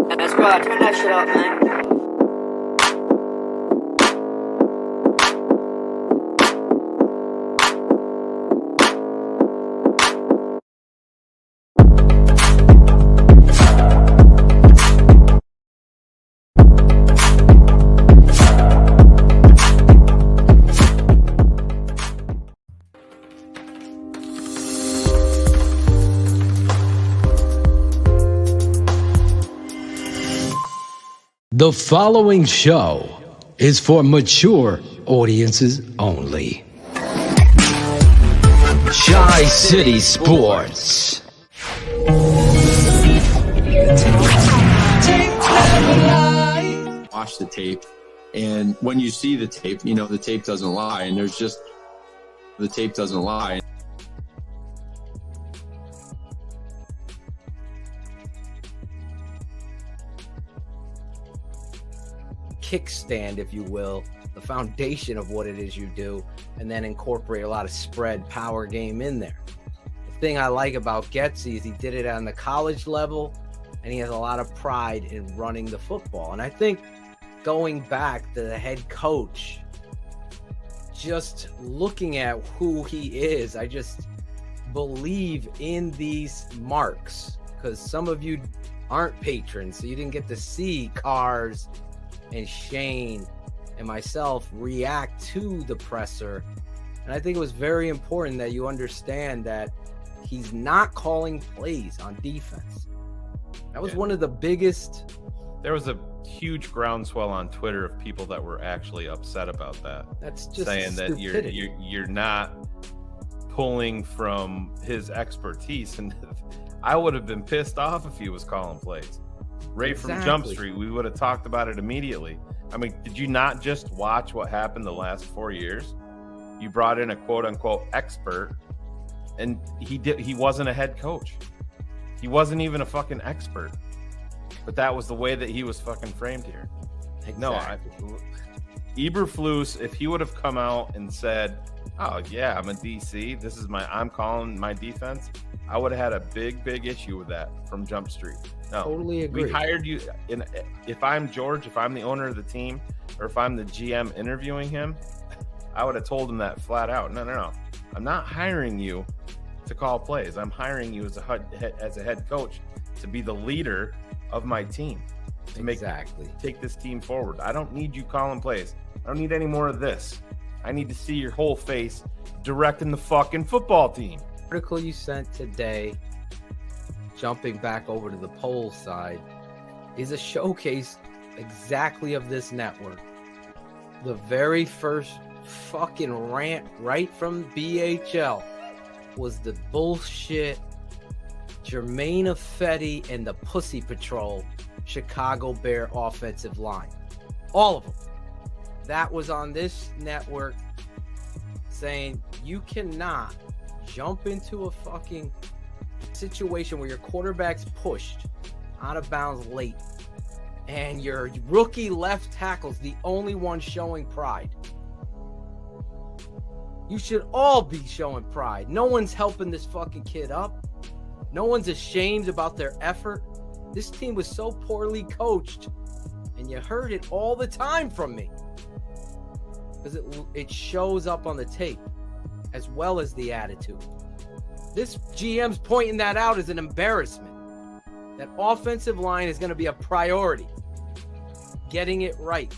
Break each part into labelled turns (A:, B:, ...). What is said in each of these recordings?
A: That's right, turn that shit up, man.
B: The following show is for mature audiences only. Shy City Sports.
C: Watch the tape, and when you see the tape, you know the tape doesn't lie, and the tape doesn't lie.
D: Kickstand, if you will, the foundation of what it is you do, and then incorporate a lot of spread power game in there. The thing I like about Getsy is he did it on the college level, and he has a lot of pride in running the football. And I think going back to the head coach, just looking at who he is, I just believe in these marks, because some of you aren't patrons, so you didn't get to see Cars and Shayne and myself react to the presser. And I think it was very important that you understand that he's not calling plays on defense. That was one of the biggest.
E: There was a huge groundswell on Twitter of people that were actually upset about that.
D: That's just
E: saying that
D: stupidity.
E: you're not pulling from his expertise. And I would have been pissed off if he was calling plays. Right from Jump Street, we would have talked about it immediately. I mean, did you not just watch what happened the last 4 years? You brought in a quote-unquote expert, and he wasn't a head coach. He wasn't even a fucking expert. But that was the way that he was fucking framed here.
D: Exactly.
E: No, Eberflus, if he would have come out and said, "Oh yeah, I'm a DC. I'm calling my defense," I would have had a big issue with that from Jump Street. No,
D: totally agree.
E: We hired you. If I'm George, if I'm the owner of the team, or if I'm the GM interviewing him, I would have told him that flat out. No. I'm not hiring you to call plays. I'm hiring you as a head coach to be the leader of my team. To take this team forward. I don't need you calling plays. I don't need any more of this. I need to see your whole face directing the fucking football team.
D: Article you sent today, jumping back over to the poll side, is a showcase exactly of this network. The very first fucking rant right from BHL was the bullshit Jermaine Ifedi and the Pussy Patrol Chicago Bear offensive line. All of them. That was on this network, saying you cannot jump into a fucking situation where your quarterback's pushed out of bounds late and your rookie left tackle's the only one showing pride. You should all be showing pride. No one's helping this fucking kid up. No one's ashamed about their effort. This team was so poorly coached, and you heard it all the time from me, because it shows up on the tape as well as the attitude. This GM's pointing that out as an embarrassment. That offensive line is going to be a priority. Getting it right.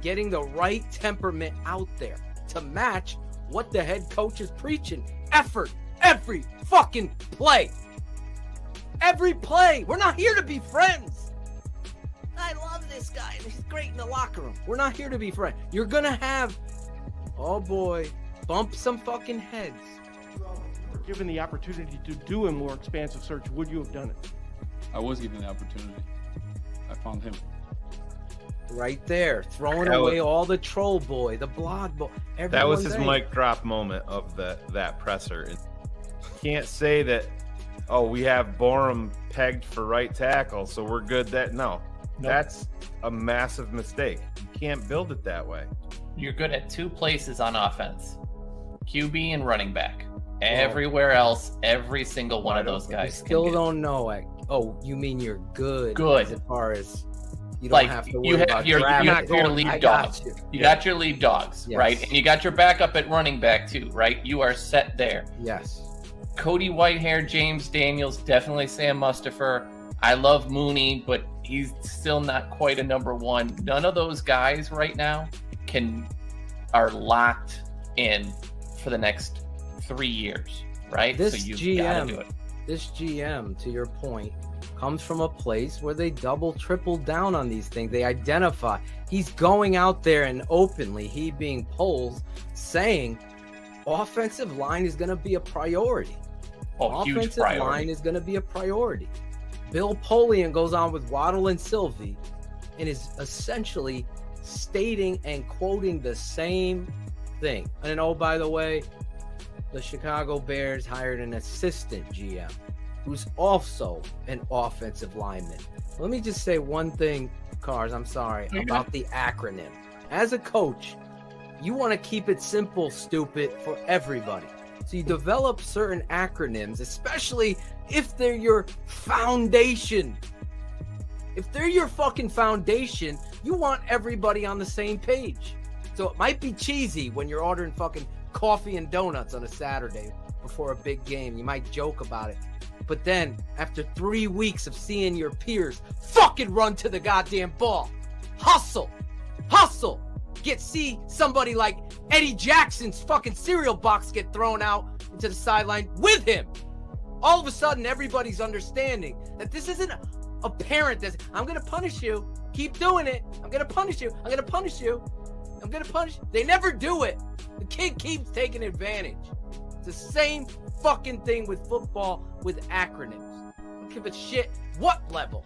D: Getting the right temperament out there to match what the head coach is preaching. Effort. Every fucking play. Every play. We're not here to be friends. I love this guy. He's great in the locker room. We're not here to be friends. You're going to have, oh boy, bump some fucking heads.
F: Given the opportunity to do a more expansive search, would you have done it?
G: I was given the opportunity. I found him.
D: Right there, throwing away all the troll boy, the blog boy.
E: That was his mic drop moment of that presser. You can't say that, oh, we have Borum pegged for right tackle, so we're good. No, that's a massive mistake. You can't build it that way.
H: You're good at two places on offense, QB and running back. Everywhere else, every single one of those guys.
D: Still don't know it. Oh, you mean you're good?
H: Good.
D: As far as you don't
H: Like
D: have to worry
H: you have
D: about
H: your
D: drafting.
H: lead
D: I
H: dogs.
D: got
H: You got your lead dogs,
D: Yes.
H: right? And you got your backup at running back too, right? You are set there.
D: Yes.
H: Cody Whitehair, James Daniels, definitely Sam Mustipher. I love Mooney, but he's still not quite a number one. None of those guys right now are locked in for the next 3 years, right?
D: This
H: so you've got to do
D: GM,
H: it.
D: this GM, to your point, comes from a place where they double, triple down on these things. They identify. He's going out there and openly, he being polls, saying offensive line is going to be a priority.
H: Oh, huge
D: Offensive
H: priority.
D: line is going to be a priority. Bill Polian goes on with Waddle and Sylvie and is essentially stating and quoting the same thing. And oh, by the way, the Chicago Bears hired an assistant GM who's also an offensive lineman. Let me just say one thing, Cars, I'm sorry, about the acronym. As a coach, you want to keep it simple, stupid, for everybody. So you develop certain acronyms, especially if they're your foundation. If they're your fucking foundation, you want everybody on the same page. So it might be cheesy when you're ordering fucking coffee and donuts on a Saturday before a big game. You might joke about it. But then, after 3 weeks of seeing your peers fucking run to the goddamn ball, hustle, see somebody like Eddie Jackson's fucking cereal box get thrown out into the sideline with him. All of a sudden, everybody's understanding that this isn't a parent that's, I'm going to punish you. Keep doing it. I'm going to punish you. I'm going to punish you. I'm going to punish. They never do it. The kid keeps taking advantage. It's the same fucking thing with football with acronyms. I don't give a shit what level.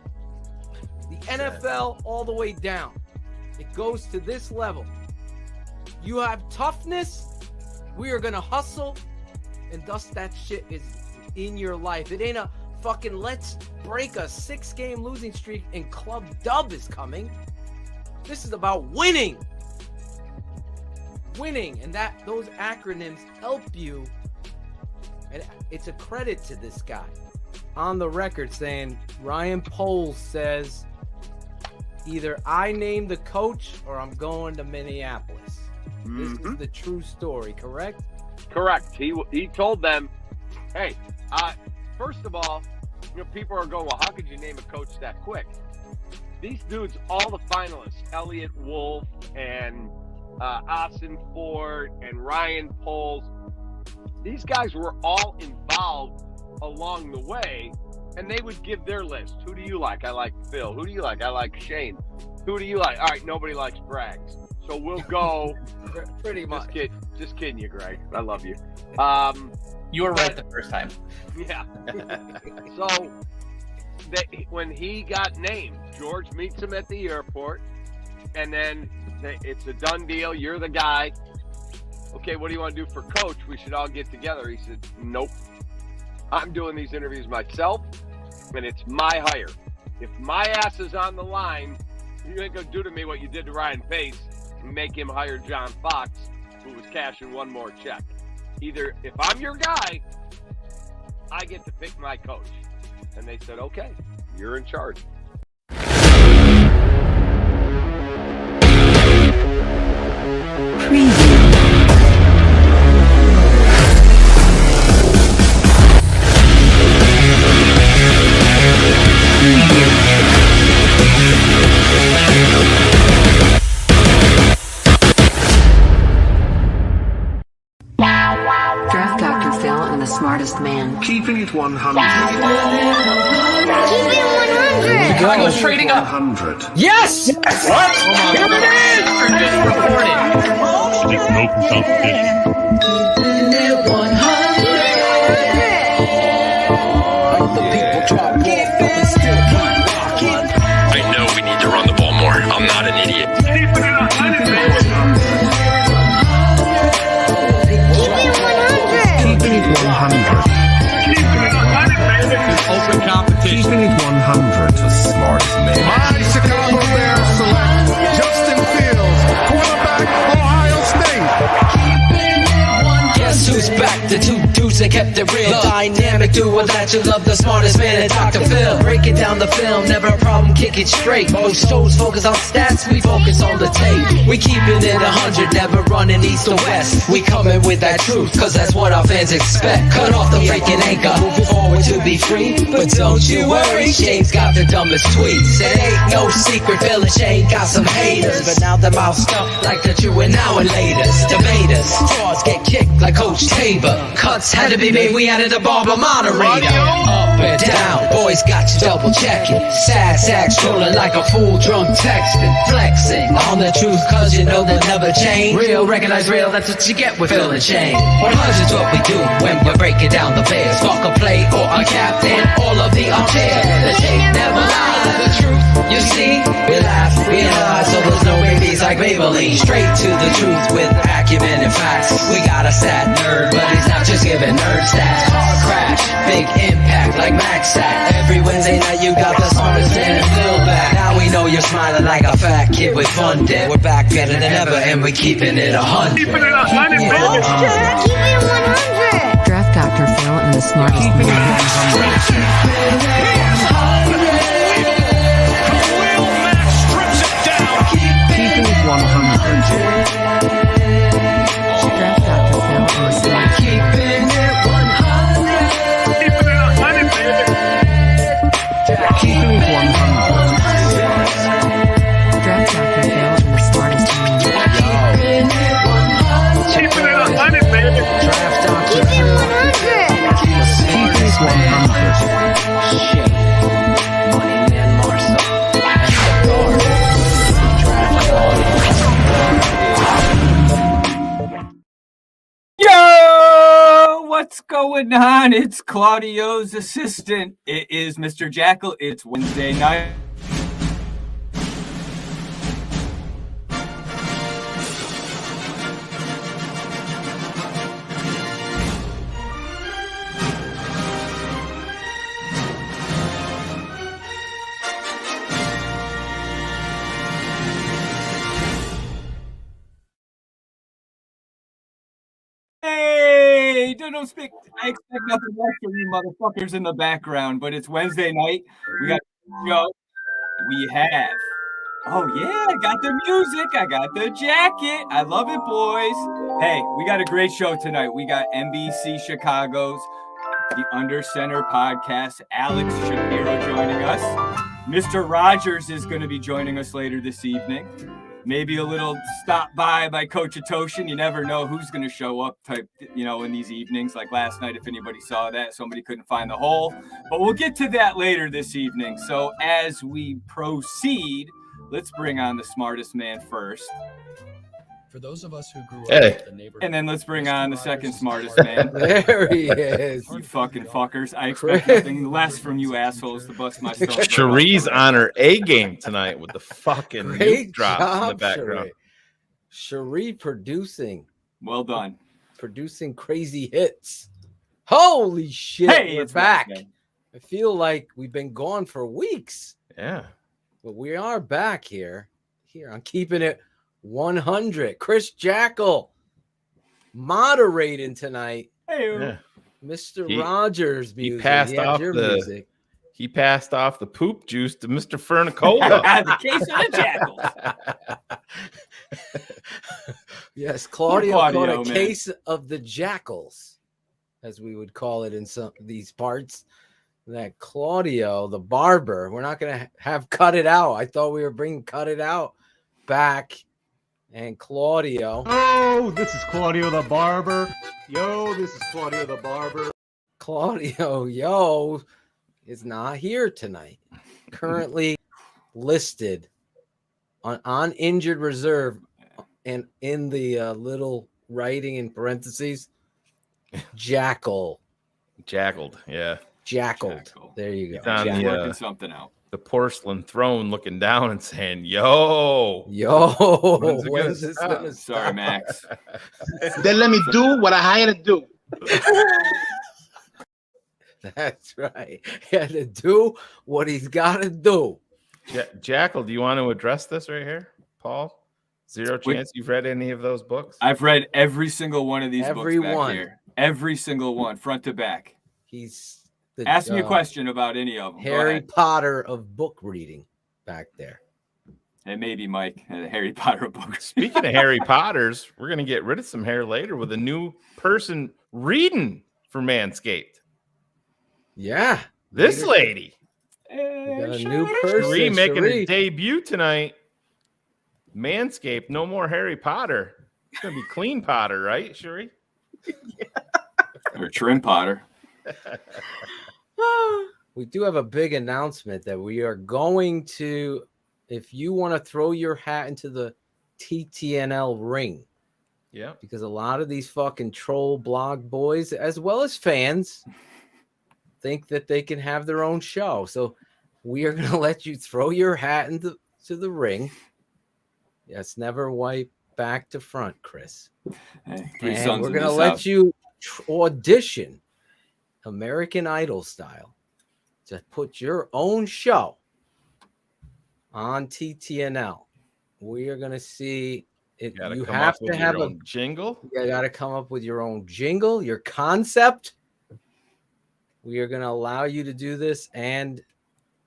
D: The NFL all the way down. It goes to this level. You have toughness. We are going to hustle. And thus that shit is in your life. It ain't a fucking let's break a 6-game losing streak and club dub is coming. This is about winning. And that those acronyms help you. And it's a credit to this guy. On the record saying, Ryan Poles says, either I name the coach or I'm going to Minneapolis. This is the true story, correct?
I: Correct. He told them, hey, first of all, people are going, well, how could you name a coach that quick? These dudes, all the finalists, Elliott Wolf and Austin Ford and Ryan Poles, these guys were all involved along the way, and they would give their list. Who do you like? I like Phil. Who do you like? I like Shayne. Who do you like? All right, nobody likes Braggs. So we'll go.
D: Pretty much.
I: Just kidding you, Greg. I love you.
H: You were right the first time.
I: Yeah. So when he got named, George meets him at the airport, and then it's a done deal. You're the guy. Okay, what do you want to do for coach? We should all get together. He said, nope. I'm doing these interviews myself, and it's my hire. If my ass is on the line, you ain't going to do to me what you did to Ryan Pace and make him hire John Fox, who was cashing one more check. Either if I'm your guy, I get to pick my coach. And they said, okay, you're in charge.
J: Draft Dr. Phil and the smartest man.
K: Keeping it 100.
H: I was trading up.
K: 100.
D: Yes!
H: What? Here it is! Just
L: I know we need to run the ball more. I'm not an idiot.
K: Keeping it 100.
L: Open competition.
K: Keeping it 100.
L: The smartest man.
K: My Chicago Bears select Justin Fields, quarterback, Ohio State.
B: dynamic duo that you love, the smartest man at Dr. Phil. Breaking down the film, never a problem, kick it straight. Most shows focus on stats, we focus on the tape. We keeping it 100, never running east or west. We coming with that truth, cause that's what our fans expect. Cut off the freaking anchor, moving forward to be free. But don't you worry, Shayne's got the dumbest tweets. It ain't no secret, Phil and Shayne got some haters. But now them out stuck like the true and now and laters. Debaters, frauds get kicked like Coach Tabor. Cuts had to be made, we added a barber moderator. Up and down, boys got you double checking. Sad sacks trolling like a fool drunk texting. Flexing on the truth cause you know they'll never change. Real, recognize real, that's what you get with Phil and Shayne. 100's what we do when we're breaking down the bears. Fuck a play or a captain, all of the unfair. The tape never lies, the truth, you see. We laugh, we lie, so there's no babies like Maybelline. Straight to the truth with acumen and facts. We got a sad nerd, but he's not just giving nerd stats. Car crash, big impact like Max Sack. Every Wednesday night you got the smartest man Phil back. Now we know you're smiling like a fat kid with fun day. We're back better than ever and we're keeping it 100.
K: Keeping it 100, baby.
J: Keep it 100. Draft Dr. Phil and the smartest man.
K: Keeping it 100.
J: Draft Dr. Phil and the smartest
B: Keeping it 100.
K: Keeping it 100, baby. Keeping it 100.
J: Draft Dr. Phil and the smartest man.
B: Keeping it 100.
K: Keeping it 100, baby.
B: Draft Dr.
J: Keep it
B: Phil.
J: 100.
K: Keeping it 100.
B: Shayne, Money Man Marsaw, and the guard.
M: Yo, what's going on? It's Claudio's assistant. It is Mr. Jackal. It's Wednesday night. Hey, don't speak. I expect nothing less from you motherfuckers in the background, but it's Wednesday night. We got a show. We have. Oh, yeah, I got the music. I got the jacket. I love it, boys. Hey, we got a great show tonight. We got NBC Chicago's The Under Center podcast. Alex Shapiro joining us. Mr. Rogers is going to be joining us later this evening. Maybe a little stop by Coach Atoshin. You never know who's going to show up type, in these evenings. Like last night, if anybody saw that, somebody couldn't find the hole. But we'll get to that later this evening. So as we proceed, let's bring on the smartest man first.
N: For those of us who grew up
E: Hey.
N: in the neighborhood.
M: And then let's bring on the second smartest man.
D: There he is.
M: You fucking fuckers. I expect nothing less from you assholes to bust my stuff.
E: Cherie's on her A game tonight with the fucking
D: Great
E: nuke drops in the
D: job,
E: background.
D: Cherie producing.
M: Well done.
D: Producing crazy hits. Holy shit.
M: Hey,
D: we're
M: it's
D: back.
M: Wednesday.
D: I feel like we've been gone for weeks.
E: Yeah.
D: But we are back here on Keeping It 100. Chris Jackal moderating tonight.
M: Hey,
E: Yeah.
D: Mr.
E: He-
D: Rogers
E: He
D: music.
E: passed
D: had
E: off
D: your
E: the
D: music.
E: he passed off the poop juice to Mr. Fernicola.
M: the case of the Jackals.
D: Yes, Claudio
M: Poor
D: caught
M: Claudio,
D: a
M: man.
D: case of the jackals, as we would call it in some of these parts. That Claudio, the barber, we're not going to have Cut It Out. I thought we were bringing Cut It Out back. And Claudio.
F: Oh, this is Claudio the barber. Yo, this is Claudio the barber.
D: Claudio, is not here tonight. Currently listed on injured reserve, and in the little writing in parentheses, Jackaled.
E: Yeah.
D: Jackaled. There you go.
E: He's on the,
M: Working something out.
E: the porcelain throne looking down and saying, Yo,
D: When's this
E: stop?
D: gonna
M: Sorry,
D: stop?
M: Max.
K: Then let me do what I hired to do.
D: That's right. He had to do what he's got to do.
E: Jackal, do you want to address this right here, Paul? Zero chance you've read any of those books?
M: I've read every single one of these
D: Every
M: books back
D: one.
M: here. Every single one, front to back.
D: He's the
M: Ask me a question about any of them.
D: Harry Potter of book reading back there.
M: It may be Mike, Harry Potter book.
E: Speaking of Harry Potters, we're going to get rid of some hair later with a new person reading for Manscaped.
D: Yeah.
E: This lady.
D: We got a new person.
E: Cherie making a debut tonight. Manscaped, no more Harry Potter. It's going to be clean Potter, right, Cherie?
M: Or Trim Potter.
D: We do have a big announcement that we are going to, if you want to throw your hat into the TTNL ring.
E: Yeah.
D: Because a lot of these fucking troll blog boys, as well as fans, think that they can have their own show. So we are going to let you throw your hat into the ring. Yes, never wipe back to front, Chris.
M: Hey,
D: and we're going to let you audition American Idol style to put your own show on TTNL. We are going to see it. You have to have a
E: jingle.
D: You got to come up with your own jingle, your concept. We are going to allow you to do this, and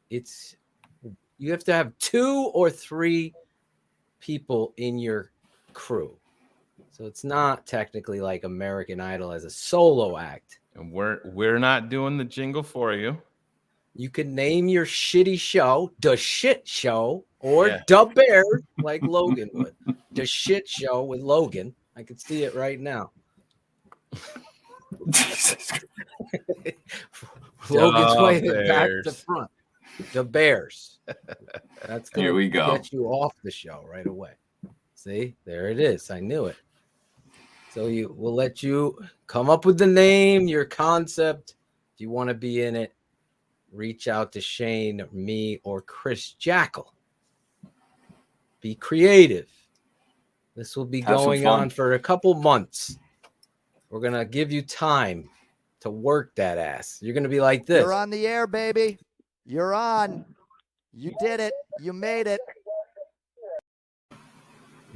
D: you have to have 2 or 3 people in your crew. So it's not technically like American Idol as a solo act.
E: And we're not doing the jingle for you.
D: You could name your shitty show The Shit Show or The Bear, like Logan would. The Shit Show with Logan. I can see it right now.
M: Jesus Christ.
D: Logan's playing it back to front. The Bears. That's
M: Here we go.
D: Get you off the show right away. See, there it is. I knew it. So we'll let you come up with the name, your concept. If you want to be in it, reach out to Shayne, me, or Chris Jackal. Be creative. This will be going on for a couple months. We're going to give you time to work that ass. You're going to be like this.
O: You're on the air, baby. You're on. You did it. You made it.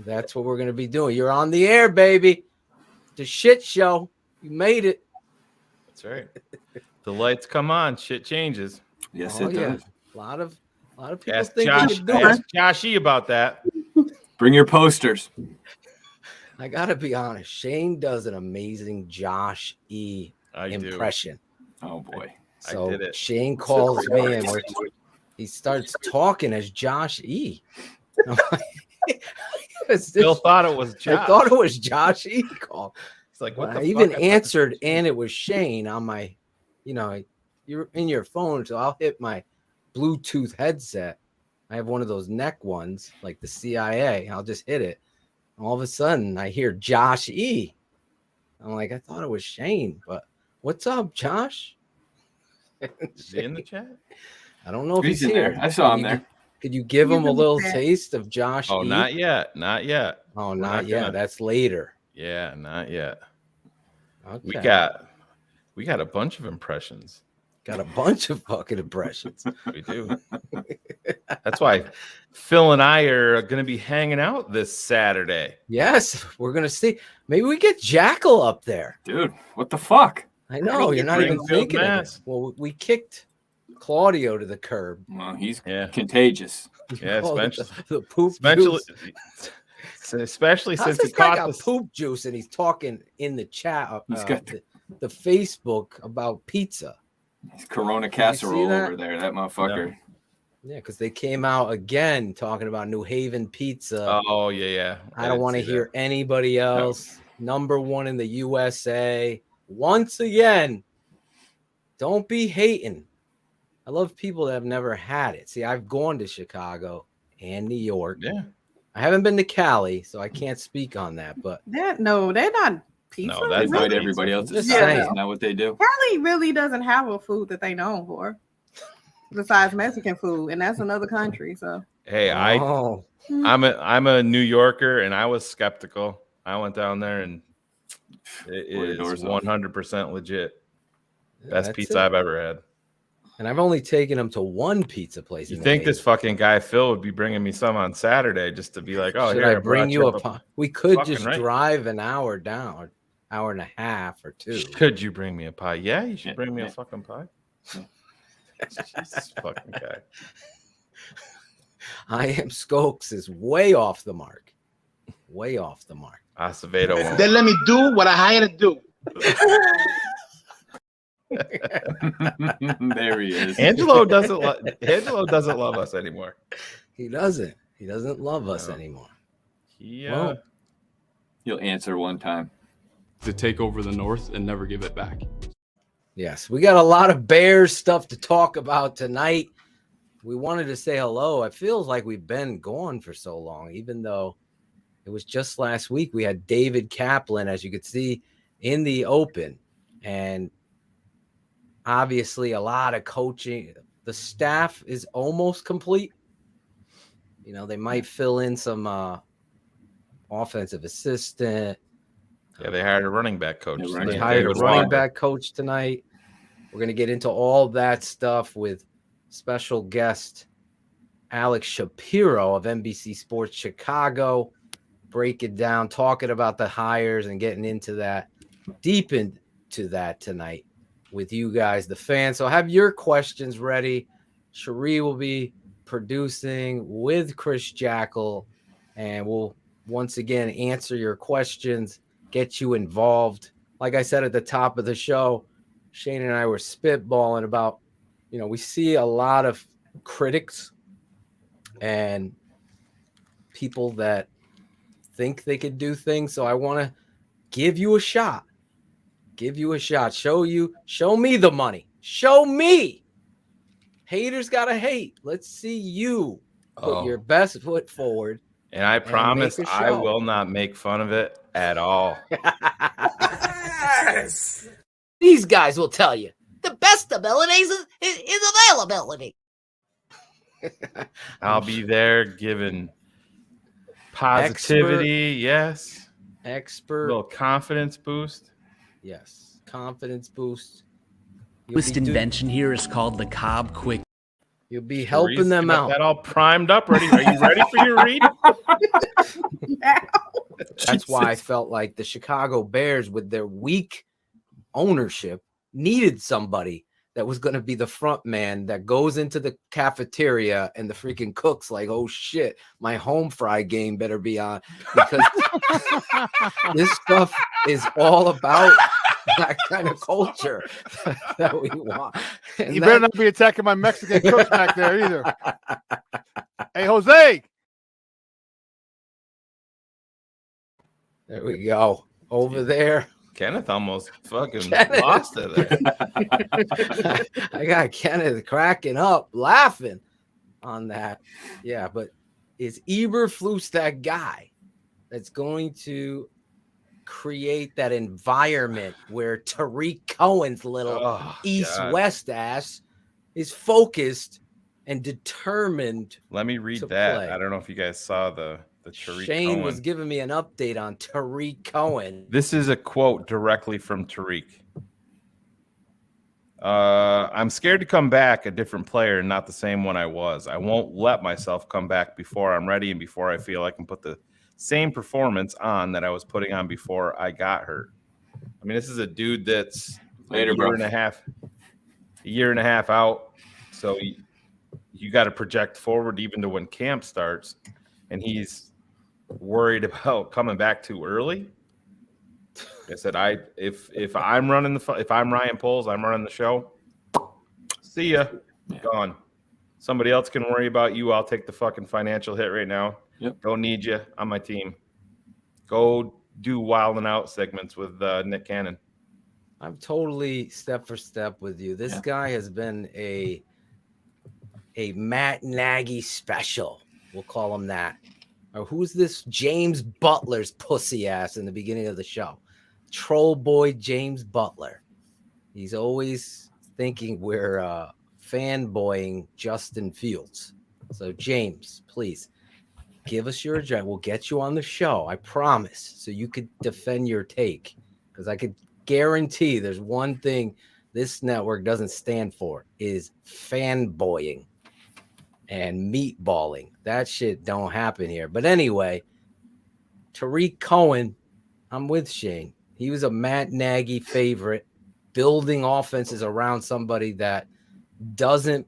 D: That's what we're going to be doing. You're on the air, baby. The Shit Show. You made it.
E: That's right. The lights come on. Shit changes.
M: Yes, it does.
D: A lot of people
E: ask
D: think
E: Josh,
D: they can do it.
E: ask Josh E about that.
M: Bring your posters.
D: I got to be honest. Shayne does an amazing Josh E impression.
M: Oh, boy.
D: So
E: I did it.
D: Shayne calls me and he starts talking as Josh E.
E: Still thought it was Josh.
D: I thought it was Josh E. call.
E: It's like, what the
D: I
E: fuck?
D: even answered, and it was Shayne on my, you're in your phone, so I'll hit my Bluetooth headset. I have one of those neck ones, like the CIA. I'll just hit it. All of a sudden, I hear Josh E. I'm like, I thought it was Shayne, but what's up, Josh?
E: Is he in the chat?
D: I don't know if he's
M: in
D: here.
M: there. I saw him there.
D: Could you give him a little taste of Josh?
E: Oh,
D: E?
E: not yet. Not yet.
D: Oh, not yet. That's later.
E: Yeah, not yet.
D: Okay.
E: We got a bunch of impressions.
D: Got a bunch of fucking impressions.
E: We do. That's why Phil and I are going to be hanging out this Saturday.
D: Yes, we're going to see. Maybe we get Jackal up there.
M: Dude, what the fuck?
D: I know. You're not even thinking of it. Well, we kicked Claudio to the curb.
M: Well, he's contagious.
E: Yeah, especially
D: the poop juice.
E: Especially
D: How's
E: since
D: this
E: he
D: guy
E: caught
D: got poop juice and he's talking in the chat.
M: He's got
D: the Facebook about pizza.
M: It's Corona casserole over there. That motherfucker.
D: Yeah, because they came out again talking about New Haven pizza.
E: Oh, yeah.
D: I don't want to hear anybody else. No. #1 in the USA. Once again, don't be hating. I love people that have never had it. See, I've gone to Chicago and New York.
E: Yeah.
D: I haven't been to Cali, so I can't speak on that. But
P: they're not pizza.
M: No, that's
P: really?
M: not everybody else's.
D: Just saying.
M: Isn't that what they do?
P: Cali really doesn't have a food that they known for, besides Mexican food, and that's another country. So
E: hey, I'm a New Yorker, and I was skeptical. I went down there, and it is 100% legit. Best pizza I've ever had.
D: And I've only taken them to one pizza place.
E: You think this fucking guy Phil would be bringing me some on Saturday just to be like, oh,
D: should
E: here,
D: I bring you a? We could just
E: right.
D: drive an hour down, hour and a half or 2.
E: Should you bring me a pie? Yeah, you should bring me a fucking pie. Jesus fucking guy.
D: I Am Skokes is way off the mark. Way off the mark.
E: Acevedo won't.
Q: Then let me do what I hired to do.
M: There he is.
E: Angelo doesn't love us anymore.
D: He doesn't. He doesn't love us anymore.
E: Yeah.
M: He'll answer one time.
G: To take over the North and never give it back.
D: Yes, we got a lot of Bears stuff to talk about tonight. We wanted to say hello. It feels like we've been gone for so long, even though it was just last week. We had David Kaplan, as you could see, in the open. And obviously a lot of coaching. The staff is almost complete. You know, they might fill in some offensive assistant.
E: Yeah, they hired a running back coach.
D: They hired a running back coach tonight. We're going to get into all that stuff with special guest Alex Shapiro of NBC Sports Chicago. Break it down, talking about the hires and getting into that, deep into that tonight with you guys, the fans. So have your questions ready. Cherie will be producing with Chris Jackal, and we'll once again answer your questions, get you involved. Like I said at the top of the show, Shayne and I were spitballing about, you know, we see a lot of critics and people that think they could do things. So I want to give you a shot. Give you a shot. Show me the money. Show me. Haters got to hate. Let's see you put your best foot forward.
E: And I promise I will not make fun of it at all.
B: Yes.
D: These guys will tell you.
B: The best abilities is availability.
E: I'll be there giving positivity. Yes.
D: Expert.
E: A little confidence boost.
D: Yes. Confidence boost.
R: Newest invention here is called the Cobb Quick.
D: You'll be helping them out.
E: That all primed up, ready? Are you ready for your read?
D: That's why I felt like the Chicago Bears, with their weak ownership, needed somebody that was going to be the front man that goes into the cafeteria and the freaking cooks like, oh shit, my home fry game better be on, because this stuff is all about that kind of culture that we want. And
S: you better not be attacking my Mexican cooks back there either. Hey, Jose.
D: There we go. Over there.
E: Kenneth almost fucking lost it there.
D: I got Kenneth cracking up, laughing on that. Yeah, but is Eberflus that guy that's going to create that environment where Tariq Cohen's little east-west ass is focused and determined?
E: Let me read that.
D: Play.
E: I don't know if you guys saw the Tariq
D: Shayne
E: Cohen
D: was giving me an update on Tariq Cohen.
E: This is a quote directly from Tariq. I'm scared to come back a different player, not the same one I was. I won't let myself come back before I'm ready and before I feel I can put the same performance on that I was putting on before I got hurt. I mean, this is a dude that's a year and a half out. So you got to project forward even to when camp starts, and he's worried about coming back too early. I said, if I'm running if I'm Ryan Poles, I'm running the show. See ya. Gone. Somebody else can worry about you. I'll take the fucking financial hit right now.
M: Yep.
E: Don't need you on my team. Go do Wild and Out segments with Nick Cannon.
D: I'm totally step for step with you. This guy has been a Matt Nagy special. We'll call him that. Or who's this James Butler's pussy ass in the beginning of the show? Troll boy James Butler. He's always thinking we're fanboying Justin Fields. So James, please give us your address. We'll get you on the show, I promise, so you could defend your take. Because I could guarantee there's one thing this network doesn't stand for is fanboying and meatballing. That shit don't happen here. But anyway, Tariq Cohen, I'm with Shayne. He was a Matt Nagy favorite, building offenses around somebody that doesn't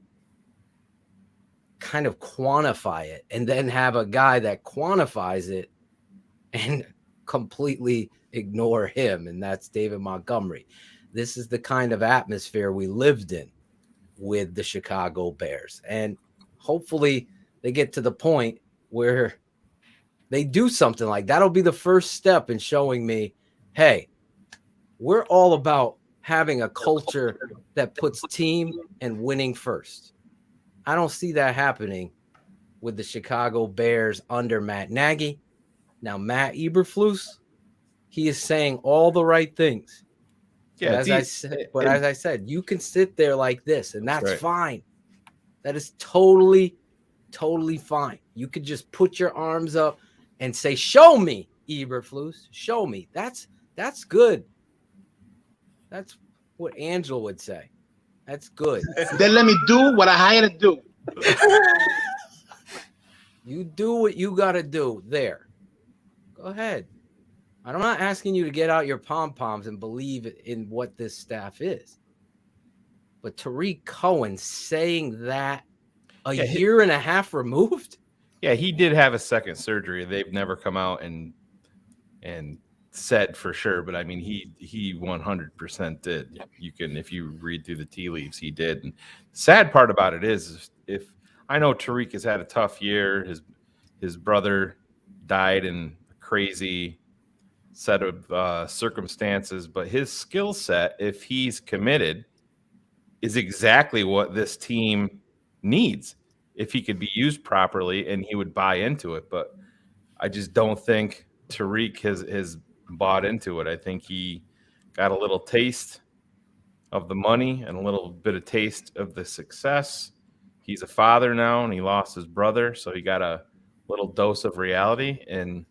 D: kind of quantify it, and then have a guy that quantifies it and completely ignore him, and that's David Montgomery. This is the kind of atmosphere we lived in with the Chicago Bears, and hopefully they get to the point where they do something like that'll be the first step in showing me, hey, we're all about having a culture that puts team and winning first. I don't see that happening with the Chicago Bears under Matt Nagy. Now, Matt Eberflus, he is saying all the right things.
E: Yeah,
D: as I said, you can sit there like this, and that's
E: right.
D: fine. That is totally, totally fine. You could just put your arms up and say, "Show me, Eberflus. Show me." That's good. That's what Angela would say. That's good.
Q: Then let me do what I hired to do.
D: You do what you got to do there. Go ahead. I'm not asking you to get out your pom-poms and believe in what this staff is. But Tariq Cohen saying that a year and a half removed?
E: Yeah, he did have a second surgery. They've never come out and said for sure, but I mean, he 100% did. You can, if you read through the tea leaves, he did. And the sad part about it is, if I know Tariq has had a tough year, his brother died in a crazy set of circumstances, but his skill set, if he's committed, is exactly what this team needs. If he could be used properly, and he would buy into it, but I just don't think Tariq has bought into it. I think he got a little taste of the money and a little bit of taste of the success. He's a father now, and he lost his brother, so he got a little dose of reality, and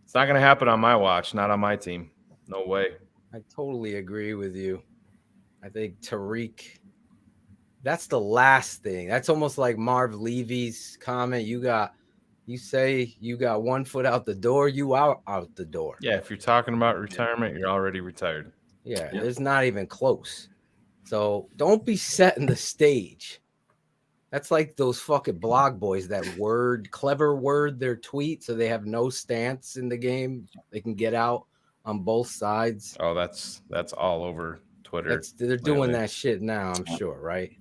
E: it's not going to happen on my watch, not on my team. No way.
D: I totally agree with you. I think Tariq, that's the last thing. That's almost like Marv Levy's comment. You say you got 1 foot out the door, you out the door.
E: Yeah, if you're talking about retirement, you're already retired.
D: Yeah, it's not even close. So don't be setting the stage. That's like those fucking blog boys that clever word their tweet so they have no stance in the game. They can get out on both sides.
E: Oh, that's all over Twitter.
D: They're doing that shit now, I'm sure, right?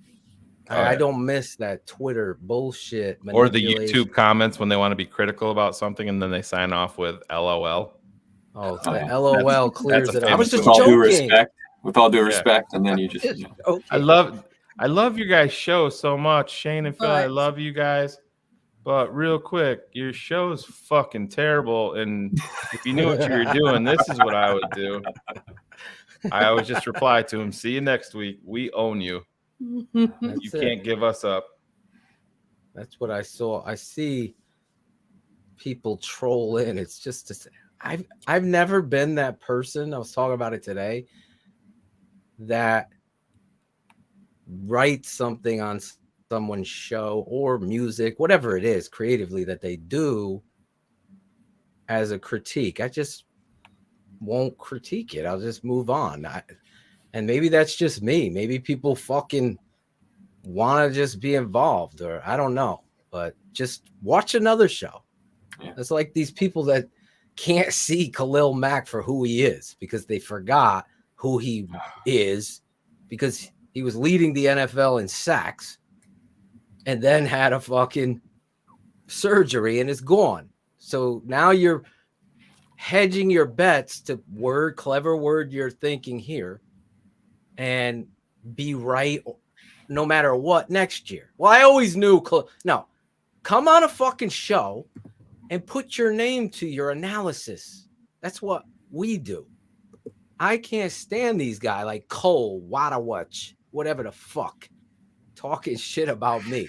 D: I don't miss that Twitter bullshit.
E: Or the YouTube comments when they want to be critical about something and then they sign off with LOL.
D: Oh, the LOL clears it. I was just
T: with all
D: joking.
T: With all due respect, and then you just.
D: Okay.
E: I love your guys' show so much, Shayne and Phil. I love you guys, but real quick, your show's fucking terrible. And if you knew what you were doing, this is what I would do. I always just reply to him. See you next week. We own you. You can't give us up.
D: That's what I saw. I see people troll in. It's just I've never been that person. I was talking about it today. That writes something on someone's show or music, whatever it is, creatively that they do as a critique. I just won't critique it. I'll just move on. And maybe that's just me. Maybe people fucking want to just be involved, or I don't know. But just watch another show. Yeah. It's like these people that can't see Khalil Mack for who he is because they forgot who he is because he was leading the NFL in sacks and then had a fucking surgery and is gone. So now you're hedging your bets to clever word you're thinking here and be right no matter what next year. Well, I always knew. No, come on a fucking show and put your name to your analysis. That's what we do. I can't stand these guys like Cole, Wadawatch, whatever the fuck, talking shit about me.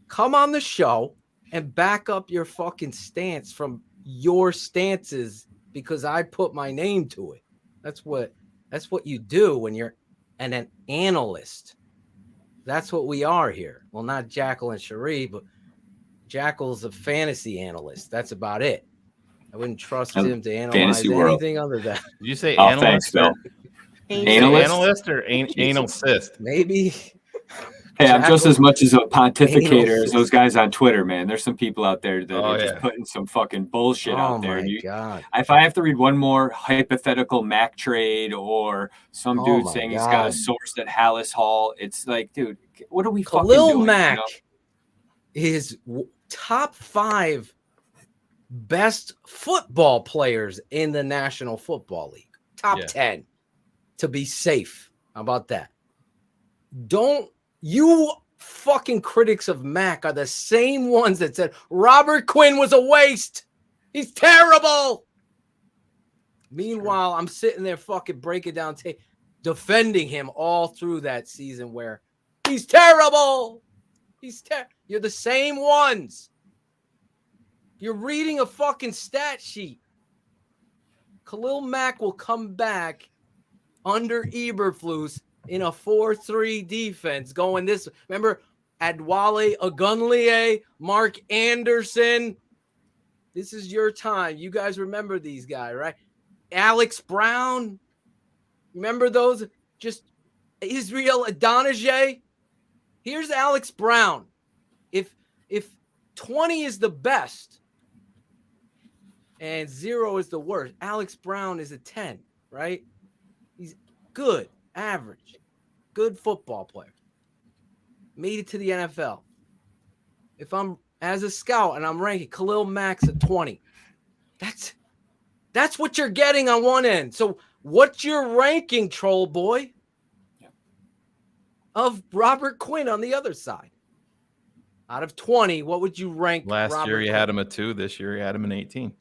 D: Come on the show and back up your fucking stance from your stances because I put my name to it. That's what you do when you're an analyst. That's what we are here. Well, not Jackal and Cherie, but Jackal's a fantasy analyst. That's about it. I wouldn't trust him to analyze
T: Fantasy world.
D: anything other than that.
E: Did you say
T: Oh,
E: analyst?
T: thanks, Phil.
E: Did you say analyst or anal cyst?
D: Maybe.
T: Hey, I'm just as much as a pontificator
D: Anal
T: as those guys on Twitter, man. There's some people out there that are just
E: yeah.
T: putting some fucking bullshit out there.
D: Oh,
T: And
D: my God.
T: if I have to read one more hypothetical Mac trade or some dude
D: my
T: saying he's got a
D: God.
T: source at Hallis Hall, it's like, dude, what are we
D: Khalil
T: fucking doing?
D: Mack
T: You know?
D: is top 5 best football players in the National Football League. Top 10 to be safe. How about that? Don't you fucking critics of Mac are the same ones that said Robert Quinn was a waste. He's terrible. Meanwhile, I'm sitting there fucking breaking down tape, defending him all through that season where he's terrible. You're the same ones. You're reading a fucking stat sheet. Khalil Mack will come back under Eberflus in a 4-3 defense going this. Remember Adwale Ogunleye, Mark Anderson. This is your time. You guys remember these guys, right? Alex Brown. Remember those? Just Israel Adonijah. Here's Alex Brown. If 20 is the best and 0 is the worst, Alex Brown is a 10, right? He's good, average, good football player. Made it to the NFL. If I'm as a scout and I'm ranking Khalil Mack's a 20, that's what you're getting on one end. So what's your ranking, troll boy, of Robert Quinn on the other side? Out of 20, what would you rank?
E: Last year you
D: Quinn?
E: had him at 2. This year you had him at 18.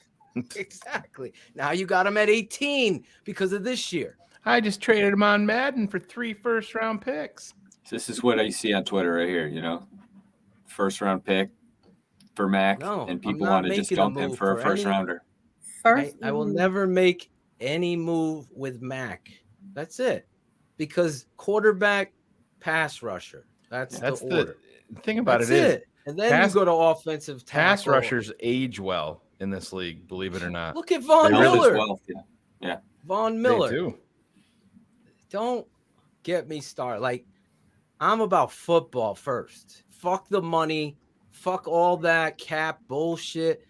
D: Exactly. Now you got him at 18 because of this year.
E: I just traded him on Madden for 3 first-round picks.
T: This is what I see on Twitter right here, you know. First round pick for Mac, and people want to just dump him for a first rounder.
D: I will never make any move with Mac. That's it. Because quarterback, pass rusher. That's the order.
E: The thing about
D: That's
E: it is,
D: and then you go to offensive tackle.
E: Pass rushers age well in this league, believe it or not.
D: Look at Von Miller.
T: Yeah.
D: Von Miller.
E: They do.
D: Don't get me started. Like, I'm about football first. Fuck the money. Fuck all that cap bullshit.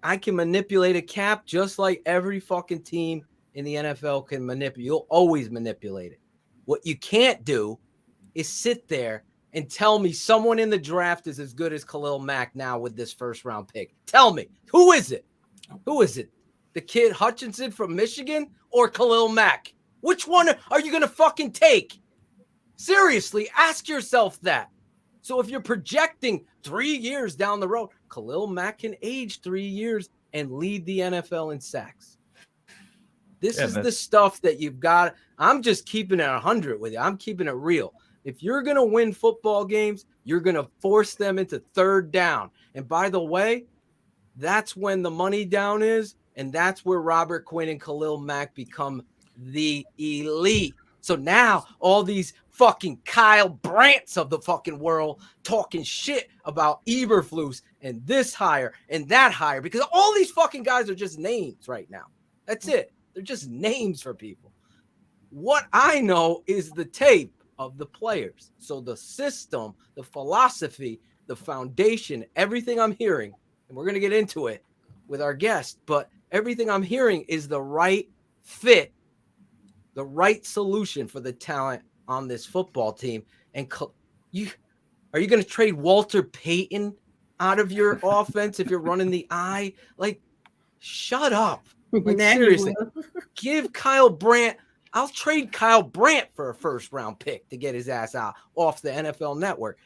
D: I can manipulate a cap just like every fucking team in the NFL can manipulate. You'll always manipulate it. What you can't do is sit there and tell me someone in the draft is as good as Khalil Mack now with this first round pick. Tell me, who is it? Who is it? The kid Hutchinson from Michigan or Khalil Mack? Which one are you going to fucking take? Seriously, ask yourself that. So if you're projecting 3 years down the road, Khalil Mack can age 3 years and lead the NFL in sacks. This is the stuff that you've got. I'm just keeping it 100 with you. I'm keeping it real. If you're going to win football games, you're going to force them into third down. And by the way, that's when the money down is, and that's where Robert Quinn and Khalil Mack become the elite. So now all these fucking Kyle Brandts of the fucking world talking shit about Eberflus and this hire and that hire, because all these fucking guys are just names right now. That's it. They're just names for people. What I know is the tape of the players. So the system, the philosophy, the foundation, everything I'm hearing, and we're going to get into it with our guest, but everything I'm hearing is the right fit, the right solution for the talent on this football team. And are you going to trade Walter Payton out of your offense if you're running the eye? Like, shut up. Like, seriously, give Kyle Brandt. I'll trade Kyle Brandt for a first-round pick to get his ass out off the NFL Network.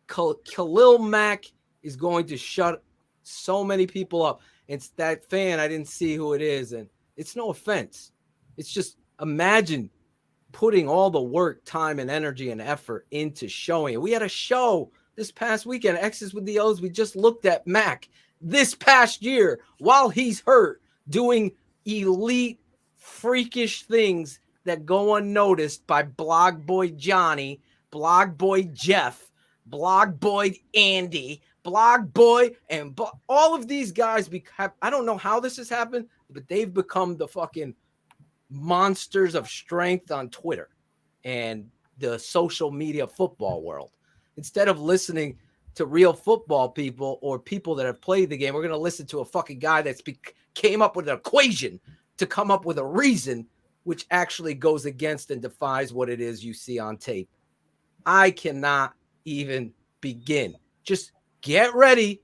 D: Khalil Mack is going to shut so many people up. It's that fan. I didn't see who it is, and it's no offense. It's just imagine putting all the work, time, and energy and effort into showing it. We had a show this past weekend, X's with the O's. We just looked at Mac this past year while he's hurt, doing elite, freakish things that go unnoticed by Blog Boy Johnny, Blog Boy Jeff, Blog Boy Andy, Blog Boy, and all of these guys. I don't know how this has happened, but they've become the fucking monsters of strength on Twitter and the social media football world. Instead of listening to real football people or people that have played the game, we're going to listen to a fucking guy that's came up with an equation to come up with a reason which actually goes against and defies what it is you see on tape. I cannot even begin. Just get ready,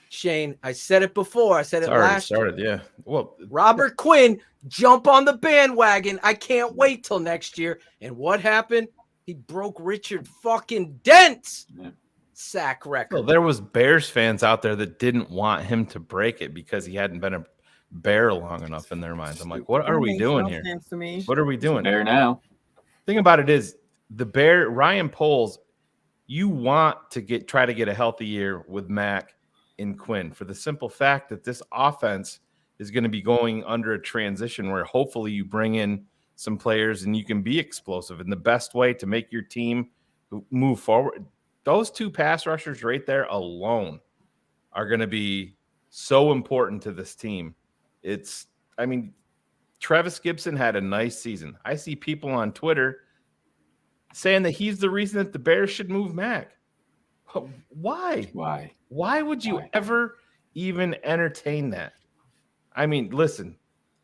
D: Shayne. I said it before. I said it last
E: year.
D: Yeah.
E: Well,
D: Robert Quinn, jump on the bandwagon. I can't wait till next year. And what happened? He broke Richard fucking Dent's sack record.
E: Well, there was Bears fans out there that didn't want him to break it because he hadn't been a Bear long enough in their minds. I'm like, what are we doing here? What are we doing?
T: Bear now.
E: Thing about it is the Bear Ryan Poles, you want to try to get a healthy year with Mac and Quinn for the simple fact that this offense is going to be going under a transition where hopefully you bring in some players and you can be explosive. And the best way to make your team move forward, those two pass rushers right there alone are going to be so important to this team. Travis Gibson had a nice season. I see people on Twitter saying that he's the reason that the Bears should move Mac. Why? Why would you ever even entertain that? I mean, listen,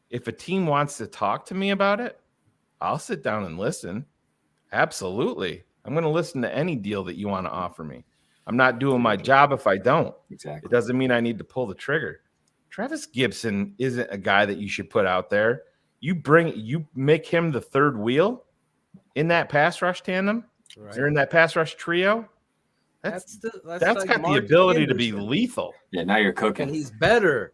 E: if a team wants to talk to me about it, I'll sit down and listen. Absolutely. I'm going to listen to any deal that you want to offer me. I'm not doing my job if I don't.
T: Exactly.
E: It doesn't mean I need to pull the trigger. Travis Gibson isn't a guy that you should put out there. You make him the third wheel in that pass rush tandem, or in that pass rush trio. That's
D: like
E: got
D: Mark
E: the ability
D: Anderson.
E: to be lethal.
T: Yeah, now you're cooking.
D: And he's better,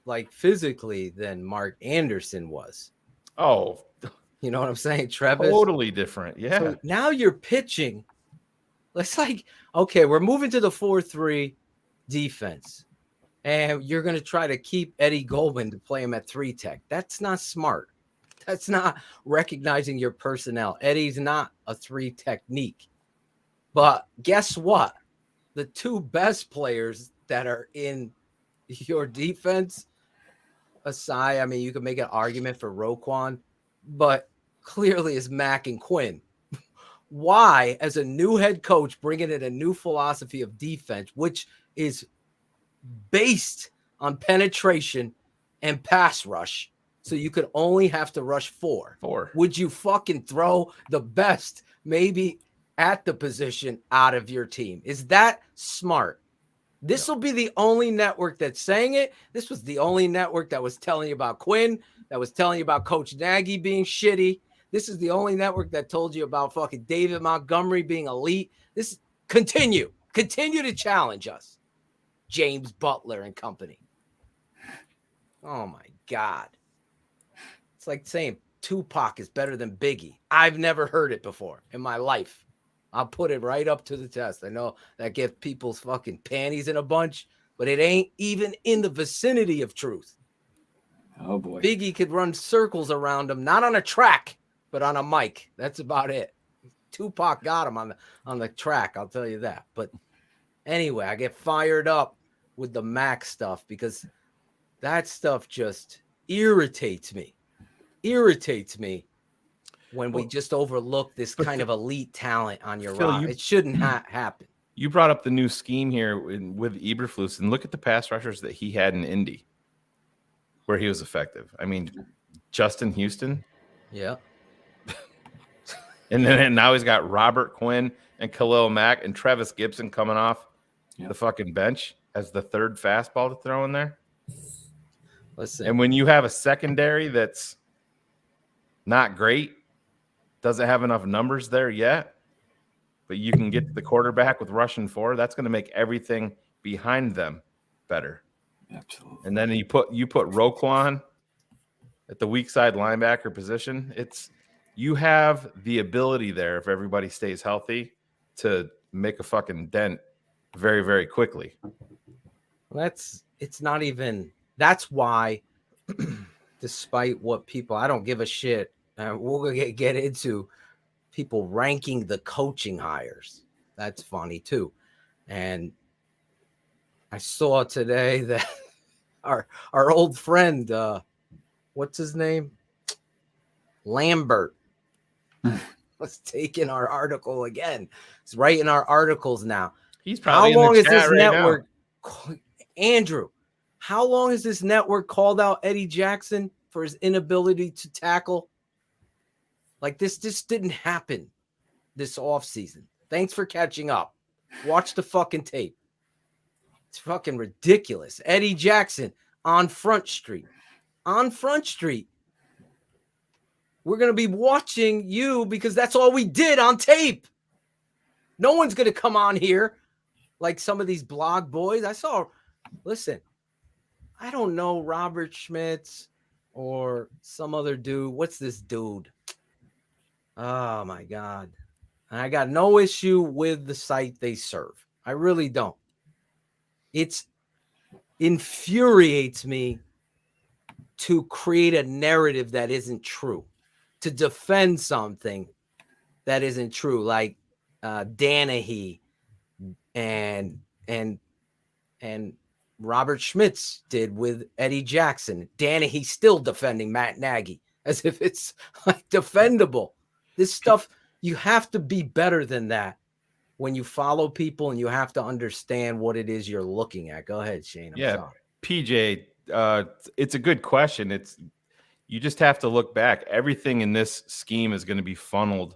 D: like physically, than Mark Anderson was.
E: Oh,
D: you know what I'm saying, Travis?
E: Totally different. Yeah.
D: So now you're pitching. It's like, okay, we're moving to the 4-3 defense, and you're going to try to keep Eddie Goldman to play him at 3 tech. That's not smart. That's not recognizing your personnel. Eddie's not a 3 technique. But guess what? The two best players that are in your defense, aside, I mean, you could make an argument for Roquan, but clearly is Mac and Quinn. Why, as a new head coach, bringing in a new philosophy of defense, which is based on penetration and pass rush, so you could only have to rush 4. Would you fucking throw the best, maybe at the position, out of your team? Is that smart? This will be the only network that's saying it. This was the only network that was telling you about Quinn, that was telling you about Coach Nagy being shitty. This is the only network that told you about fucking David Montgomery being elite. This continue to challenge us, James Butler and company. Oh my God. It's like saying Tupac is better than Biggie. I've never heard it before in my life. I'll put it right up to the test. I know that gets people's fucking panties in a bunch, but it ain't even in the vicinity of truth.
T: Oh boy.
D: Biggie could run circles around him, not on a track, but on a mic. That's about it. Tupac got him on the track, I'll tell you that. But anyway, I get fired up with the Mac stuff because that stuff just irritates me. When we just overlook this kind of elite talent on your roster. It shouldn't happen.
E: You brought up the new scheme here with Eberflus, and look at the pass rushers that he had in Indy, where he was effective. I mean, Justin Houston.
D: Yeah.
E: And now he's got Robert Quinn and Khalil Mack and Travis Gibson coming off the fucking bench as the third fastball to throw in there.
D: Listen.
E: And when you have a secondary that's not great, doesn't have enough numbers there yet, but you can get the quarterback with rushing 4, that's going to make everything behind them better.
T: Absolutely.
E: And then you put Roquan at the weak side linebacker position. You have the ability there, if everybody stays healthy, to make a fucking dent very, very quickly.
D: That's why, despite what people, I don't give a shit. We're going to get into people ranking the coaching hires. That's funny too. And I saw today that our old friend, what's his name? Lambert was taking our article again. He's writing our articles now.
E: He's probably
D: how long
E: in the
D: is this
E: chat right
D: network,
E: now.
D: Andrew? How long has this network called out Eddie Jackson for his inability to tackle? Like this didn't happen this offseason. Thanks for catching up. Watch the fucking tape. It's fucking ridiculous. Eddie Jackson on Front Street. On Front Street. We're going to be watching you because that's all we did on tape. No one's going to come on here like some of these blog boys. Listen, I don't know Robert Schmitz or some other dude. What's this dude? Oh, my God. And I got no issue with the site they serve. I really don't. It infuriates me to create a narrative that isn't true, to defend something that isn't true, like Danahy and Robert Schmitz did with Eddie Jackson. Danahy still defending Matt Nagy as if it's like defendable. This stuff, you have to be better than that when you follow people, and you have to understand what it is you're looking at. Go ahead, Shayne. I'm sorry.
E: PJ, it's a good question. You just have to look back. Everything in this scheme is going to be funneled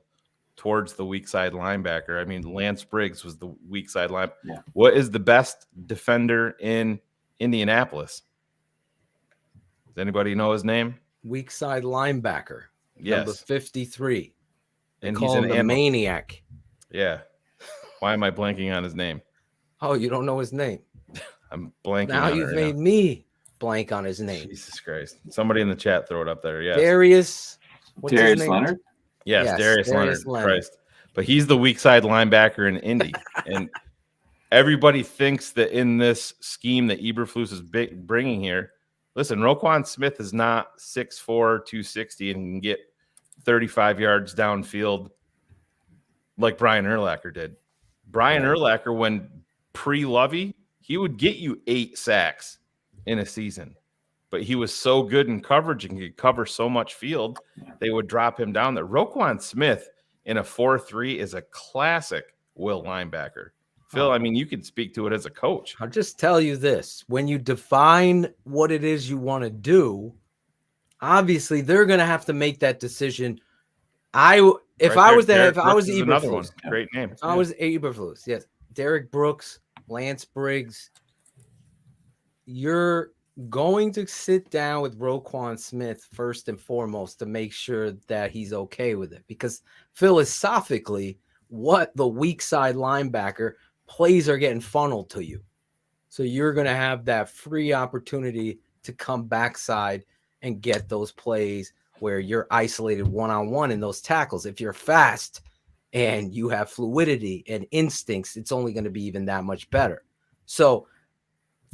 E: towards the weak side linebacker. I mean, Lance Briggs was the weak side linebacker. Yeah. What is the best defender in Indianapolis? Does anybody know his name?
D: Weak side linebacker.
E: Yes.
D: Number 53.
E: And
D: call him the maniac.
E: Yeah. Why am I blanking on his name?
D: Oh, you don't know his name?
E: I'm blanking
D: now
E: on it.
D: You've made me blank on his name.
E: Jesus Christ. Somebody in the chat throw it up there. Yes.
D: Darius
T: Leonard?
E: Yes, Darius Leonard. Christ. But he's the weak side linebacker in Indy. And everybody thinks that in this scheme that Eberflus is bringing here, listen, Roquan Smith is not 6'4", 260 and can get 35 yards downfield like Brian Urlacher did. Brian Urlacher, when pre-Lovey, he would get you 8 sacks in a season. But he was so good in coverage and could cover so much field, they would drop him down there. Roquan Smith in a 4-3 is a classic will linebacker. Phil, I mean, you can speak to it as a coach.
D: I'll just tell you this. When you define what it is you want to do, obviously they're going to have to make that decision. If I was Eberflus,
E: great name.
D: I was Eberflus. Yes. Derek Brooks, Lance Briggs. You're going to sit down with Roquan Smith first and foremost to make sure that he's okay with it, because philosophically, what the weak side linebacker plays are getting funneled to you. So you're going to have that free opportunity to come backside and get those plays where you're isolated one-on-one in those tackles. If you're fast and you have fluidity and instincts, it's only going to be even that much better. So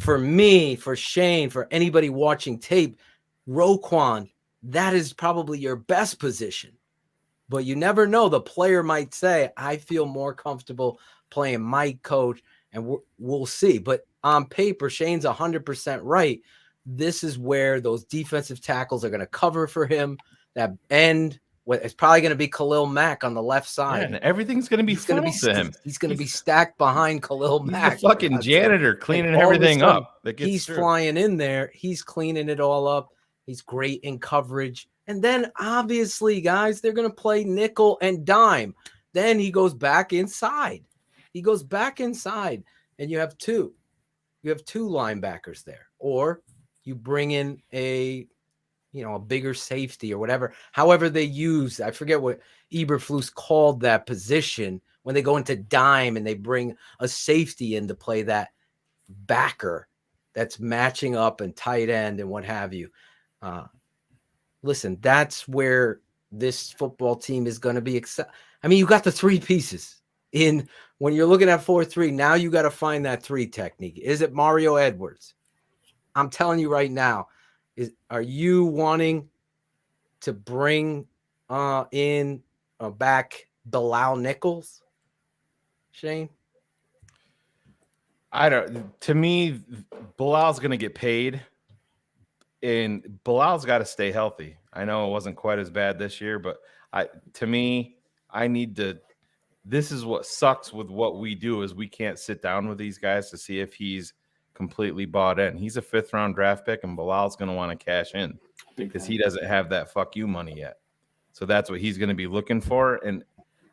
D: for me, for Shayne, for anybody watching tape, Roquan, that is probably your best position. But you never know. The player might say, I feel more comfortable playing Mike coach, and we'll see. But on paper, Shayne's 100% right. This is where those defensive tackles are going to cover for him. That end, it's probably going to be Khalil Mack on the left side.
E: Yeah, and everything's going to be funneled to him.
D: He's going to be stacked behind Khalil Mack.
E: He's the fucking janitor cleaning everything up.
D: He's flying in there. He's cleaning it all up. He's great in coverage. And then, obviously, guys, they're going to play nickel and dime. Then he goes back inside. And you have two. You have 2 linebackers there. Or you bring in a bigger safety or whatever. However they use, I forget what Eberflus called that position when they go into dime and they bring a safety in to play that backer that's matching up and tight end and what have you. Listen, that's where this football team is going to be. I mean, you got the 3 pieces in when you're looking at 4-3. Now you got to find that 3 technique. Is it Mario Edwards? I'm telling you right now, are you wanting to bring in back Bilal Nichols, Shayne?
E: To me, Bilal's going to get paid, and Bilal's got to stay healthy. I know it wasn't quite as bad this year, but to me, I need to. This is what sucks with what we do is we can't sit down with these guys to see if he's completely bought in. He's a 5th round draft pick, and Bilal's going to want to cash in because he doesn't have that fuck you money yet. So that's what he's going to be looking for. And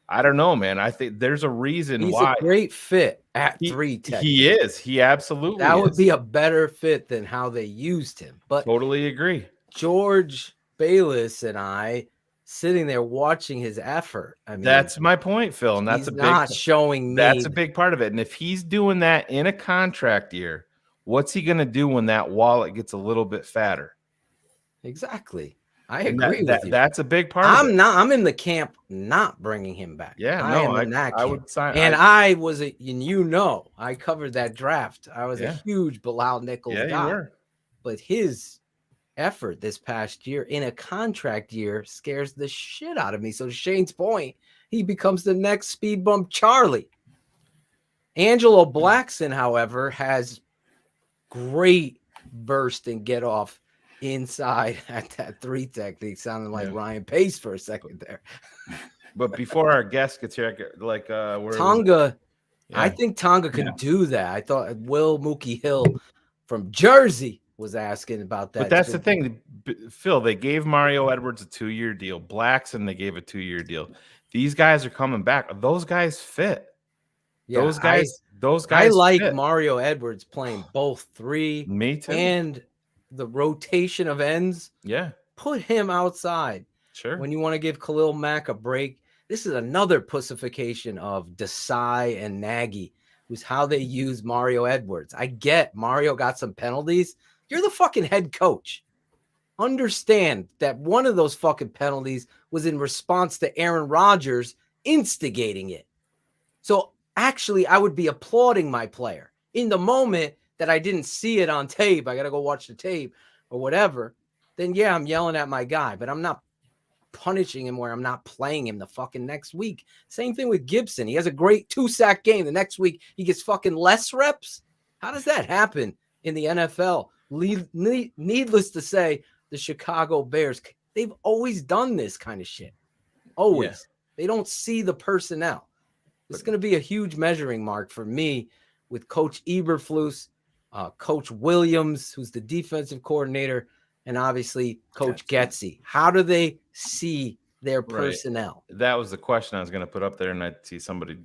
E: I don't know, man. I think there's a reason why
D: he's a great fit at 3 tech.
E: He is. He absolutely
D: that
E: is.
D: would be a better fit than how they used him. But
E: totally agree.
D: George Bayless and I sitting there watching his effort. I mean,
E: that's my point, Phil. And that's
D: not showing me.
E: That's a big part of it. And if he's doing that in a contract year, what's he going to do when that wallet gets a little bit fatter?
D: Exactly. I agree with you.
E: That's a big part of it.
D: I'm in the camp not bringing him back.
E: Yeah,
D: I
E: would sign.
D: And I covered that draft. I was a huge Bilal Nichols guy.
E: You were.
D: But his effort this past year in a contract year scares the shit out of me. So to Shayne's point, he becomes the next speed bump Charlie. Angelo Blackson, however, has great burst and get off inside at that 3 technique. Sounded like Ryan Pace for a second there.
E: But before our guest gets here,
D: Tonga, I think Tonga can do that. I thought Will Mookie Hill from Jersey was asking about that.
E: But that's the thing, Phil. They gave Mario Edwards a 2-year deal. Blackson, they gave a 2-year deal. These guys are coming back. Those guys fit.
D: Yeah,
E: those guys.
D: I like
E: fit.
D: Mario Edwards playing both 3.
E: Me too.
D: And the rotation of ends.
E: Yeah.
D: Put him outside.
E: Sure.
D: When you want to give Khalil Mack a break. This is another pussification of Desai and Nagy, who's how they use Mario Edwards. I get Mario got some penalties. You're the fucking head coach. Understand that one of those fucking penalties was in response to Aaron Rodgers instigating it. So actually, I would be applauding my player. In the moment that I didn't see it on tape, I got to go watch the tape or whatever, then yeah, I'm yelling at my guy, but I'm not punishing him where I'm not playing him the fucking next week. Same thing with Gibson. He has a great 2-sack game. The next week, he gets fucking less reps. How does that happen in the NFL? Needless to say, the Chicago Bears, they've always done this kind of shit. Always. Yeah. They don't see the personnel. It's going to be a huge measuring mark for me with Coach Eberflus, Coach Williams, who's the defensive coordinator, and obviously Coach Getsy. How do they see their personnel?
E: Right. That was the question I was going to put up there, and I see somebody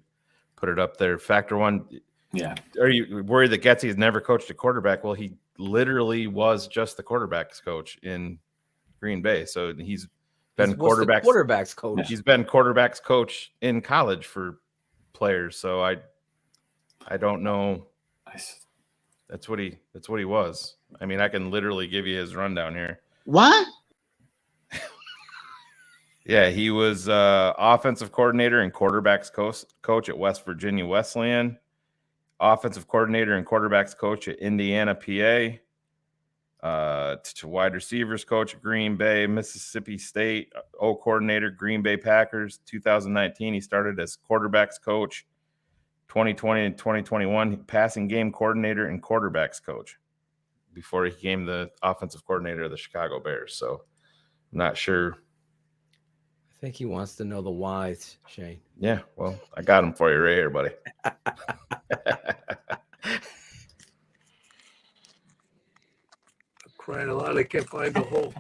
E: put it up there. Factor one.
T: Yeah.
E: Are you worried that Getsy has never coached a quarterback? Well, he literally was just the quarterback's coach in Green Bay. So he's been
D: quarterback's coach.
E: He's been quarterback's coach in college for players. So I don't know. That's what he was. I mean, I can literally give you his rundown here.
Q: What?
E: Yeah, he was offensive coordinator and quarterbacks coach at West Virginia Wesleyan. Offensive coordinator and quarterbacks coach at Indiana, PA. Wide receivers coach at Green Bay, Mississippi State. Coordinator, Green Bay Packers. 2019, he started as quarterbacks coach. 2020 and 2021, passing game coordinator and quarterbacks coach before he became the offensive coordinator of the Chicago Bears. So I'm not sure.
D: I think he wants to know the whys, Shayne.
E: Yeah, well, I got him for you right here, buddy.
U: Crying a lot, I can't find the hole.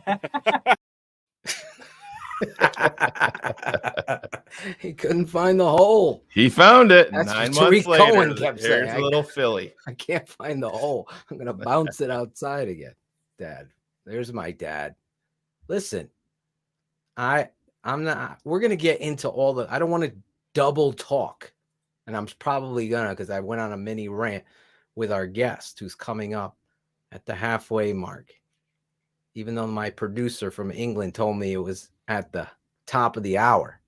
D: He couldn't find the hole.
E: He found it.
D: That's
E: 9
D: what
E: months
D: Tariq
E: later.
D: Cohen kept
E: Here's
D: saying.
E: little Philly.
D: I can't find the hole. I'm gonna bounce it outside again. Dad, there's my dad. Listen, I'm not. We're gonna get into all the. I don't want to double talk, and I'm probably gonna because I went on a mini rant with our guest who's coming up at the halfway mark. Even though my producer from England told me it was at the top of the hour.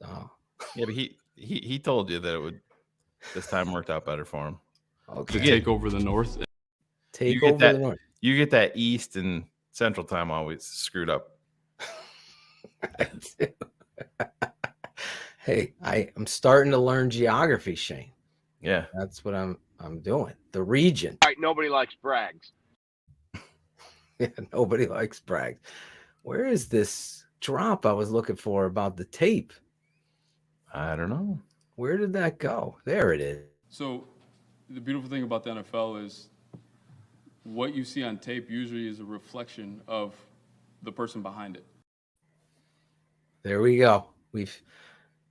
D: So
E: yeah, but he told you that it would this time worked out better for him.
G: Okay. Take over the north.
D: Take over the north.
E: You get that East and Central time always screwed up.
D: Hey, I'm starting to learn geography, Shayne.
E: Yeah.
D: That's what I'm I'm doing the region.
I: All right, nobody likes Braggs.
D: Yeah, nobody likes Braggs. Where is this drop I was looking for about the tape?
E: I don't know.
D: Where did that go? There it is.
G: So the beautiful thing about the NFL is what you see on tape usually is a reflection of the person behind it.
D: There we go.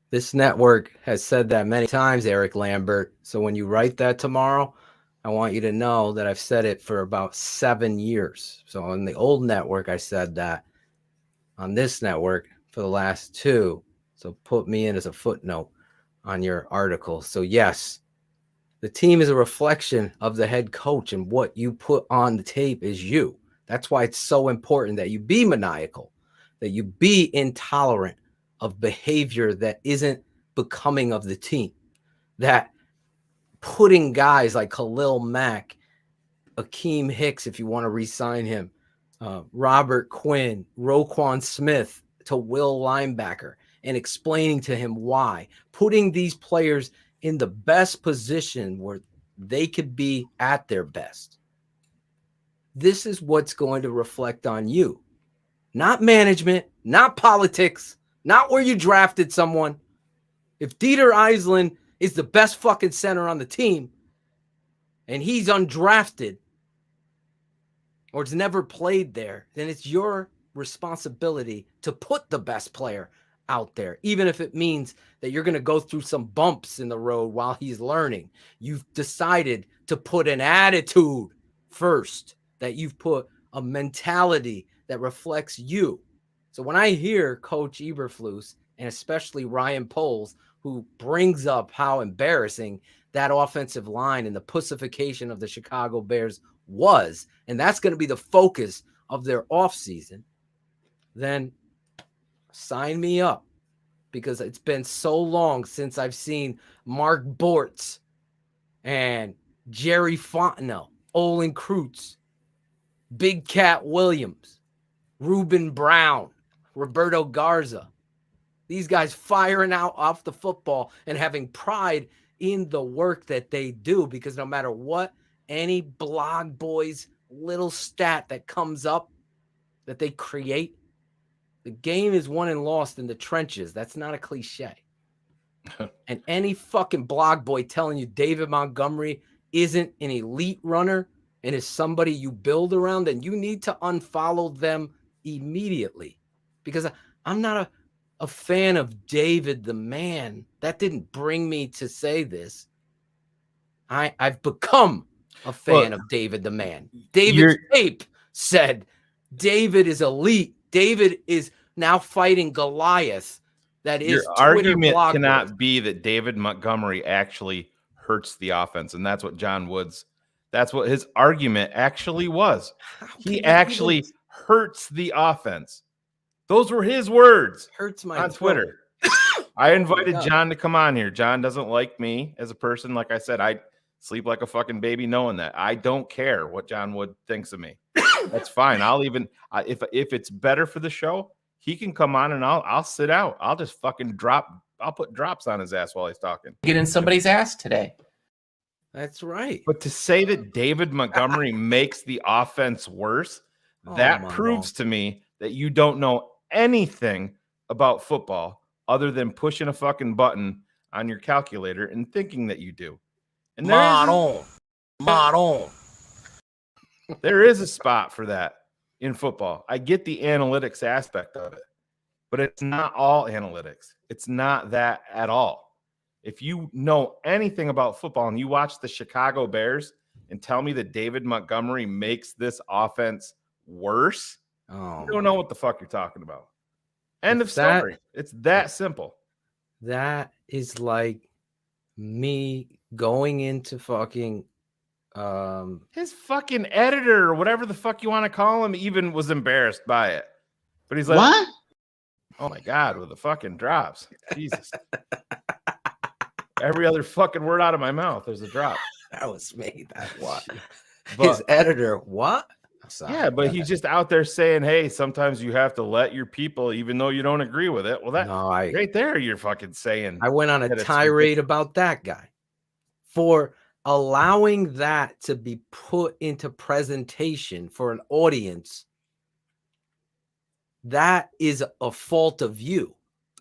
D: This network has said that many times, Eric Lambert. So when you write that tomorrow, I want you to know that I've said it for about 7 years. So on the old network, I said that. On this network for the last 2. So put me in as a footnote on your article. So yes, the team is a reflection of the head coach, and what you put on the tape is you. That's why it's so important that you be maniacal, that you be intolerant of behavior that isn't becoming of the team, that putting guys like Khalil Mack, Akeem Hicks, if you want to re-sign him, Robert Quinn, Roquan Smith to will linebacker, and explaining to him why, putting these players in the best position where they could be at their best. This is what's going to reflect on you, not management, not politics, not where you drafted someone. If Dieter Eisland is the best fucking center on the team and he's undrafted or it's never played there, then it's your responsibility to put the best player out there, even if it means that you're going to go through some bumps in the road while he's learning. You've decided to put an attitude first, that you've put a mentality that reflects you. So when I hear Coach Eberflus, and especially Ryan Poles, who brings up how embarrassing that offensive line and the pussification of the Chicago Bears was, and that's going to be the focus of their offseason, then sign me up, because it's been so long since I've seen Mark Bortz and Jerry Fontenot, Olin Kreutz, Big Cat Williams, Reuben Brown, Roberto Garza. These guys firing out off the football and having pride in the work that they do, because no matter what any blog boy's little stat that comes up that they create, the game is won and lost in the trenches. That's not a cliche. And any fucking blog boy telling you David Montgomery isn't an elite runner and is somebody you build around, then you need to unfollow them immediately, because I'm not a fan of David the man. That didn't bring me to say this. I've become a fan of David the man. David's tape said David is elite. David is now fighting Goliath. That is
E: your
D: Twitter
E: argument
D: blog
E: cannot
D: boys.
E: be that David Montgomery actually hurts the offense, and that's what John Woods. That's what his argument actually was. He actually hurts the offense. Those were his words.
D: Hurts my
E: on Twitter. I invited John to come on here. John doesn't like me as a person. Like I said, I sleep like a fucking baby knowing that. I don't care what John Wood thinks of me. That's fine. I'll even if it's better for the show, he can come on and I'll sit out. I'll just fucking I'll put drops on his ass while he's talking.
H: Get in somebody's ass today.
D: That's right.
E: But to say that David Montgomery makes the offense worse, that proves to me that you don't know anything about football other than pushing a fucking button on your calculator and thinking that you do. And there is a spot for that in football. I get the analytics aspect of it, but it's not all analytics. It's not that at all. If you know anything about football and you watch the Chicago Bears and tell me that David Montgomery makes this offense worse, you don't know what the fuck you're talking about. End of story. It's that simple.
D: That is like me going into fucking
E: his fucking editor or whatever the fuck you want to call him even was embarrassed by it. But he's like,
Q: what?
E: Oh my God, with the fucking drops. Jesus. Every other fucking word out of my mouth, there's a drop.
D: That was me. That what?
E: But,
D: his editor, what?
E: Sorry, yeah, but he's just out there saying, hey, sometimes you have to let your people, even though you don't agree with it. Well, that right there, you're fucking saying.
D: I went on a tirade about that guy for allowing that to be put into presentation for an audience, that is a fault of you.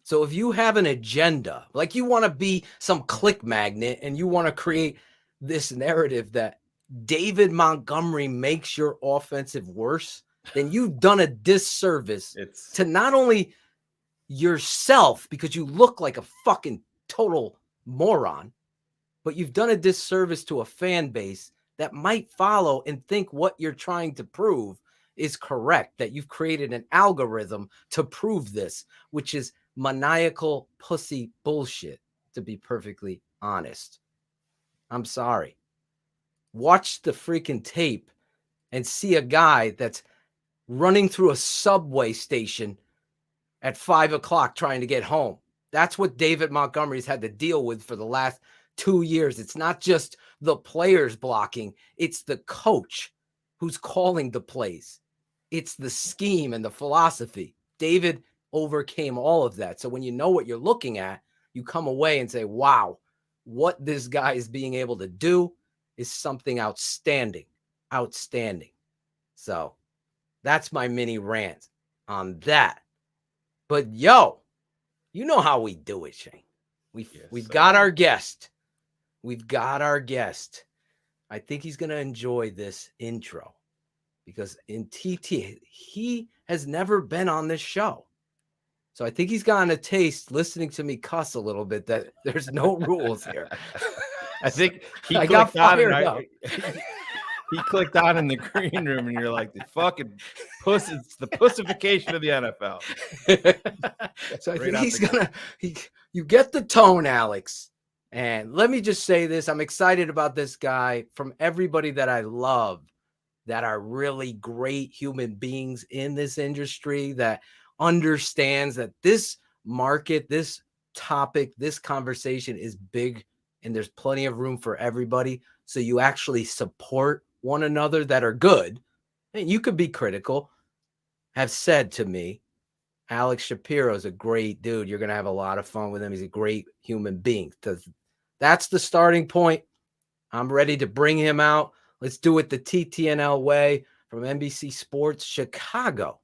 D: So if you have an agenda, like you want to be some click magnet and you want to create this narrative that David Montgomery makes your offensive worse, then you've done a disservice to not only yourself, because you look like a fucking total moron, but you've done a disservice to a fan base that might follow and think what you're trying to prove is correct, that you've created an algorithm to prove this, which is maniacal pussy bullshit, to be perfectly honest. I'm sorry. Watch the freaking tape and see a guy that's running through a subway station at 5 o'clock trying to get home. That's what David Montgomery's had to deal with for the last 2 years. It's not just the players blocking, it's the coach who's calling the plays. It's the scheme and the philosophy. David overcame all of that. So when you know what you're looking at, you come away and say, wow, what this guy is being able to do is something outstanding. Outstanding. So that's my mini rant on that. But yo, you know how we do it, Shayne. We've got our guest. We've got our guest. I think he's going to enjoy this intro because in TT, he has never been on this show. So I think he's gotten a taste listening to me cuss a little bit that there's no rules here.
E: I think
D: I got fired up.
E: He clicked on in the green room, and you're like, the fucking puss. It's the pussification of the NFL.
D: So I think he's gonna. You get the tone, Alex. And let me just say this: I'm excited about this guy. From everybody that I love, that are really great human beings in this industry, that understands that this market, this topic, this conversation is big, and there's plenty of room for everybody. So you actually support one another that are good, and you could be critical, have said to me, Alex Shapiro is a great dude. You're going to have a lot of fun with him. He's a great human being. That's the starting point. I'm ready to bring him out. Let's do it the TTNL way from NBC Sports Chicago.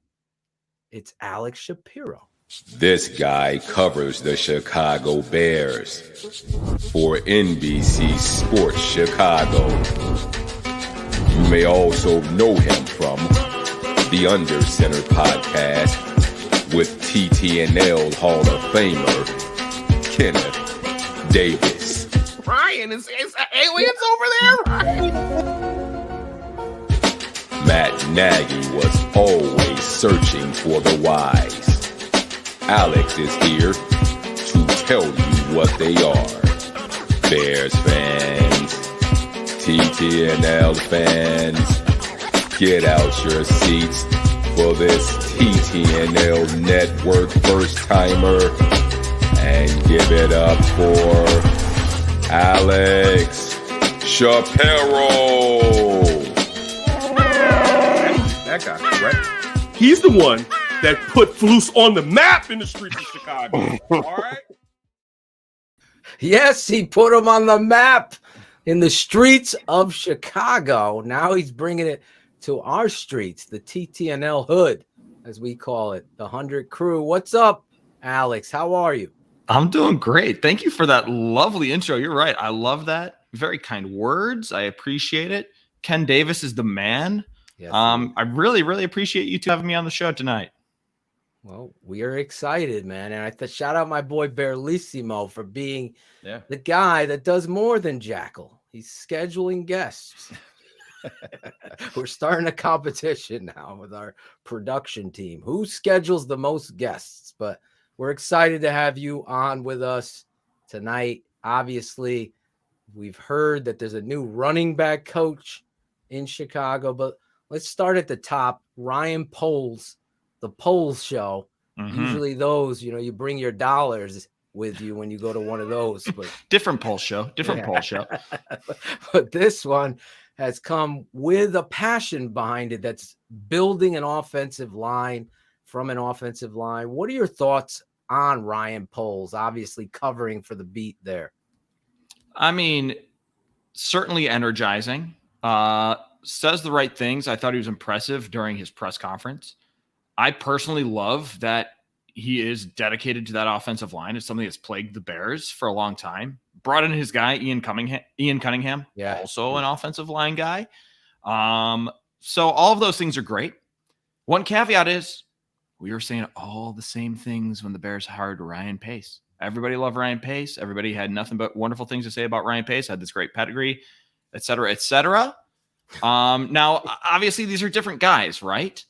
D: It's Alex Shapiro.
A: This guy covers the Chicago Bears for NBC Sports Chicago. You may also know him from the Under Center podcast with TTNL Hall of Famer Kenneth Davis.
V: Ryan, is aliens over there?
A: Matt Nagy was always searching for the wise. Alex is here to tell you what they are. Bears fans, TTNL fans, get out your seats for this TTNL Network first-timer and give it up for Alex Shapiro.
V: That guy, right? He's the one that put Flus on the map in the streets of Chicago. All right?
D: Yes, he put him on the map in the streets of Chicago. Now he's bringing it to our streets, the TTNL hood, as we call it, the 100 crew. What's up, Alex? How are you?
W: I'm doing great. Thank you for that lovely intro. You're right. I love that. Very kind words. I appreciate it. Ken Davis is the man. Yes, I really, really appreciate you two having me on the show tonight.
D: Well, we are excited, man. And I shout out my boy Berlissimo for being the guy that does more than Jackal. He's scheduling guests. We're starting a competition now with our production team. Who schedules the most guests? But we're excited to have you on with us tonight. Obviously, we've heard that there's a new running back coach in Chicago, but let's start at the top. Ryan Poles, the Poles show. Mm-hmm. Usually those, you bring your dollars with you when you go to one of those. But
W: different Poles show.
D: But this one has come with a passion behind it that's building an offensive line from an offensive line. What are your thoughts on Ryan Poles, obviously covering for the beat there?
W: I mean, certainly energizing. Says the right things. I thought he was impressive during his press conference. I personally love that he is dedicated to that offensive line. It's something that's plagued the Bears for a long time. Brought in his guy, Ian Cunningham, also an offensive line guy. So all of those things are great. One caveat is we were saying all the same things when the Bears hired Ryan Pace. Everybody loved Ryan Pace. Everybody had nothing but wonderful things to say about Ryan Pace, had this great pedigree, et cetera, et cetera. Now, obviously, these are different guys, right?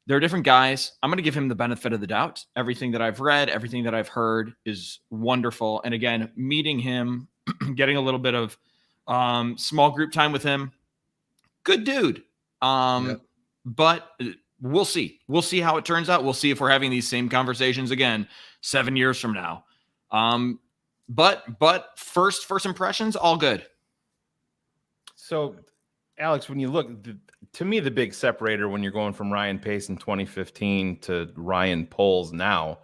W: They're different guys. I'm going to give him the benefit of the doubt. Everything that I've read, everything that I've heard is wonderful. And again, meeting him, getting a little bit of small group time with him, good dude. But we'll see. We'll see how it turns out. We'll see if we're having these same conversations again 7 years from now. But first impressions, all good.
E: So, Alex, when you look, to me, the big separator when you're going from Ryan Pace in 2015 to Ryan Poles now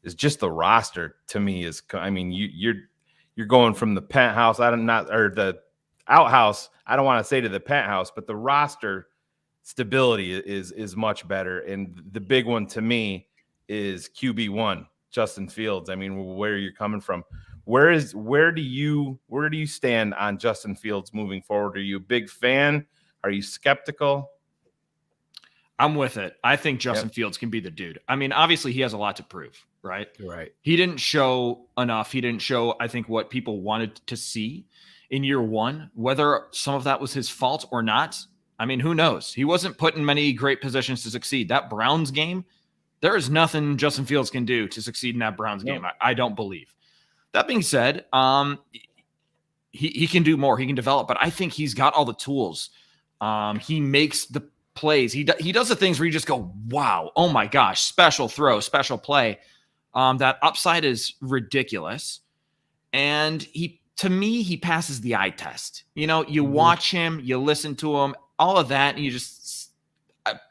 E: is just the roster. To me, you're going from the penthouse. The outhouse. I don't want to say to the penthouse, but the roster stability is much better. And the big one to me is QB1, Justin Fields. I mean, where you're coming from. Where do you stand on Justin Fields moving forward? Are you a big fan? Are you skeptical?
W: I'm with it. I think Justin Fields can be the dude. I mean, obviously he has a lot to prove, right?
D: Right. He
W: He didn't show enough. He didn't show, I think, what people wanted to see in year one. Whether some of that was his fault or not, I mean, who knows? He wasn't put in many great positions to succeed. That Browns game, there is nothing Justin Fields can do to succeed in that Browns game. I don't believe. That being said, he can do more. He can develop, but I think he's got all the tools. He makes the plays. He does the things where you just go, wow, oh my gosh, special throw, special play. That upside is ridiculous. And to me, he passes the eye test. You know, you watch him, you listen to him, all of that, and you just,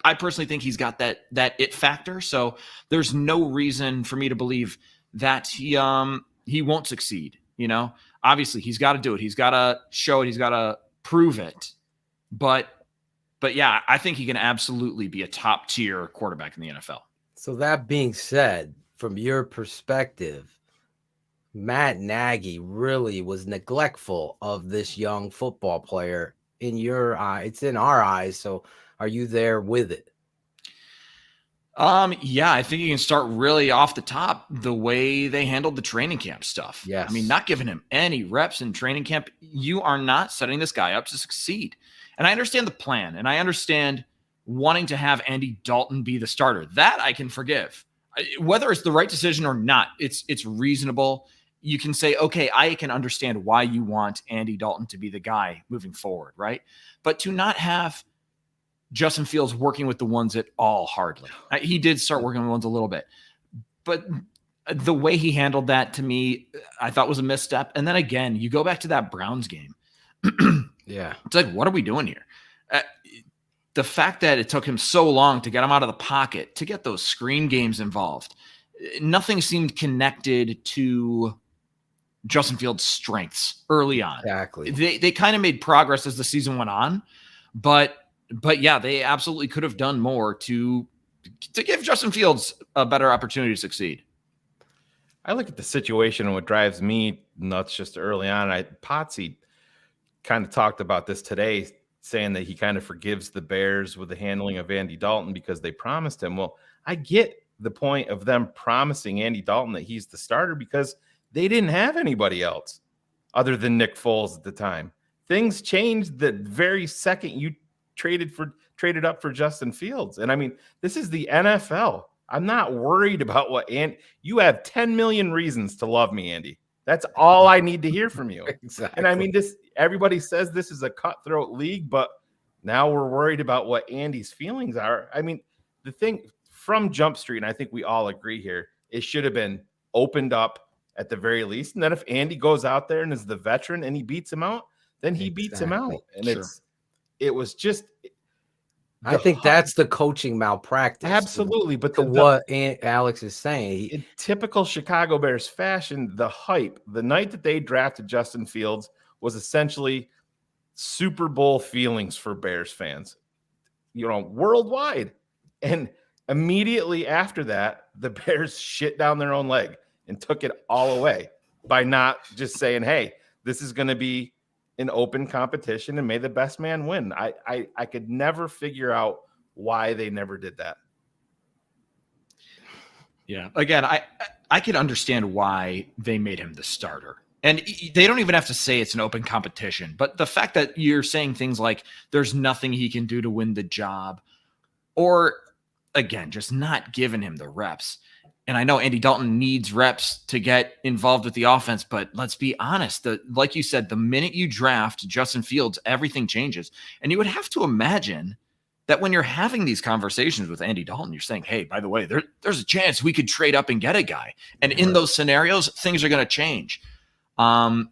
W: I personally think he's got that it factor. So there's no reason for me to believe that he won't succeed. You know, obviously he's got to do it. He's got to show it. He's got to prove it. But yeah, I think he can absolutely be a top tier quarterback in the NFL.
D: So that being said, from your perspective, Matt Nagy really was neglectful of this young football player in your eye. It's in our eyes. So are you there with it?
W: Yeah, I think you can start really off the top, the way they handled the training camp stuff.
D: Yes.
W: I mean, not giving him any reps in training camp. You are not setting this guy up to succeed. And I understand the plan, and I understand wanting to have Andy Dalton be the starter. That I can forgive. Whether it's the right decision or not, it's reasonable. You can say, okay, I can understand why you want Andy Dalton to be the guy moving forward, right? But to not have Justin Fields working with the ones at all, hardly. He did start working with the ones a little bit. But the way he handled that, to me, I thought was a misstep. And then again, you go back to that Browns game.
D: Yeah.
W: It's like, what are we doing here? The fact that it took him so long to get him out of the pocket, to get those screen games involved, nothing seemed connected to Justin Fields' strengths early on.
D: Exactly.
W: They kind of made progress as the season went on, but yeah, they absolutely could have done more to give Justin Fields a better opportunity to succeed.
E: I look at the situation and what drives me nuts just early on. Potsy kind of talked about this today, saying that he kind of forgives the Bears with the handling of Andy Dalton because they promised him. Well, I get the point of them promising Andy Dalton that he's the starter because they didn't have anybody else other than Nick Foles at the time. Things changed the very second you traded up for Justin Fields. And I mean, this is the NFL. I'm not worried about you have 10 million reasons to love me, Andy. That's all I need to hear from you.
D: Exactly.
E: And I mean, everybody says this is a cutthroat league, but now we're worried about what Andy's feelings are. I mean, the thing from Jump Street, and I think we all agree here, it should have been opened up at the very least. And then if Andy goes out there and is the veteran and he beats him out, then he beats him out. And it was just.
D: I think that's the coaching malpractice.
E: Absolutely. But
D: what Alex is saying,
E: in typical Chicago Bears fashion, the hype, the night that they drafted Justin Fields was essentially Super Bowl feelings for Bears fans, worldwide. And immediately after that, the Bears shit down their own leg and took it all away by not just saying, hey, this is going to be an open competition and may the best man win. I could never figure out why they never did that.
W: Yeah. Again, I could understand why they made him the starter. And they don't even have to say it's an open competition. But the fact that you're saying things like there's nothing he can do to win the job, or again, just not giving him the reps. And I know Andy Dalton needs reps to get involved with the offense, but let's be honest. Like you said, the minute you draft Justin Fields, everything changes. And you would have to imagine that when you're having these conversations with Andy Dalton, you're saying, hey, by the way, there's a chance we could trade up and get a guy. And in those scenarios, things are going to change. I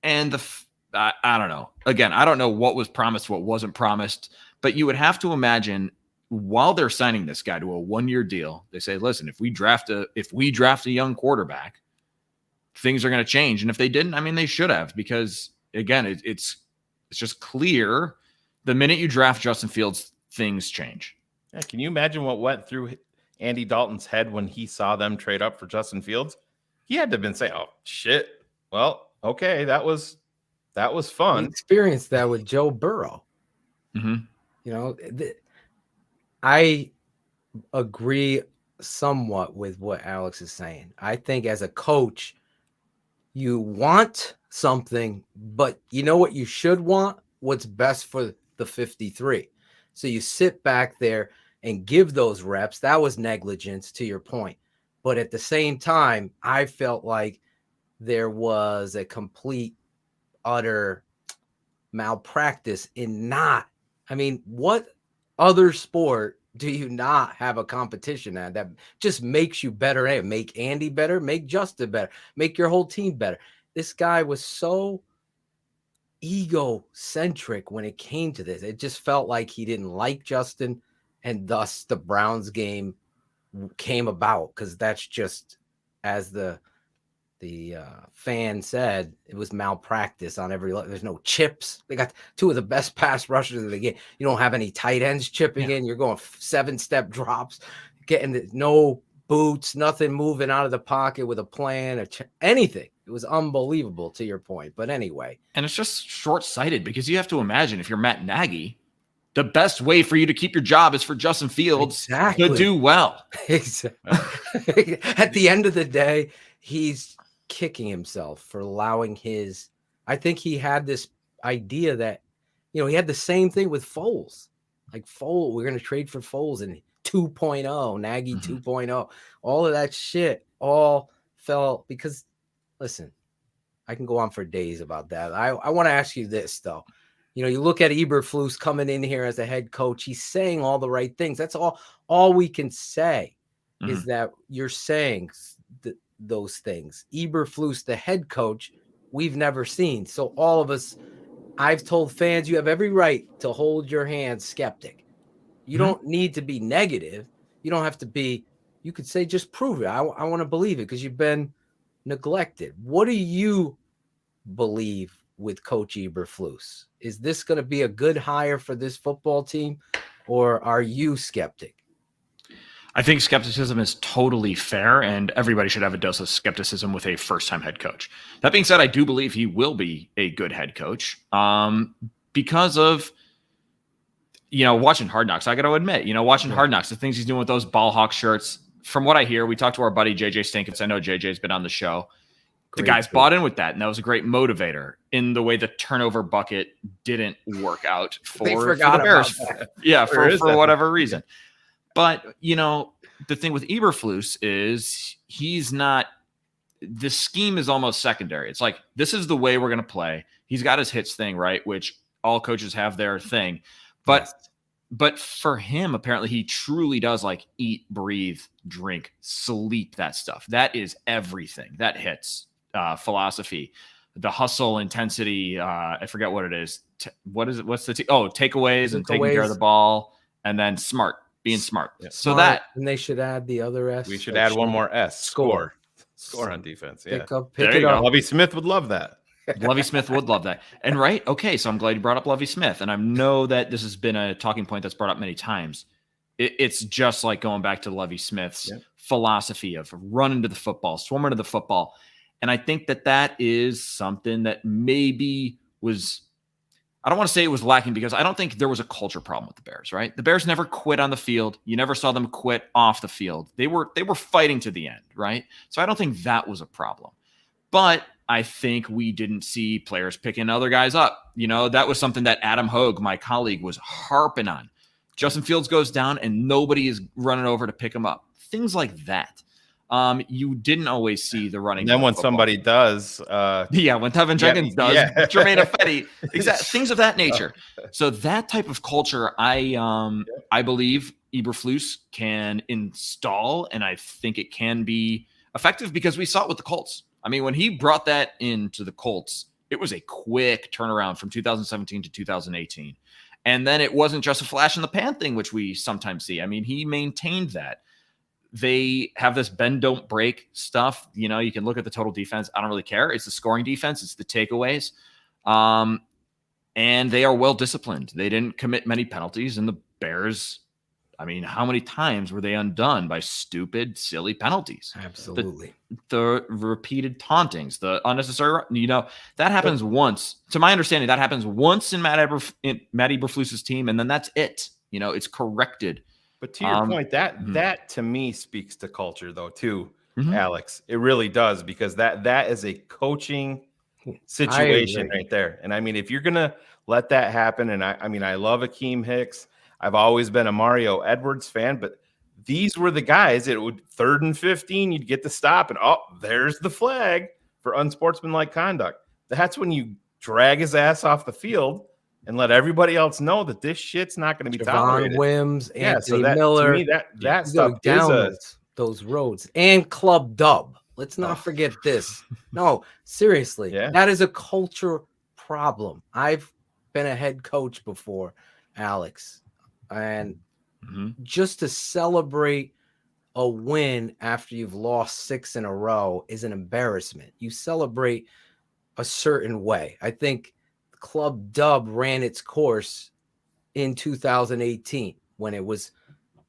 W: don't know. Again, I don't know what was promised, what wasn't promised, but you would have to imagine while they're signing this guy to a 1-year deal, they say, listen, if we draft a young quarterback, things are going to change. And if they didn't, I mean, they should have, because again, it's just clear the minute you draft Justin Fields, things change.
E: Yeah, can you imagine what went through Andy Dalton's head when he saw them trade up for Justin Fields? He had to have been saying, oh shit. Well, okay, that was fun.
D: We experienced that with Joe Burrow.
W: Mm-hmm.
D: I agree somewhat with what Alex is saying. I think as a coach, you want something, but you know what you should want? What's best for the 53. So you sit back there and give those reps. That was negligence, to your point. But at the same time, I felt like there was a complete, utter malpractice in not. I mean, what other sport do you not have a competition at that just makes you better? Hey, make Andy better, make Justin better, make your whole team better. This guy was so egocentric when it came to this. It just felt like he didn't like Justin, and thus the Browns game came about, because that's just, as the fan said, it was malpractice on every level. There's no chips. They got 2 of the best pass rushers of the game. You don't have any tight ends chipping in. You're going 7-step drops, getting no boots, nothing moving out of the pocket with a plan or anything. It was unbelievable, to your point. But anyway.
W: And it's just short-sighted, because you have to imagine, if you're Matt Nagy, the best way for you to keep your job is for Justin Fields to do well.
D: Exactly. At the end of the day, he's kicking himself for allowing I think he had this idea that, he had the same thing with Foles. Like Foles, we're going to trade for Foles and 2.0, Nagy 2.0. All of that shit all fell because, listen, I can go on for days about that. I want to ask you this, though. You look at Eberflus coming in here as a head coach. He's saying all the right things. That's all we can say is that you're saying those things. Eberflus, the head coach, we've never seen. So all of us, I've told fans, you have every right to hold your hand skeptic. You don't need to be negative. You don't have to be, you could say, just prove it. I want to believe it because you've been neglected. What do you believe with Coach Eberflus? Is this going to be a good hire for this football team, or are you skeptic?
W: I think skepticism is totally fair, and everybody should have a dose of skepticism with a first-time head coach. That being said, I do believe he will be a good head coach because of, watching Hard Knocks. I got to admit, watching Hard Knocks, the things he's doing with those ball hawk shirts. From what I hear, we talked to our buddy JJ Stinkins. I know JJ's been on the show. The guys bought in with that, and that was a great motivator in the way the turnover bucket didn't work out for the Bears. Yeah, for whatever reason. But, the thing with Eberflus is he's not – the scheme is almost secondary. It's like, this is the way we're going to play. He's got his hits thing, right, which all coaches have their thing. But for him, apparently, he truly does eat, breathe, drink, sleep, that stuff. That is everything. That hits philosophy, the hustle, intensity. I forget what it is. What is it? What's the takeaways and taking care of the ball, and then smart. Being smart. Yeah. So that,
D: and they should add the other S.
E: We should add one more S. Score on defense. Yeah.
D: Pick it up.
E: Lovie Smith would love that.
W: Lovie Smith would love that. And right, okay, so I'm glad you brought up Lovie Smith. And I know that this has been a talking point that's brought up many times. It's just like going back to Lovie Smith's philosophy of running to the football, swimming to the football. And I think that is something that maybe was, I don't want to say it was lacking, because I don't think there was a culture problem with the Bears, right? The Bears never quit on the field. You never saw them quit off the field. They were fighting to the end, right? So I don't think that was a problem. But I think we didn't see players picking other guys up. That was something that Adam Hogue, my colleague, was harping on. Justin Fields goes down and nobody is running over to pick him up. Things like that. You didn't always see the running.
E: And then when somebody does,
W: when Tevin Jenkins does, Jermaine Ifedi, exactly, things of that nature. So that type of culture, I believe Eberflus can install, and I think it can be effective, because we saw it with the Colts. I mean, when he brought that into the Colts, it was a quick turnaround from 2017 to 2018. And then it wasn't just a flash in the pan thing, which we sometimes see. I mean, he maintained that. They have this bend, don't break stuff. You can look at the total defense. I don't really care. It's the scoring defense. It's the takeaways. And they are well disciplined. They didn't commit many penalties. And the Bears, I mean, how many times were they undone by stupid, silly penalties?
D: Absolutely.
W: The repeated tauntings, the unnecessary, that happens once. To my understanding, that happens once in Matt Eberflus's team, and then that's it. It's corrected.
E: But to your point, that to me speaks to culture, though, too, Alex. It really does, because that is a coaching situation right there. And I mean, if you're gonna let that happen, and I love Akeem Hicks. I've always been a Mario Edwards fan, but these were the guys. It would 3rd and 15, you'd get the stop, and there's the flag for unsportsmanlike conduct. That's when you drag his ass off the field and let everybody else know that this shit's not going to be tolerated.
D: Wims, Anthony Miller.
E: To me, that stuff down
D: those roads. And Club Dub. Let's not forget this. No, seriously. That is a culture problem. I've been a head coach before, Alex. And just to celebrate a win after you've lost 6 in a row is an embarrassment. You celebrate a certain way. I think Club Dub ran its course in 2018 when it was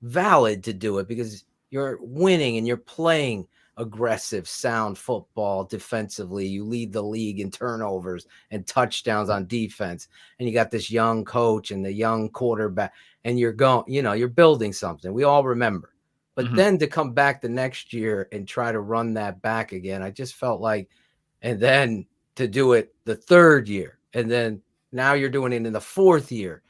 D: valid to do it, because you're winning and you're playing aggressive, sound football defensively. You lead the league in turnovers and touchdowns on defense. And you got this young coach and the young quarterback, and you're going, you're building something. We all remember. But then to come back the next year and try to run that back again, I just felt like, and then to do it the 3rd year, and then now you're doing it in the 4th year.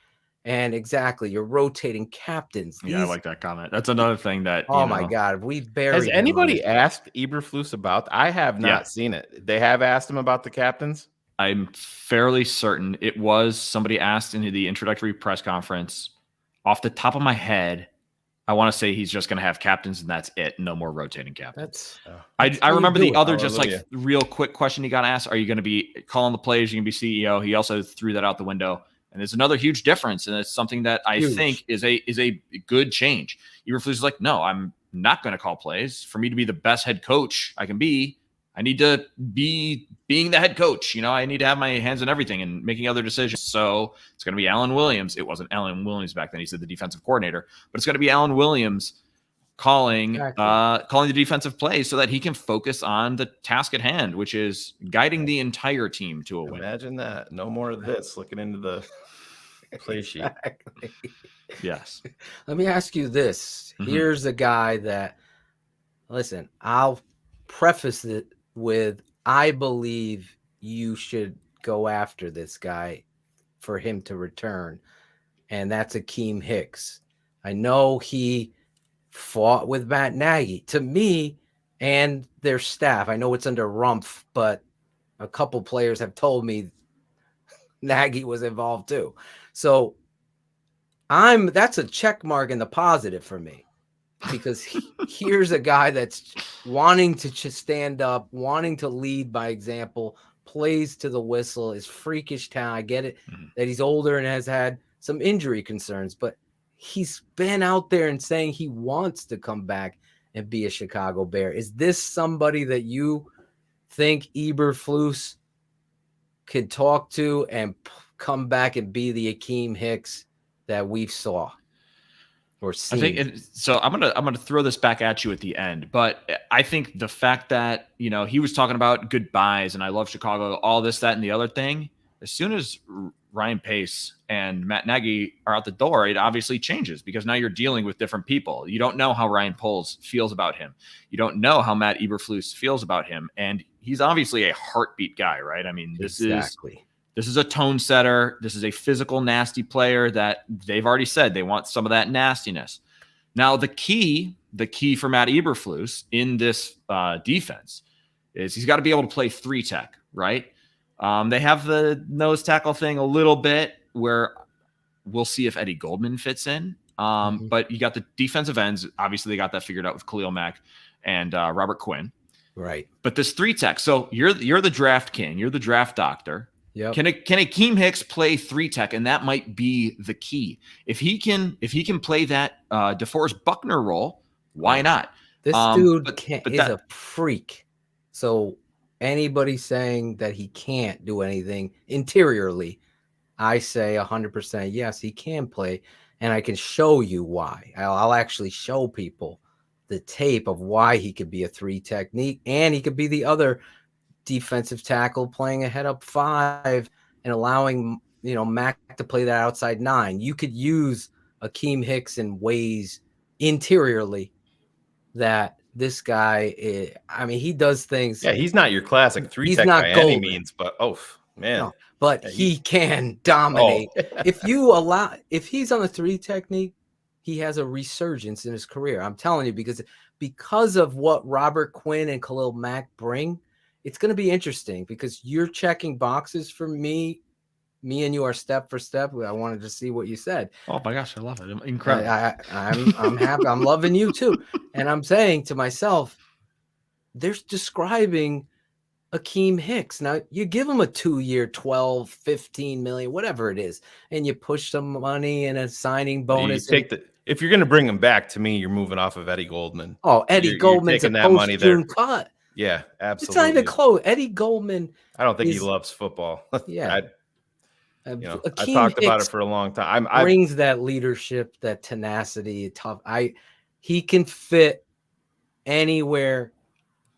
D: And exactly, you're rotating captains.
W: I like that comment. That's another thing that,
D: my God, we buried.
E: Has anybody asked Eberflus about? I have not seen it. They have asked him about the captains.
W: I'm fairly certain it was somebody asked in the introductory press conference. Off the top of my head, I want to say he's just going to have captains and that's it. No more rotating captains. I remember the other just like real quick question he got asked. Are you going to be calling the plays? Are you going to be CEO? He also threw that out the window. And there's another huge difference. And it's something that I think is a good change. Eberflus is like, no, I'm not going to call plays. For me to be the best head coach I can be, I need to be being the head coach. I need to have my hands in everything and making other decisions. So it's going to be Alan Williams. It wasn't Alan Williams back then. He said the defensive coordinator, but it's going to be Alan Williams calling the defensive plays so that he can focus on the task at hand, which is guiding the entire team to a win.
E: Imagine that. No more of this, looking into the play sheet.
W: Yes.
D: Let me ask you this. Here's a guy that, listen, I'll preface it with, I believe you should go after this guy for him to return, and that's Akeem Hicks. I know he fought with Matt Nagy. To me and their staff, I know it's under Rumpf, but a couple players have told me Nagy was involved too. So that's a check mark in the positive for me, because here's a guy that's wanting to just stand up, wanting to lead by example, plays to the whistle, is freakish talent. I get it that he's older and has had some injury concerns, but he's been out there and saying he wants to come back and be a Chicago Bear. Is this somebody that you think Eberflus could talk to and come back and be the Akeem Hicks that we've saw or seen.
W: I think so. I'm gonna throw this back at you at the end, but I think the fact that he was talking about goodbyes and I love Chicago, all this, that, and the other thing. As soon as Ryan Pace and Matt Nagy are out the door, it obviously changes because now you're dealing with different people. You don't know how Ryan Poles feels about him. You don't know how Matt Eberflus feels about him, and he's obviously a heartbeat guy, right? I mean, this is a tone setter. This is a physical, nasty player that they've already said they want some of that nastiness. Now, the key for Matt Eberflus in this defense is he's got to be able to play 3-tech, right? They have the nose tackle thing a little bit where we'll see if Eddie Goldman fits in. But you got the defensive ends. Obviously, they got that figured out with Khalil Mack and Robert Quinn.
D: Right.
W: But this 3-tech. So you're the draft king. You're the draft doctor.
D: Yep.
W: Can Akeem Hicks play 3-tech? And that might be the key. If he can play that DeForest Buckner role, why not?
D: This dude is a freak. So anybody saying that he can't do anything interiorly, I say 100% yes, he can play. And I can show you why. I'll actually show people the tape of why he could be a 3 technique, and he could be the other defensive tackle playing a head up 5 and allowing Mac to play that outside 9. You could use Akeem Hicks in ways interiorly that this guy he does things.
E: Yeah, he's not your classic 3-tech by any means, but man.
D: But he can dominate. If he's on a 3 technique, he has a resurgence in his career. I'm telling you, because of what Robert Quinn and Khalil Mack bring, it's going to be interesting because you're checking boxes for me. Me and you are step for step. I wanted to see what you said.
W: Oh my gosh, I love it. Incredible.
D: I'm happy. I'm loving you too. And I'm saying to myself, they're describing Akeem Hicks. Now you give him a 2-year, 12, 15 million, whatever it is, and you push some money and a signing bonus.
E: If you're going to bring him back, to me, you're moving off of Eddie Goldman.
D: Oh, Eddie Goldman's a post-June cut.
E: Yeah, absolutely.
D: It's not even close. Eddie Goldman.
E: I don't think he loves football.
D: Yeah.
E: I talked about it for a long time.
D: Brings that leadership, that tenacity, tough. He can fit anywhere.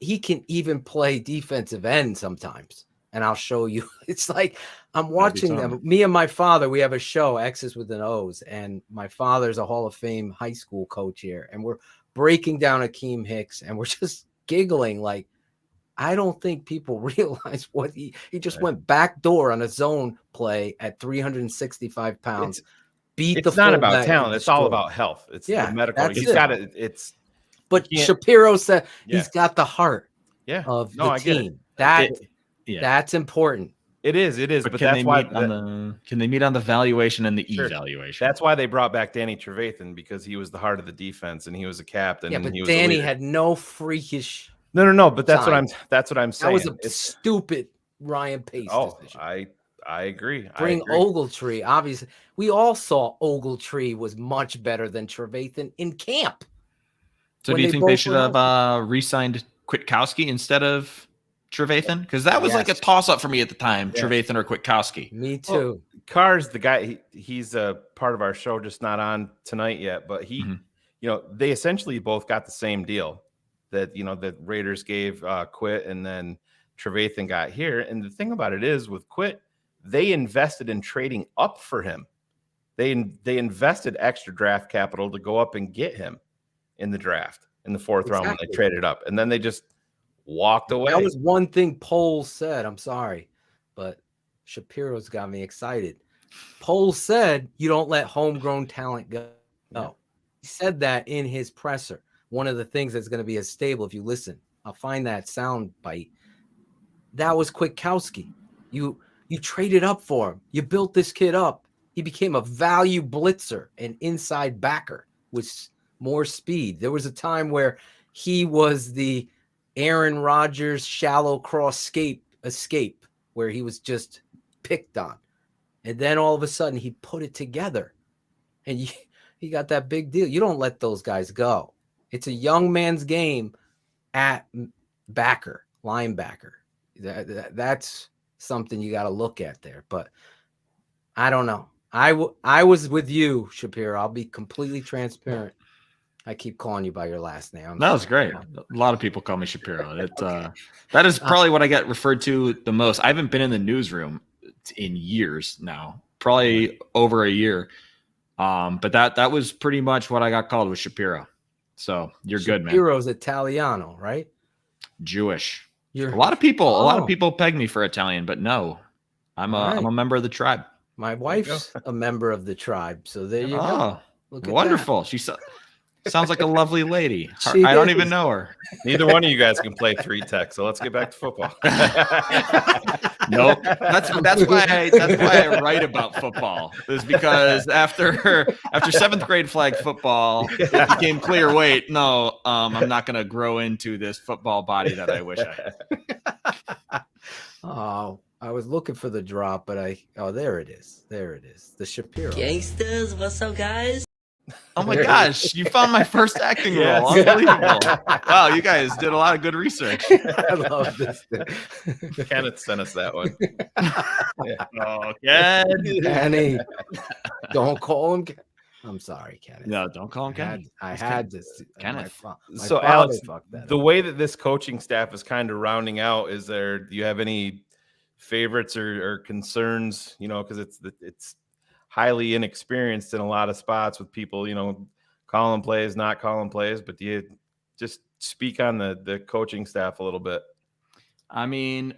D: He can even play defensive end sometimes. And I'll show you. It's like I'm watching them. Me and my father, we have a show, X's with an O's. And my father's a Hall of Fame high school coach here. And we're breaking down Akeem Hicks. And we're just giggling like, I don't think people realize what he just went backdoor on a zone play at 365 pounds.
E: It's not about talent. It's all about health. It's the medical. He's got it.
D: But Shapiro said he's got the heart of the team. That's important.
E: It is. But
W: that's why can they meet on the valuation and the evaluation?
E: That's why they brought back Danny Trevathan, because he was the heart of the defense and he was a captain.
D: Yeah,
E: and
D: but
E: he was
D: Danny had no freakish.
E: No. But that's what I'm saying.
D: That was a stupid Ryan Pace decision.
E: I agree.
D: Bring Ogletree. Obviously, we all saw Ogletree was much better than Trevathan in camp.
W: So do you think they should have re-signed Kwiatkowski instead of Trevathan? Because that was like a toss-up for me at the time, Trevathan or Kwiatkowski.
D: Me too.
E: Well, Carr's the guy. He's a part of our show, just not on tonight yet. But they essentially both got the same deal that the Raiders gave Quit, and then Trevathan got here. And the thing about it is, with Quit, they invested in trading up for him. They invested extra draft capital to go up and get him in the draft in the 4th round when they traded up, and then they just walked away.
D: That was one thing Poles said. I'm sorry, but Shapiro's got me excited. Poles said you don't let homegrown talent go. No, he said that in his presser. One of the things that's going to be a stable, if you listen, I'll find that sound bite. That was Kwiatkowski. You traded up for him. You built this kid up. He became a value blitzer, an inside backer with more speed. There was a time where he was the Aaron Rodgers shallow cross escape where he was just picked on. And then all of a sudden he put it together and he got that big deal. You don't let those guys go. It's a young man's game at linebacker. That's something you got to look at there. But I don't know. I was with you, Shapiro. I'll be completely transparent. I keep calling you by your last name.
W: That was great. A lot of people call me Shapiro. That is probably what I get referred to the most. I haven't been in the newsroom in years now, probably over a year. But that was pretty much what I got called, was Shapiro. So you're good, man.
D: Shapiro's Italiano, right?
W: Jewish. A lot of people peg me for Italian, but no, I'm a member of the tribe.
D: My wife's a member of the tribe, so there you go. Look at
W: wonderful.
D: that.
W: She sounds like a lovely lady. I don't even know her.
E: Neither one of you guys can play 3 tech, so let's get back to football.
W: Nope. That's why I write about football, is because after 7th grade flag football, it became clear, wait, no, I'm not going to grow into this football body that I wish I had.
D: Oh, I was looking for the drop, but there it is. There it is. The Shapiro.
C: Gangsters, what's up, guys?
W: Oh my gosh, you found my first acting role. Unbelievable. Wow, you guys did a lot of good research.
D: I love this thing.
E: Kenneth sent us that one.
W: Oh,
D: Kenny. Don't call him. I'm sorry, Kenneth.
W: No, don't call him Kenneth.
D: I had to.
W: Kenneth.
E: So, Alex, the way that this coaching staff is kind of rounding out, do you have any favorites or concerns? Because it's highly inexperienced in a lot of spots with people, calling plays, not calling plays. But do you just speak on the coaching staff a little bit?
W: I mean,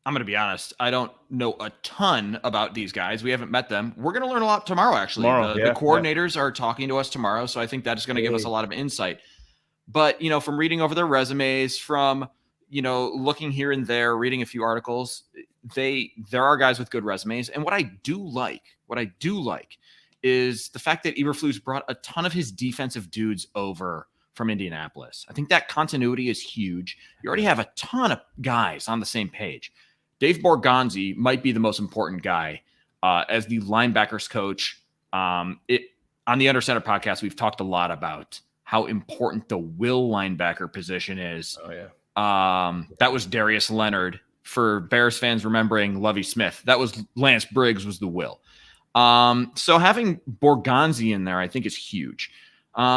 W: I'm going to be honest. I don't know a ton about these guys. We haven't met them. We're going to learn a lot tomorrow, actually. The coordinators are talking to us tomorrow, so I think that is going to give us a lot of insight. But, from reading over their resumes, from, looking here and there, reading a few articles, there are guys with good resumes. And what I do like is the fact that Eberflus brought a ton of his defensive dudes over from Indianapolis. I think that continuity is huge. You already have a ton of guys on the same page. Dave Borgonzi might be the most important guy as the linebackers coach. On the Under Center podcast, we've talked a lot about how important the will linebacker position is.
E: Oh, yeah.
W: That was Darius Leonard. For Bears fans remembering Lovie Smith, that was Lance Briggs was the will. So having Borgonzi in there, I think, is huge.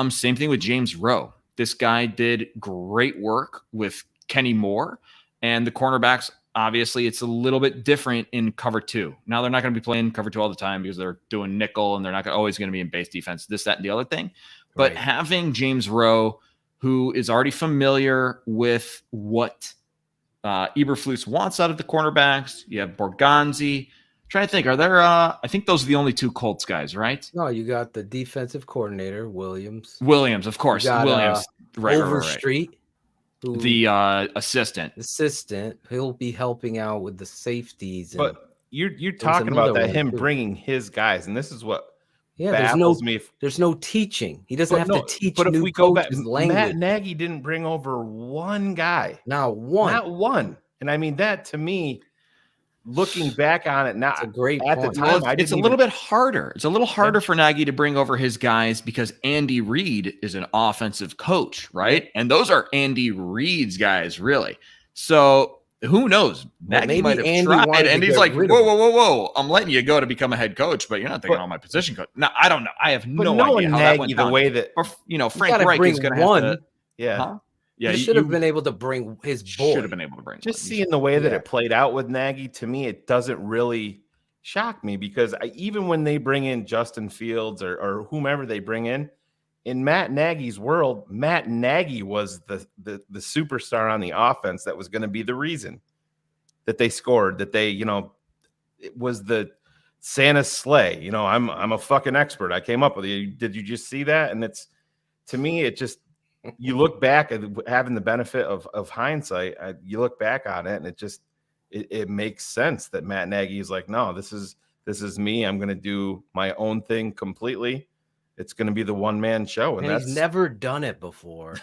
W: Same thing with James Rowe. This guy did great work with Kenny Moore, and the cornerbacks, obviously, it's a little bit different in cover 2. Now they're not going to be playing cover 2 all the time because they're doing nickel and they're not always going to be in base defense, this, that, and the other thing. But having James Rowe, who is already familiar with what Eberflus wants out of the cornerbacks. You have Borgonzi. Trying to think, are there? I think those are the only 2 Colts guys, right?
D: No, you got the defensive coordinator, Williams.
W: Williams, of course. Williams, right.
D: Overstreet,
W: the assistant.
D: He'll be helping out with the safeties.
E: But you're talking about that him bringing his guys, and this is what.
D: Yeah, there's no teaching. He doesn't have to teach.
E: But if we go back,
D: language.
E: Matt Nagy didn't bring over one guy.
D: Not one.
E: And I mean, that to me, looking back on it now,
D: it's a great
E: at
D: point.
E: the time.
W: It's a little bit harder. It's a little harder for Nagy to bring over his guys because Andy Reid is an offensive coach, right? And those are Andy Reid's guys, really. So who knows? Nagy might have tried, and he's like, whoa. I'm letting you go to become a head coach, but you're not taking on my position coach. No, I don't know. I have no idea how that went down.
E: The way that,
W: or, Frank Reich is going to have to.
E: Yeah.
W: Huh?
D: Yeah, he should have been able to bring his boy.
W: Should have been able to bring.
E: Just seeing the way that it played out with Nagy, to me, it doesn't really shock me because even when they bring in Justin Fields or whomever they bring in Matt Nagy's world, Matt Nagy was the superstar on the offense that was going to be the reason that they scored. That they, it was the Santa's sleigh. I'm a fucking expert. I came up with it. Did you just see that? And it's, to me, it just. You look back at having the benefit of hindsight, you look back on it and it makes sense that Matt Nagy is like, no, this is me. I'm going to do my own thing completely. It's going to be the one-man show. And
D: he's never done it before.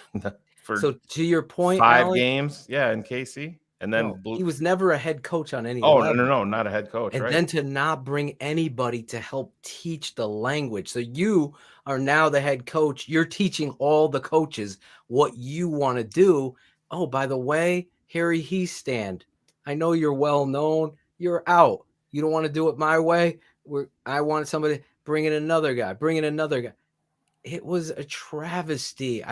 E: So
D: to your point,
E: 5
D: Alex,
E: games. Yeah. In KC. And then
D: he was never a head coach on any
E: level. No, not a head coach.
D: And then to not bring anybody to help teach the language. So you are now the head coach. You're teaching all the coaches what you want to do. Oh, by the way, Harry Heastand, I know you're well known. You're out. You don't want to do it my way. I want somebody, bring in another guy, It was a travesty.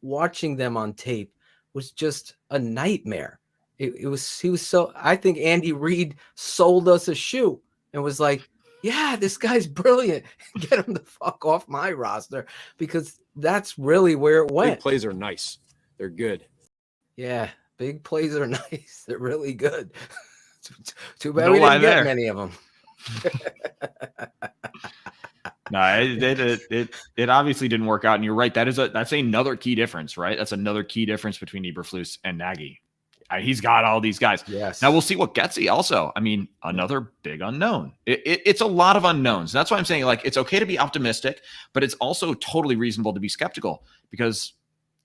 D: Watching them on tape was just a nightmare. He was so, I think Andy Reid sold us a shoe and was like, yeah, this guy's brilliant. Get him the fuck off my roster, because that's really where it went.
J: Big plays are nice. They're good.
D: Yeah, big plays are nice. They're really good. Too bad we didn't get many of them.
W: No, it obviously didn't work out, and you're right. That's another key difference, right? That's another key difference between Eberflus and Nagy. He's got all these guys.
D: Yes.
W: Now we'll see what Getsy also. I mean, another big unknown. It's a lot of unknowns. That's why I'm saying, like, it's okay to be optimistic, but it's also totally reasonable to be skeptical, because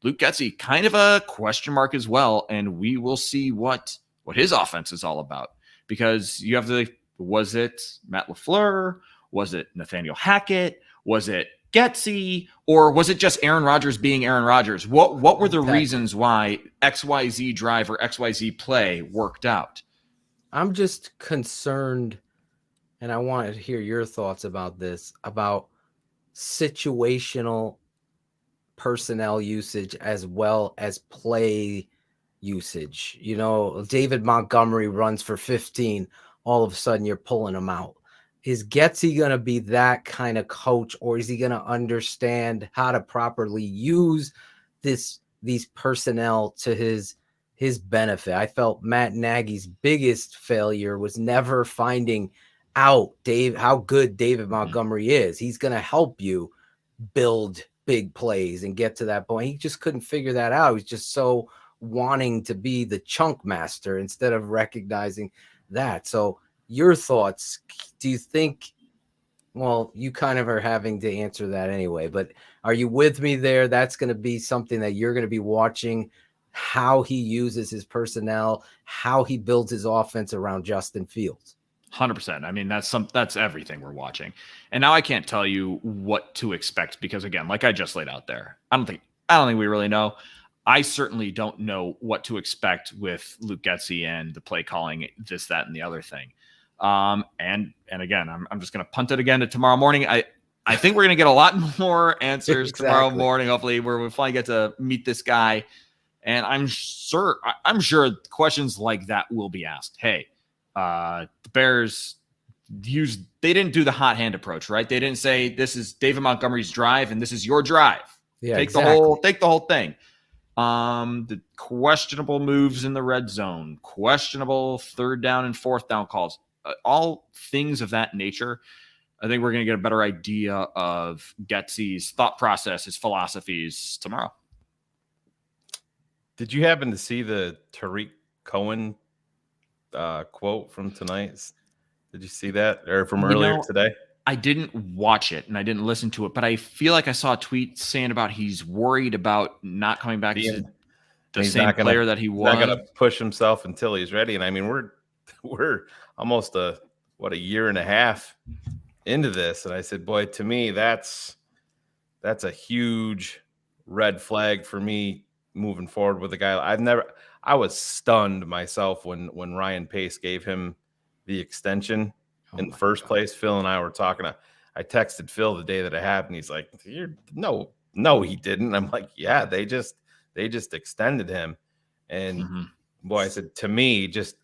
W: Luke Getsy, kind of a question mark as well, and we will see what his offense is all about. Because you have was it Matt LaFleur? Was it Nathaniel Hackett? Was it Getsy? Or was it just Aaron Rodgers being Aaron Rodgers? What were the reasons why XYZ drive or XYZ play worked out?
D: I'm just concerned, and I want to hear your thoughts about this, about situational personnel usage as well as play usage. You know, David Montgomery runs for 15. All of a sudden, you're pulling him out. Is Getsy going to be that kind of coach, or is he going to understand how to properly use these personnel to his benefit? I felt Matt Nagy's biggest failure was never finding out how good David Montgomery is. He's going to help you build big plays and get to that point. He just couldn't figure that out. He's just so wanting to be the chunk master instead of recognizing that. So your thoughts, do you think, well, you kind of are having to answer that anyway, but are you with me there? That's going to be something that you're going to be watching, how he uses his personnel, how he builds his offense around Justin Fields.
W: 100%. I mean, that's everything we're watching. And now I can't tell you what to expect, because again, like I just laid out there, I don't think we really know. I certainly don't know what to expect with Luke Getsy and the play calling, this, that, and the other thing. And again, I'm just going to punt it again to tomorrow morning. I think we're going to get a lot more answers tomorrow morning. Hopefully we'll finally get to meet this guy. And I'm sure questions like that will be asked. Hey, the Bears they didn't do the hot hand approach, right? They didn't say, this is David Montgomery's drive and this is your drive.
D: Yeah,
W: take the whole thing. The questionable moves in the red zone, questionable 3rd down and 4th down calls, all things of that nature. I think we're going to get a better idea of Getsy's thought process, his philosophies tomorrow.
E: Did you happen to see the Tariq Cohen quote from tonight? Did you see that, or from earlier today?
W: I didn't watch it and I didn't listen to it, but I feel like I saw a tweet saying about he's worried about not coming back to the same player that he was.
E: He's not going to push himself until he's ready. And I mean, we're almost a year and a half into this. And I said, boy, to me, that's a huge red flag for me moving forward with a guy. I was stunned myself when Ryan Pace gave him the extension in the first place. Phil and I were talking. I texted Phil the day that it happened. He's like, no, he didn't. I'm like, yeah, they just extended him. And boy, I said, to me, just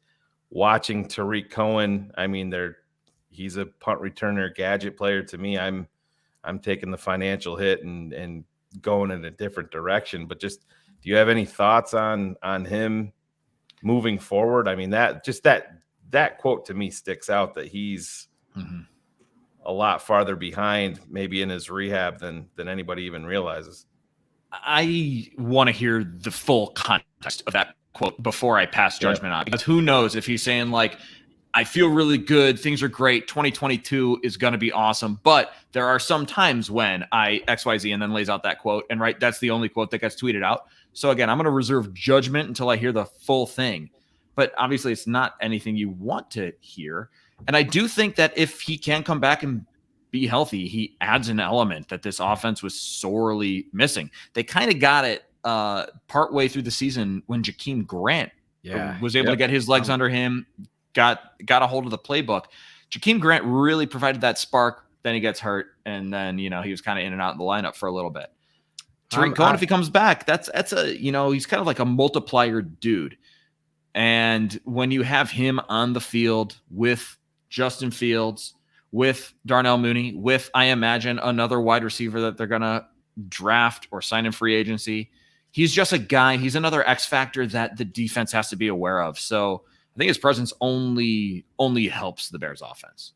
E: watching Tariq Cohen, I mean, he's a punt returner, gadget player. To me, I'm taking the financial hit and going in a different direction. But just, do you have any thoughts on him moving forward? I mean, that quote to me sticks out, that he's a lot farther behind maybe in his rehab than anybody even realizes.
W: I want to hear the full context of that quote before I pass judgment on it, because who knows if he's saying, like, I feel really good, things are great, 2022 is going to be awesome, but there are some times when I XYZ, and then lays out that quote, and right, that's the only quote that gets tweeted out. So again, I'm going to reserve judgment until I hear the full thing. But obviously it's not anything you want to hear. And I do think that if he can come back and be healthy, he adds an element that this offense was sorely missing. They kind of got it partway through the season when Jakeem Grant was able to get his legs under him, got a hold of the playbook. Jakeem Grant really provided that spark. Then he gets hurt, and then he was kind of in and out of the lineup for a little bit. Tariq Cohen, if he comes back, that's a he's kind of like a multiplier dude. And when you have him on the field with Justin Fields, with Darnell Mooney, with, I imagine, another wide receiver that they're going to draft or sign in free agency, he's just a guy. He's another X factor that the defense has to be aware of. So I think his presence only helps the Bears offense.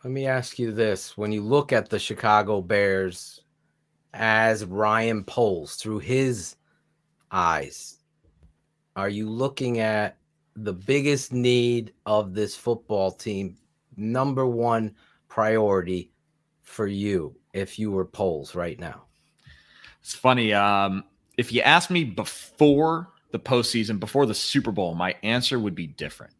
D: Let me ask you this. When you look at the Chicago Bears as Ryan Poles through his eyes, are you looking at the biggest need of this football team, number one priority for you if you were Poles right now?
W: It's funny. If you asked me before the postseason, before the Super Bowl, my answer would be different.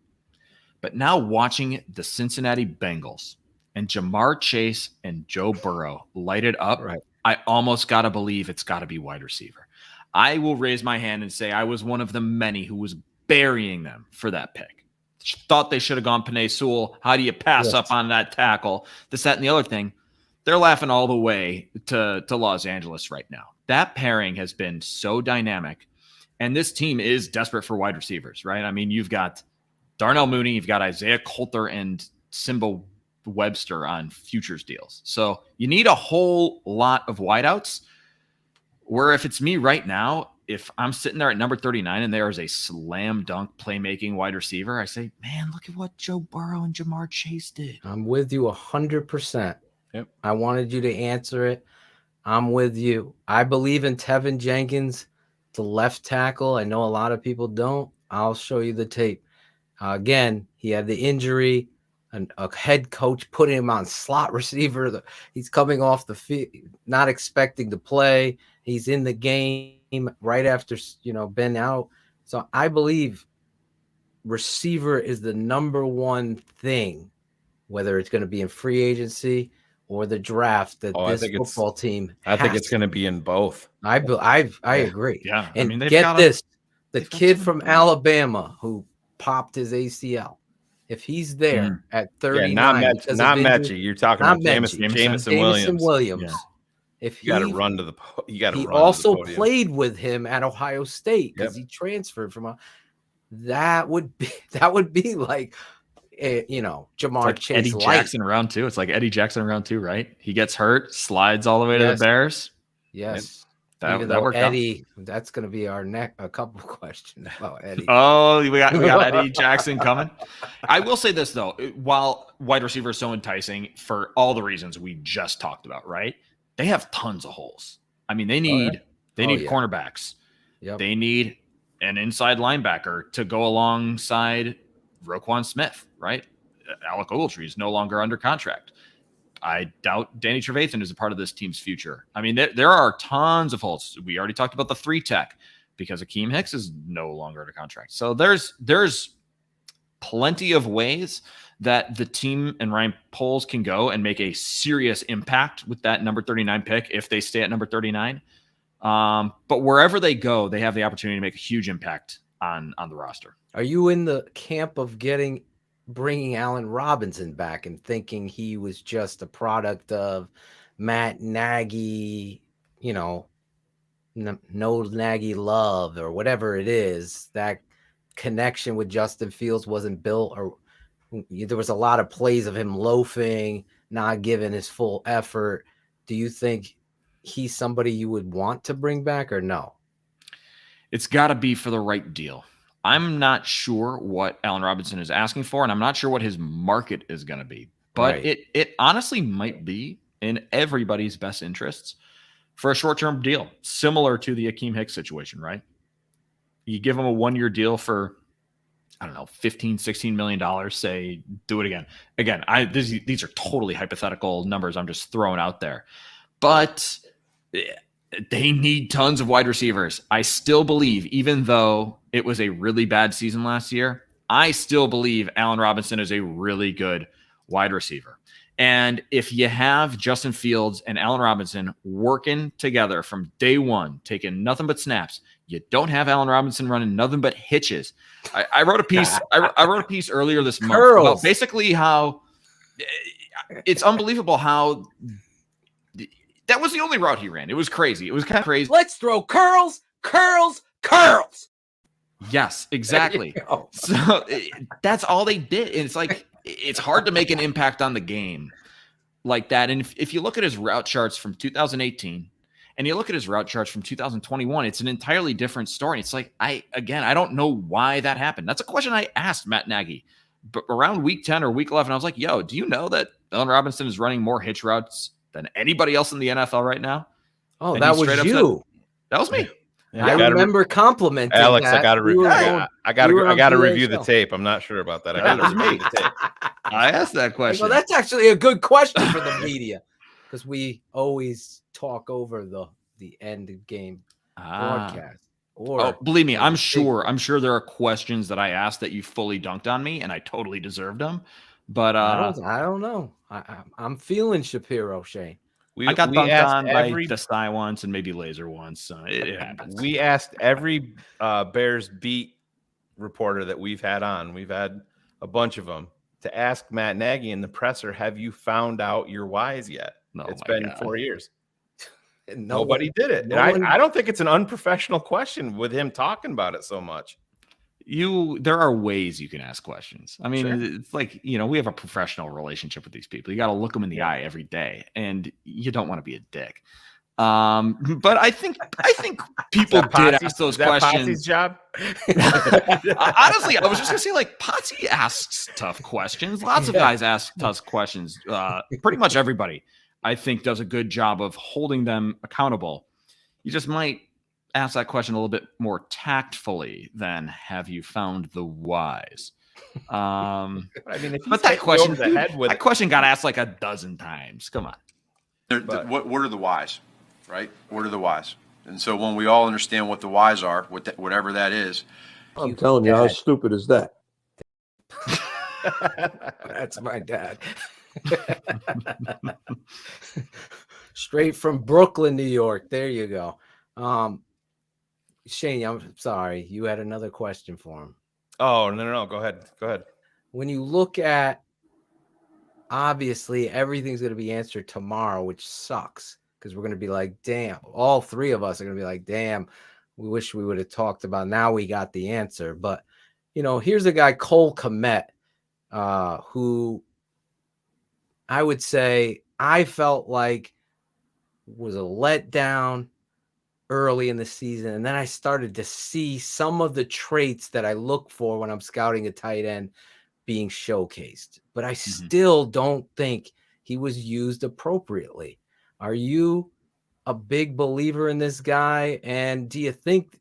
W: But now watching the Cincinnati Bengals and Jamar Chase and Joe Burrow light it up, I almost got to believe it's got to be wide receiver. I will raise my hand and say I was one of the many who was burying them for that pick. Thought they should have gone Penei Sewell. How do you pass up on that tackle? This, that, and the other thing. They're laughing all the way to Los Angeles right now. That pairing has been so dynamic, and this team is desperate for wide receivers, right? I mean, you've got Darnell Mooney, you've got Isaiah Coulter and Simba Webster on futures deals. So you need a whole lot of wideouts, where if it's me right now, if I'm sitting there at number 39 and there is a slam dunk playmaking wide receiver, I say, man, look at what Joe Burrow and Jamar Chase did.
D: I'm with you 100%.
W: Yep.
D: I wanted you to answer it. I'm with you. I believe in Tevin Jenkins, the left tackle. I know a lot of people don't. I'll show you the tape. Again, he had the injury, and a head coach put him on slot receiver. He's coming off the field, not expecting to play. He's in the game right after, been out. So I believe receiver is the number one thing, whether it's going to be in free agency or the draft, that this football team
E: I think it's going to be in both.
D: I agree.
W: Yeah.
D: And get this, the kid from Alabama who popped his ACL, if he's there at 39,
E: not Mechie. You're talking about Jameson Williams.
D: Yeah. If
E: you got to run to the,
D: he also played with him at Ohio State because he transferred from that would be like, Jamar
W: like
D: Chase,
W: Eddie Jackson around two. It's like Eddie Jackson around two, right? He gets hurt, slides all the way to the Bears.
D: Yes.
W: That worked
D: Eddie, that's going to be our a couple of questions about Eddie.
W: Oh, we got Eddie Jackson coming. I will say this though, while wide receiver is so enticing for all the reasons we just talked about, right? They have tons of holes. I mean, they need cornerbacks.
D: Yep.
W: They need an inside linebacker to go alongside Roquan Smith, right? Alec Ogletree is no longer under contract. I doubt Danny Trevathan is a part of this team's future. I mean, there are tons of holes. We already talked about the 3-tech because Akeem Hicks is no longer under contract. So there's plenty of ways that the team and Ryan Poles can go and make a serious impact with that number 39 pick if they stay at number 39. But wherever they go, they have the opportunity to make a huge impact on the roster.
D: Are you in the camp of bringing Allen Robinson back and thinking he was just a product of Matt Nagy, no Nagy love or whatever it is? That connection with Justin Fields wasn't built, or there was a lot of plays of him loafing, not giving his full effort. Do you think he's somebody you would want to bring back or no?
W: It's got to be for the right deal. I'm not sure what Allen Robinson is asking for, and I'm not sure what his market is going to be. But it honestly might be in everybody's best interests for a short-term deal, similar to the Akeem Hicks situation, right? You give him a 1-year deal for, I don't know, $15, $16 million, say, do it again. Again, these are totally hypothetical numbers I'm just throwing out there. But they need tons of wide receivers. I still believe, even though it was a really bad season last year, I still believe Allen Robinson is a really good wide receiver. And if you have Justin Fields and Allen Robinson working together from day one, taking nothing but snaps, You don't have Allen Robinson running nothing but hitches. I wrote a piece. I wrote a piece earlier this month about basically how it's unbelievable how that was the only route he ran. It was crazy. It was kind of crazy.
D: Let's throw curls.
W: Yes, exactly. So that's all they did. And it's like, it's hard to make an impact on the game like that. And if you look at his route charts from 2018 and you look at his route charts from 2021, it's an entirely different story. It's like, I don't know why that happened. That's a question I asked Matt Nagy. But around week 10 or week 11, I was like, yo, do you know that Allen Robinson is running more hitch routes than anybody else in the NFL right now?
D: Oh, and that was you.
W: That was me.
D: Yeah, I remember complimenting
E: Alex.
D: that.
E: I got to review. I got to review the tape. I'm not sure about that. I got to review the tape.
W: I asked that question.
D: Well, that's actually a good question for the media because we always talk over the end of game broadcast.
W: Believe me, I'm sure there are questions that I asked that you fully dunked on me, and I totally deserved them. But
D: I don't know. I'm feeling Shapiro, Shayne.
W: I got dunked on by Desai once and maybe Laser once. So it happens.
E: We asked every Bears beat reporter that we've had on. We've had a bunch of them to ask Matt Nagy in the presser, have you found out your whys yet?
W: No,
E: it's been 4 years.
D: Nobody
E: did it. I don't think it's an unprofessional question with him talking about it so much.
W: There are ways you can ask questions. I mean, It's like, we have a professional relationship with these people. You got to look them in the eye every day, and you don't want to be a dick. But I think people did ask those questions.
E: Potsy's job?
W: Honestly, I was just gonna say, like, Potsy asks tough questions. Lots of guys ask tough questions. Pretty much everybody, I think, does a good job of holding them accountable. You just might ask that question a little bit more tactfully than have you found the whys.
E: I mean,
W: that question got asked like a dozen times. Come on.
F: What are the whys, right? What are the whys? And so when we all understand what the whys are, whatever that is.
L: I'm telling you, how stupid is that?
D: That's my dad. Straight from Brooklyn, New York. There you go. Shayne, I'm sorry. You had another question for him.
E: Oh, no. Go ahead.
D: When you look at, obviously, everything's going to be answered tomorrow, which sucks because we're going to be like, damn. All three of us are going to be like, damn, we wish we would have talked about. Now we got the answer. But, here's a guy, Cole Kmet, who I would say I felt like was a letdown early in the season. And then I started to see some of the traits that I look for when I'm scouting a tight end being showcased. But I still don't think he was used appropriately. Are you a big believer in this guy? And do you think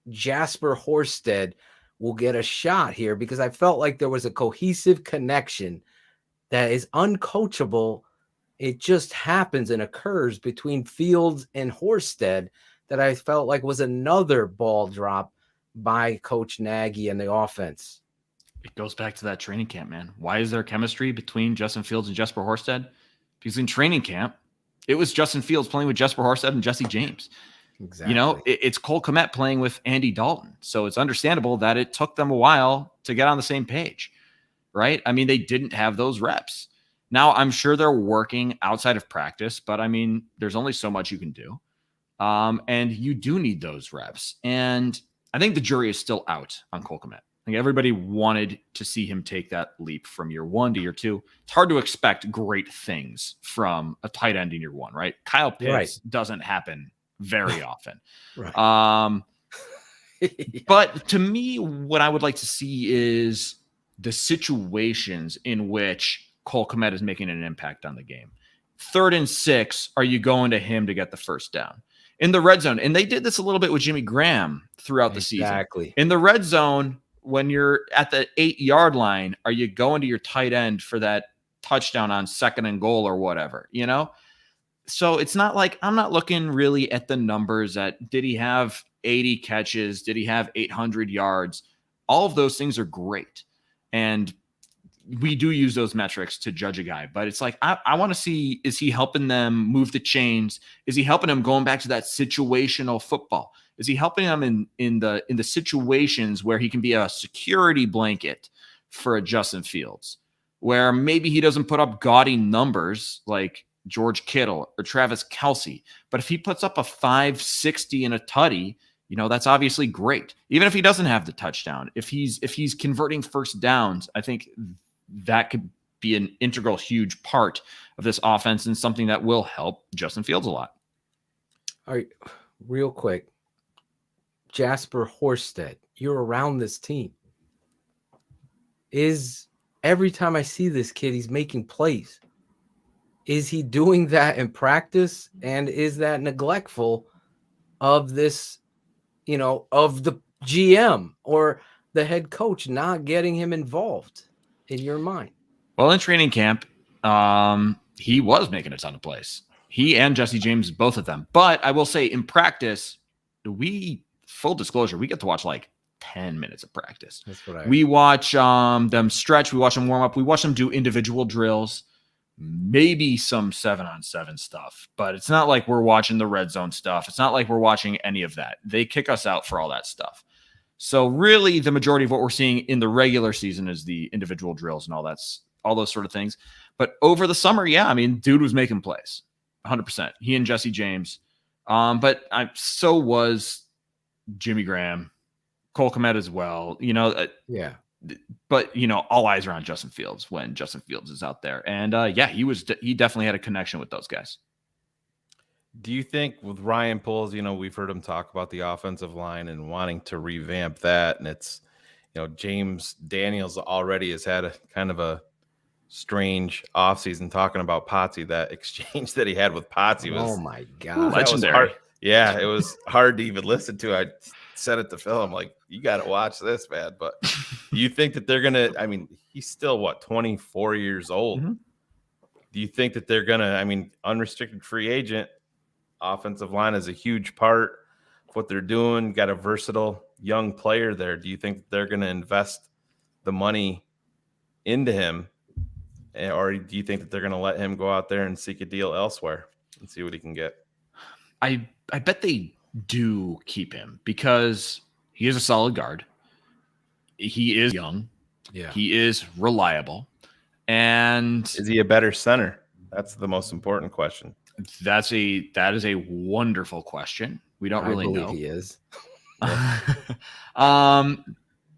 D: Jasper Horsted will get a shot here? Because I felt like there was a cohesive connection that is uncoachable. It just happens and occurs between Fields and Horsted that I felt like was another ball drop by Coach Nagy and the offense.
W: It goes back to that training camp, man. Why is there chemistry between Justin Fields and Jesper Horsted? Because in training camp, it was Justin Fields playing with Jesper Horsted and Jesse James.
D: Exactly.
W: It's Cole Kmet playing with Andy Dalton. So it's understandable that it took them a while to get on the same page, right? I mean, they didn't have those reps. Now, I'm sure they're working outside of practice, but I mean, there's only so much you can do. And you do need those reps. And I think the jury is still out on Cole Kmet. I think everybody wanted to see him take that leap from year 1 to year 2. It's hard to expect great things from a tight end in year 1, right? Kyle Pitts doesn't happen very often.
D: Right.
W: But to me, what I would like to see is the situations in which Cole Kmet is making an impact on the game. 3rd and 6, are you going to him to get the first down? In the red zone, and they did this a little bit with Jimmy Graham throughout the season.
D: Exactly.
W: In the red zone, when you're at the 8-yard line, are you going to your tight end for that touchdown on 2nd and goal or whatever, So it's not like I'm not looking really at the numbers did he have 80 catches? Did he have 800 yards? All of those things are great. And we do use those metrics to judge a guy, but it's like, I want to see, is he helping them move the chains? Is he helping them going back to that situational football? Is he helping them in the situations where he can be a security blanket for a Justin Fields, where maybe he doesn't put up gaudy numbers like George Kittle or Travis Kelce, but if he puts up a 560 and a tutty, that's obviously great. Even if he doesn't have the touchdown, if he's converting first downs, I think that could be an integral, huge part of this offense and something that will help Justin Fields a lot.
D: All right, real quick. Jasper Horsted, you're around this team. Every time I see this kid, he's making plays. Is he doing that in practice? And is that neglectful of this, of the GM or the head coach not getting him involved in your mind?
W: Well, in training camp, he was making a ton of plays. He and Jesse James, both of them. But I will say in practice, full disclosure, we get to watch like 10 minutes of practice.
D: That's what
W: we watch them stretch. We watch them warm up. We watch them do individual drills, maybe some 7-on-7 stuff, but it's not like we're watching the red zone stuff. It's not like we're watching any of that. They kick us out for all that stuff. So really the majority of what we're seeing in the regular season is the individual drills and all those sort of things. But over the summer, dude was making plays 100%. He and Jesse James. But so was Jimmy Graham, Cole Kmet as well,
D: yeah.
W: But all eyes are on Justin Fields when Justin Fields is out there, and he definitely had a connection with those guys.
E: Do you think with Ryan Poles, we've heard him talk about the offensive line and wanting to revamp that, and it's James Daniels already has had a kind of a strange offseason talking about Potsy. That exchange that he had with Potsy was,
D: oh my god,
W: legendary.
E: Yeah, it was hard to even listen to. I said it to Phil. I'm like, you got to watch this, man. But do you think that they're going to, he's still 24 years old.
W: Mm-hmm.
E: Do you think that they're going to, unrestricted free agent, offensive line is a huge part of what they're doing. Got a versatile young player there. Do you think that they're going to invest the money into him? Or do you think that they're going to let him go out there and seek a deal elsewhere and see what he can get?
W: I bet they do keep him because he is a solid guard. He is young.
D: Yeah.
W: He is reliable. And
E: is he a better center? That's the most important question.
W: That is a wonderful question. We don't really know.
D: He is.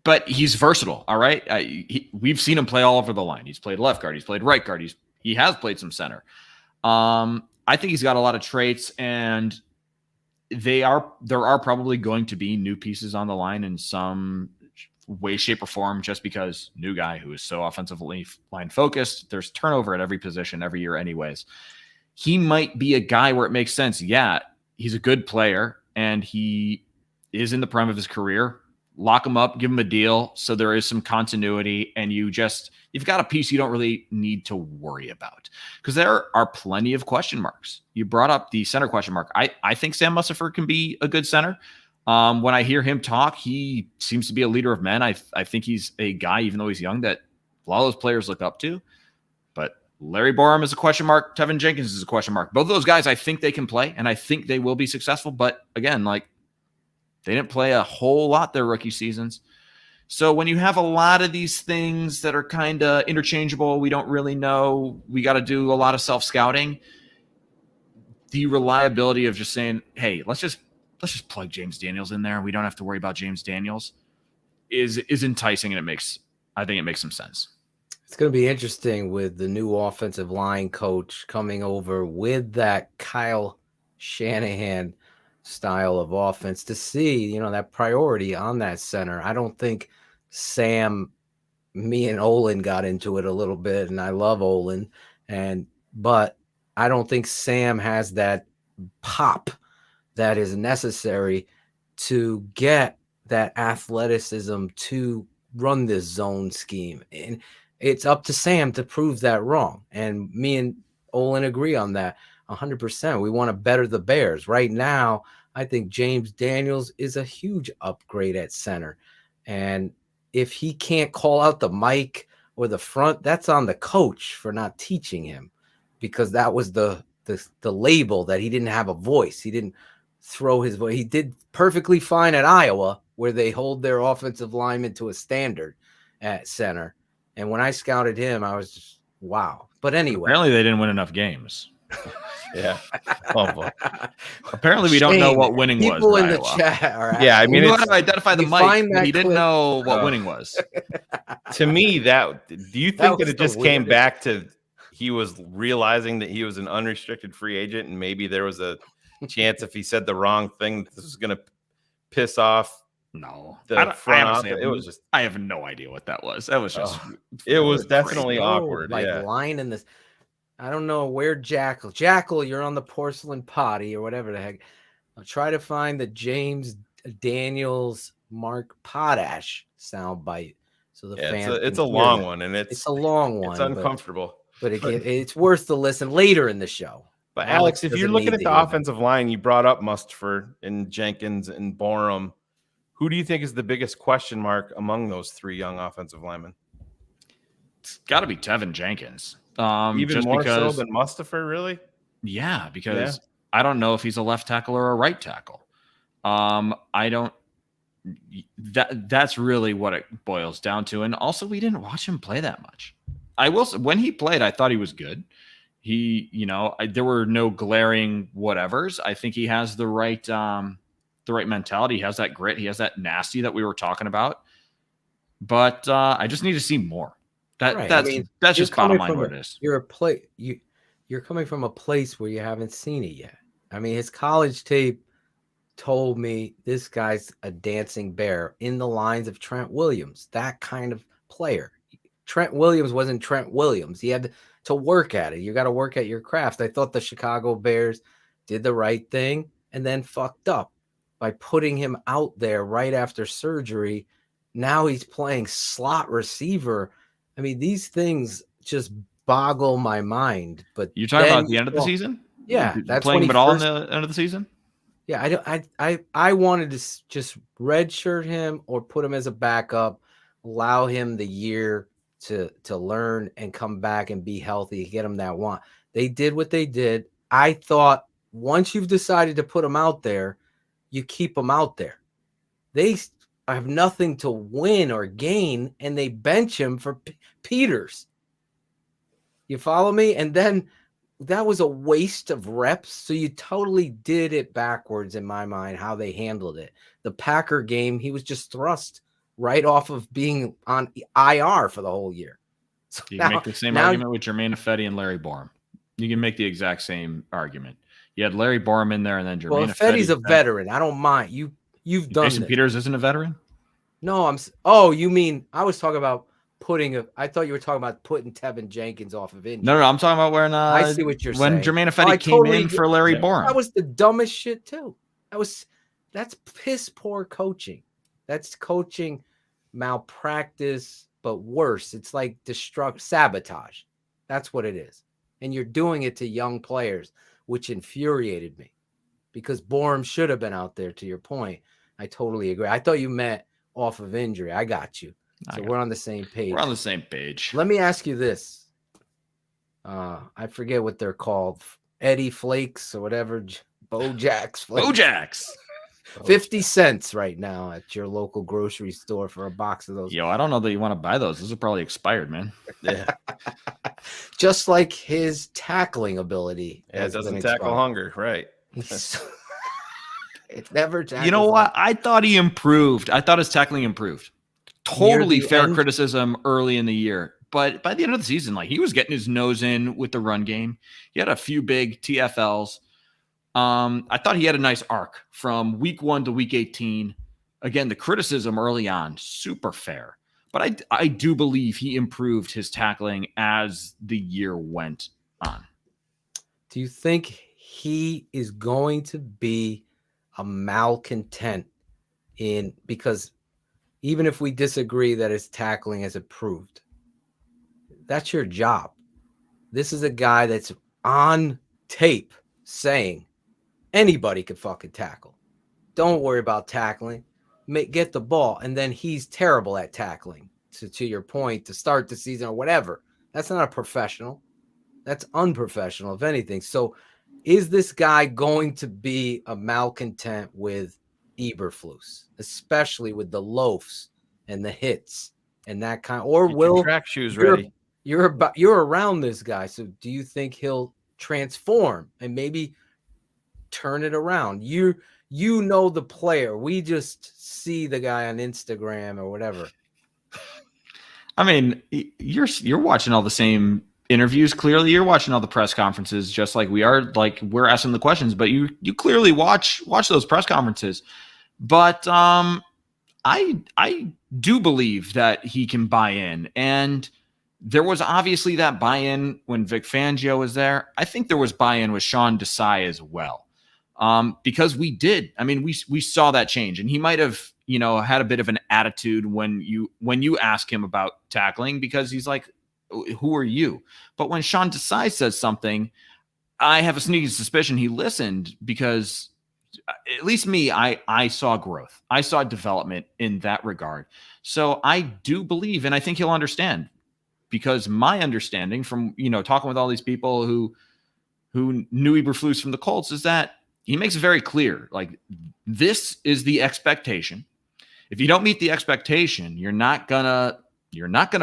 W: But he's versatile. All right. We've seen him play all over the line. He's played left guard. He's played right guard. He has played some center. I think he's got a lot of traits, and there are probably going to be new pieces on the line in some way, shape, or form, just because new guy who is so offensively line focused. There's turnover at every position every year anyways. He might be a guy where it makes sense. Yeah, he's a good player, and he is in the prime of his career. Lock him up, give him a deal so there is some continuity, and you've got a piece you don't really need to worry about, because there are plenty of question marks. You brought up the center question mark. I think Sam Mustipher can be a good center. When I hear him talk, he seems to be a leader of men. I think he's a guy, even though he's young, that a lot of those players look up to. But Larry Borum is a question mark. Tevin Jenkins is a question mark. Both of those guys, I think they can play, and I think they will be successful. But again, they didn't play a whole lot their rookie seasons. So when you have a lot of these things that are kind of interchangeable, we don't really know, we got to do a lot of self-scouting. The reliability of just saying, hey, let's just plug James Daniels in there. We don't have to worry about James Daniels is enticing, and I think it makes some sense.
D: It's going to be interesting with the new offensive line coach coming over with that Kyle Shanahan style of offense to see, that priority on that center. I don't think me and Olin got into it a little bit, and I love Olin, but I don't think Sam has that pop that is necessary to get that athleticism to run this zone scheme. And it's up to Sam to prove that wrong. And me and Olin agree on that 100%. We want to better the Bears. Right now, I think James Daniels is a huge upgrade at center. And if he can't call out the mic or the front, that's on the coach for not teaching him, because that was the label that he didn't have a voice. He didn't throw his voice. He did perfectly fine at Iowa, where they hold their offensive lineman to a standard at center. And when I scouted him, I was just, wow. But anyway.
W: Apparently they didn't win enough games.
E: Yeah. Oh, boy.
W: Apparently we don't know what winning was.
D: People in the chat are
E: yeah, I mean,
W: we know how to identify the mic, but he didn't know what winning was.
E: To me, do you think that it just came back to he was realizing that he was an unrestricted free agent, and maybe there was a chance if he said the wrong thing, this was going to piss off the front office?
W: I have no idea what that was. That was just
E: it was definitely awkward.
D: Like line in this. I don't know where Jackal, you're on the porcelain potty or whatever the heck. I'll try to find the James Daniels Mark Potash soundbite. So the fans.
E: It's a long one, and
D: it's a long one.
E: It's uncomfortable,
D: but it's worth the listen later in the show.
E: But Alex, if you're looking at the offensive line, you brought up Mustipher and Jenkins and Borum. Who do you think is the biggest question mark among those three young offensive linemen?
W: It's got to be Tevin Jenkins.
E: Even
W: just
E: more
W: because,
E: so than Mustipher, really?
W: Yeah, because I don't know if he's a left tackle or a right tackle. I don't. That's really what it boils down to. And also, we didn't watch him play that much. I will say, when he played, I thought he was good. There were no glaring whatevers. I think he has the right mentality. He has that grit. He has that nasty that we were talking about. But I just need to see more. That's just bottom line what it is.
D: You're coming from a place where you haven't seen it yet. I mean, his college tape told me this guy's a dancing bear in the lines of Trent Williams, that kind of player. Trent Williams wasn't Trent Williams. He had to work at it. You got to work at your craft. I thought the Chicago Bears did the right thing and then fucked up by putting him out there right after surgery. Now he's playing slot receiver. I mean, these things just boggle my mind. But
W: you're talking about the end of the season?
D: Yeah,
W: that's playing him at all in the end of the season.
D: Yeah, I wanted to just redshirt him or put him as a backup, allow him the year to learn and come back and be healthy, get him that one. They did what they did. I thought once you've decided to put him out there, you keep him out there. They have nothing to win or gain, and they bench him for Peters. You follow me? And then that was a waste of reps. So you totally did it backwards in my mind, how they handled it. The Packer game, he was just thrust right off of being on IR for the whole year. So
W: you can make the same argument with Jermaine Ifedi and Larry Borum. You can make the exact same argument. You had Larry Borum in there, and then Jermaine
D: Ifedi's a veteran. I don't mind. You've done
W: Jason Peters isn't a veteran?
D: No, you mean I was talking about I thought you were talking about putting Tevin Jenkins off of injury.
W: No, I'm talking about when
D: I see what you're
W: when
D: saying.
W: Jermaine Ifedi came in for Larry Borum.
D: That was the dumbest shit too. That's piss poor coaching. That's coaching malpractice, but worse. It's like sabotage. That's what it is. And you're doing it to young players, which infuriated me because Borum should have been out there, to your point. I totally agree. I thought you meant off of injury. I got you. So we're on the same page.
W: We're on the same page.
D: Let me ask you this. I forget what they're called. Eddie Flakes or whatever. Bojack's Flakes.
W: Bojack's.
D: 50 cents right now at your local grocery store for a box of those.
W: Yo, I don't know that you want to buy those. Those are probably expired, man.
E: Yeah.
D: Just like his tackling ability.
E: Yeah, it doesn't tackle hunger, right?
D: It's never tackles.
W: You know what? I thought he improved. I thought his tackling improved. Totally fair criticism early in the year. But by the end of the season, he was getting his nose in with the run game. He had a few big TFLs. I thought he had a nice arc from week 1 to week 18. Again, the criticism early on, super fair. But I do believe he improved his tackling as the year went on.
D: Do you think he is going to be a malcontent because even if we disagree that his tackling has improved, that's your job. This is a guy that's on tape saying anybody can fucking tackle. Don't worry about tackling. Get the ball. And then he's terrible at tackling. to your point, to start the season or whatever. That's not a professional. That's unprofessional, if anything. So is this guy going to be a malcontent with Eberflus, especially with the loafs and the hits and that kind? Or
E: Get
D: will
E: your track shoes ready?
D: You're around this guy, so do you think he'll transform and maybe turn it around? You know the player. We just see the guy on Instagram or whatever.
W: I mean, you're watching all the same interviews. Clearly, you're watching all the press conferences, just like we are. Like, we're asking the questions, but you clearly watch those press conferences. But I do believe that he can buy in, and there was obviously that buy-in when Vic Fangio was there. I think there was buy-in with Sean Desai as well, because we did. I mean, we saw that change, and he might have, had a bit of an attitude when you ask him about tackling, because he's like, who are you? But when Sean Desai says something, I have a sneaky suspicion he listened, because at least me, I saw growth. I saw development in that regard. So I do believe, and I think he'll understand, because my understanding from, talking with all these people who knew Eberflus from the Colts is that he makes it very clear, like, this is the expectation. If you don't meet the expectation, you're not gonna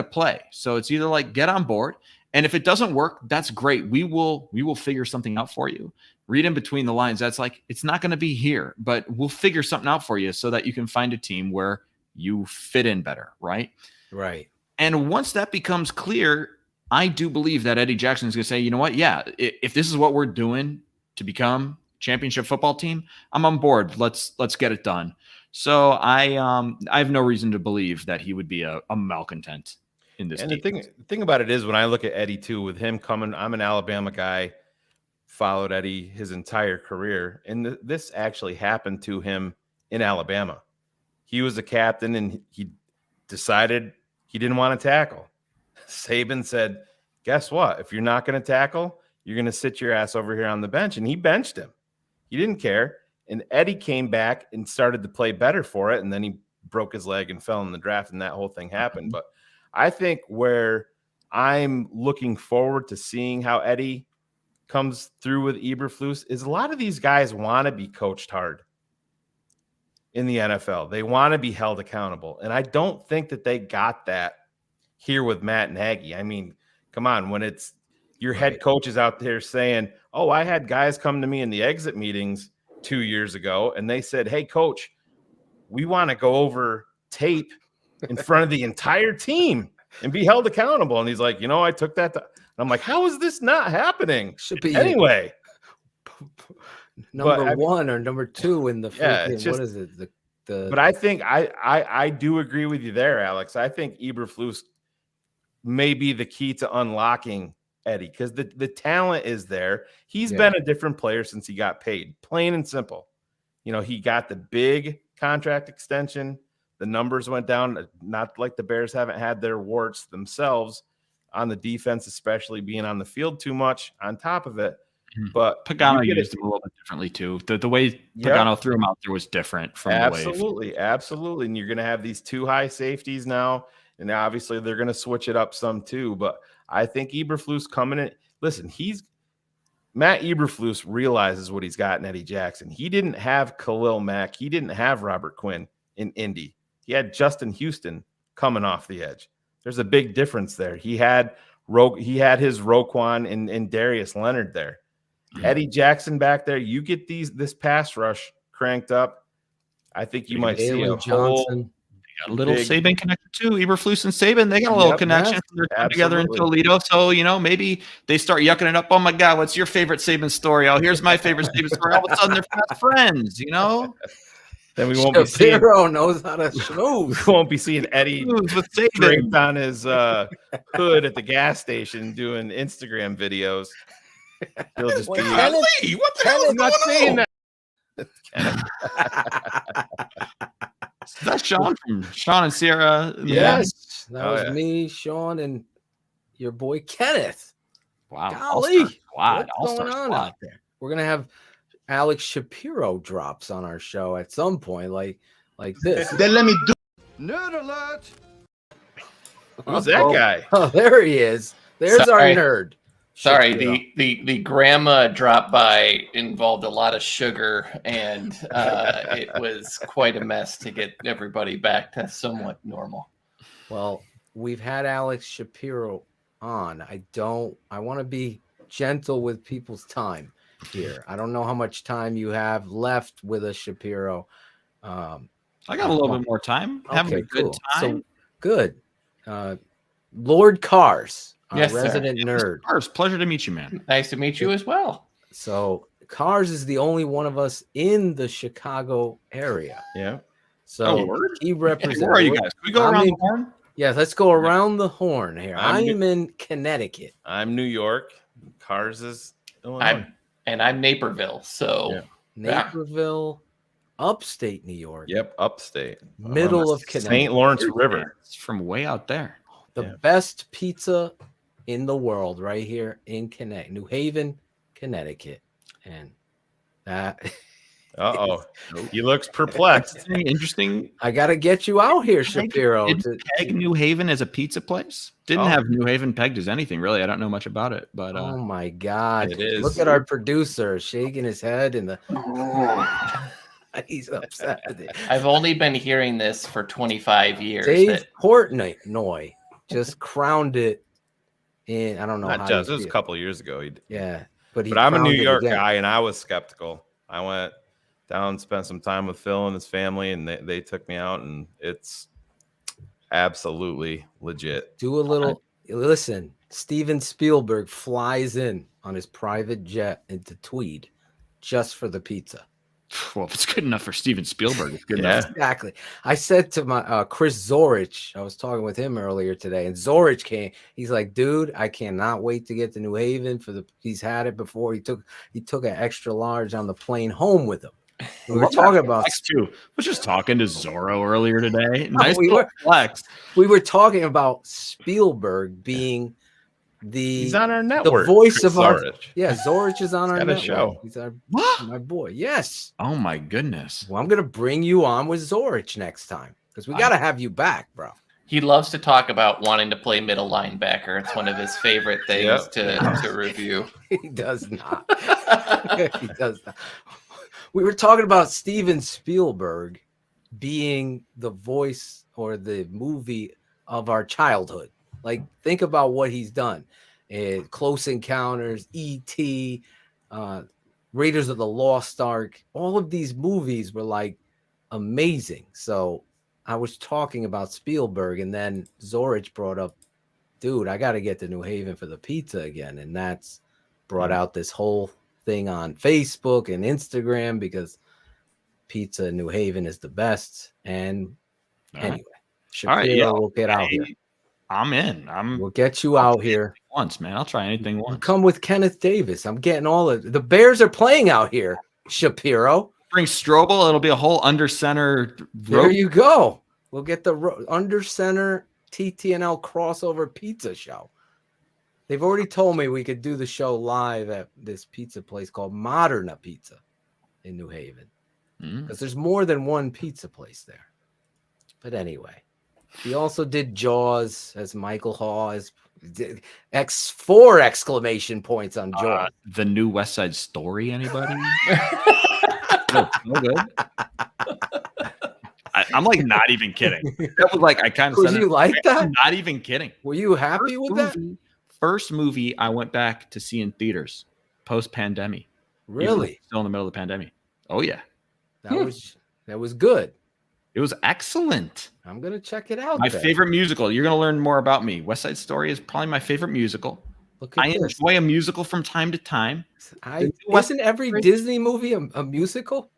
W: play. So it's either like, get on board, and if it doesn't work, that's great. We will figure something out for you. Read in between the lines. That's like, it's not going to be here, but we'll figure something out for you so that you can find a team where you fit in better, right?
D: Right.
W: And once that becomes clear, I do believe that Eddie Jackson is going to say, you know what? Yeah, if this is what we're doing to become championship football team, I'm on board. Let's get it done. So I have no reason to believe that he would be a malcontent in this.
E: And the thing about it is, when I look at Eddie too, with him coming, I'm an Alabama guy, followed Eddie his entire career, and this actually happened to him in Alabama. He was a captain, and he decided he didn't want to tackle. Saban said, guess what? If you're not going to tackle, you're going to sit your ass over here on the bench. And he benched him. He didn't care. And Eddie came back and started to play better for it. And then he broke his leg and fell in the draft, and that whole thing happened. But I think where I'm looking forward to seeing how Eddie comes through with Eberflus is, a lot of these guys want to be coached hard in the NFL. They want to be held accountable. And I don't think that they got that here with Matt Nagy. I mean, come on, when it's your head coach is out there saying, oh, I had guys come to me in the exit meetings 2 years ago, and they said, hey, coach, we want to go over tape in front of the entire team and be held accountable. And he's like, I took that. And I'm like, how is this not happening?
D: Should be
E: anyway.
D: Number one or number two in the freaking, what is it?
E: But I think I do agree with you there, Alex. I think Eberflus may be the key to unlocking Eddie, because the talent is there. He's been a different player since he got paid, plain and simple. He got the big contract extension. The numbers went down, not like the Bears haven't had their warts themselves on the defense, especially being on the field too much on top of it. But
W: Pagano used him a little bit differently too. The way Pagano threw him out there was different from
E: absolutely. And you're going to have these two high safeties now, and obviously they're going to switch it up some too. But I think Eberflus coming in. Listen, Matt Eberflus realizes what he's got in Eddie Jackson. He didn't have Khalil Mack. He didn't have Robert Quinn in Indy. He had Justin Houston coming off the edge. There's a big difference there. He had his Roquan and Darius Leonard there. Eddie Jackson back there. You get this pass rush cranked up. I think you might see a
W: Johnson. A little Saban connection too. Eberflus and Saban, they got a little connection. They're together in Toledo, so maybe they start yucking it up. Oh my God, what's your favorite Saban story? Oh, here's my favorite Saban story. All of a sudden, they're fast friends.
E: Then we won't
D: Shapiro knows how to schmooze.
E: We won't be seeing Eddie with draped on his hood at the gas station doing Instagram videos. He'll just be
V: Kenny, what the hell is going on?
W: Is that Sean from Sean and Sierra?
D: Yes, that was me, Sean, and your boy Kenneth.
W: Wow,
D: golly,
W: what's
D: going on out there? We're gonna have Alex Shapiro drops on our show at some point, like this.
Q: Then let me do.
V: Nerd alert!
E: Who's that guy?
D: Oh, there he is. There's our nerd.
H: Sorry, the grandma drop by involved a lot of sugar, and it was quite a mess to get everybody back to somewhat normal.
D: Well, we've had Alex Shapiro on. I want to be gentle with people's time here. I don't know how much time you have left with us, Shapiro.
W: I got a little bit more time. Having a good time.
D: So, good. Lord Cars, our
H: Yes,
D: resident nerd.
W: Cars, pleasure to meet you, man.
H: Nice to meet you as well.
D: So Cars is the only one of us in the Chicago area.
E: Yeah.
D: So he represents.
W: Where are you guys? Can we go around the horn?
D: Yeah, let's go around the horn here. I'm in Connecticut.
E: I'm New York. Cars is Illinois.
H: I'm Naperville. So
D: Naperville, upstate New York.
E: Yep, upstate.
D: Middle of Connecticut.
E: St. Lawrence River.
W: It's from way out there.
D: The best pizza in the world right here in New Haven, Connecticut. And that
E: he looks perplexed.
W: Interesting.
D: I got to get you out here, Shapiro.
W: Didn't peg New Haven as a pizza place. Didn't have New Haven pegged as anything, really. I don't know much about it, but
D: oh my God.
E: It is.
D: Look at our producer shaking his head in the he's upset with it.
H: I've only been hearing this for 25 years.
D: Dave Portnoy just crowned it in, I don't know.
E: Not just, it was a couple of years ago.
D: But
E: I'm a New York guy, and I was skeptical. I went down, spent some time with Phil and his family, and they took me out, and it's absolutely legit.
D: Do a little, listen, Steven Spielberg flies in on his private jet into Tweed just for the pizza.
W: Well, if it's good enough for Steven Spielberg, it's good enough.
D: Exactly. I said to my Chris Zorich, I was talking with him earlier today, and Zorich came. He's like, dude, I cannot wait to get to New Haven he's had it before. He took an extra large on the plane home with him. We were talking about
W: too. I was just talking to Zorro earlier today. Nice flex.
D: We were talking about Spielberg being
E: he's on our network.
D: The voice
E: Chris
D: of our
E: Zorich.
D: Zorich is on our network.
E: Show.
D: He's my boy. Yes.
W: Oh my goodness.
D: Well, I'm gonna bring you on with Zorich next time because we gotta have you back, bro.
H: He loves to talk about wanting to play middle linebacker. It's one of his favorite things to review.
D: He does not. He does not. We were talking about Steven Spielberg being the voice or the movie of our childhood. Like, think about what he's done. Close Encounters, E.T., Raiders of the Lost Ark. All of these movies were, like, amazing. So I was talking about Spielberg, and then Zorich brought up, dude, I got to get to New Haven for the pizza again. And that's brought out this whole thing on Facebook and Instagram because pizza in New Haven is the best. And anyway, Shapiro will get out here.
W: I'm in.
D: We'll get you out here
W: once, man. I'll try anything once.
D: Come with Kenneth Davis. I'm getting all of the Bears are playing out here. Shapiro,
W: bring Strobel. It'll be a whole under center.
D: There you go. We'll get the under center TTNL crossover pizza show. They've already told me we could do the show live at this pizza place called Moderna Pizza in New Haven because there's more than one pizza place there. But anyway. He also did Jaws as Michael Hall as 4 exclamation points on Jaws.
W: The new West Side Story, anybody? No good. I'm like not even kidding. That was like I kind of
D: said you like that?
W: I'm not even kidding.
D: Were you happy with that?
W: First movie I went back to see in theaters post-pandemic.
D: Really?
W: Still in the middle of the pandemic. Oh yeah.
D: That was good.
W: It was excellent.
D: I'm going to check it out.
W: My favorite musical. You're going to learn more about me. West Side Story is probably my favorite musical. I enjoy a musical from time to time.
D: Wasn't every Disney movie a musical?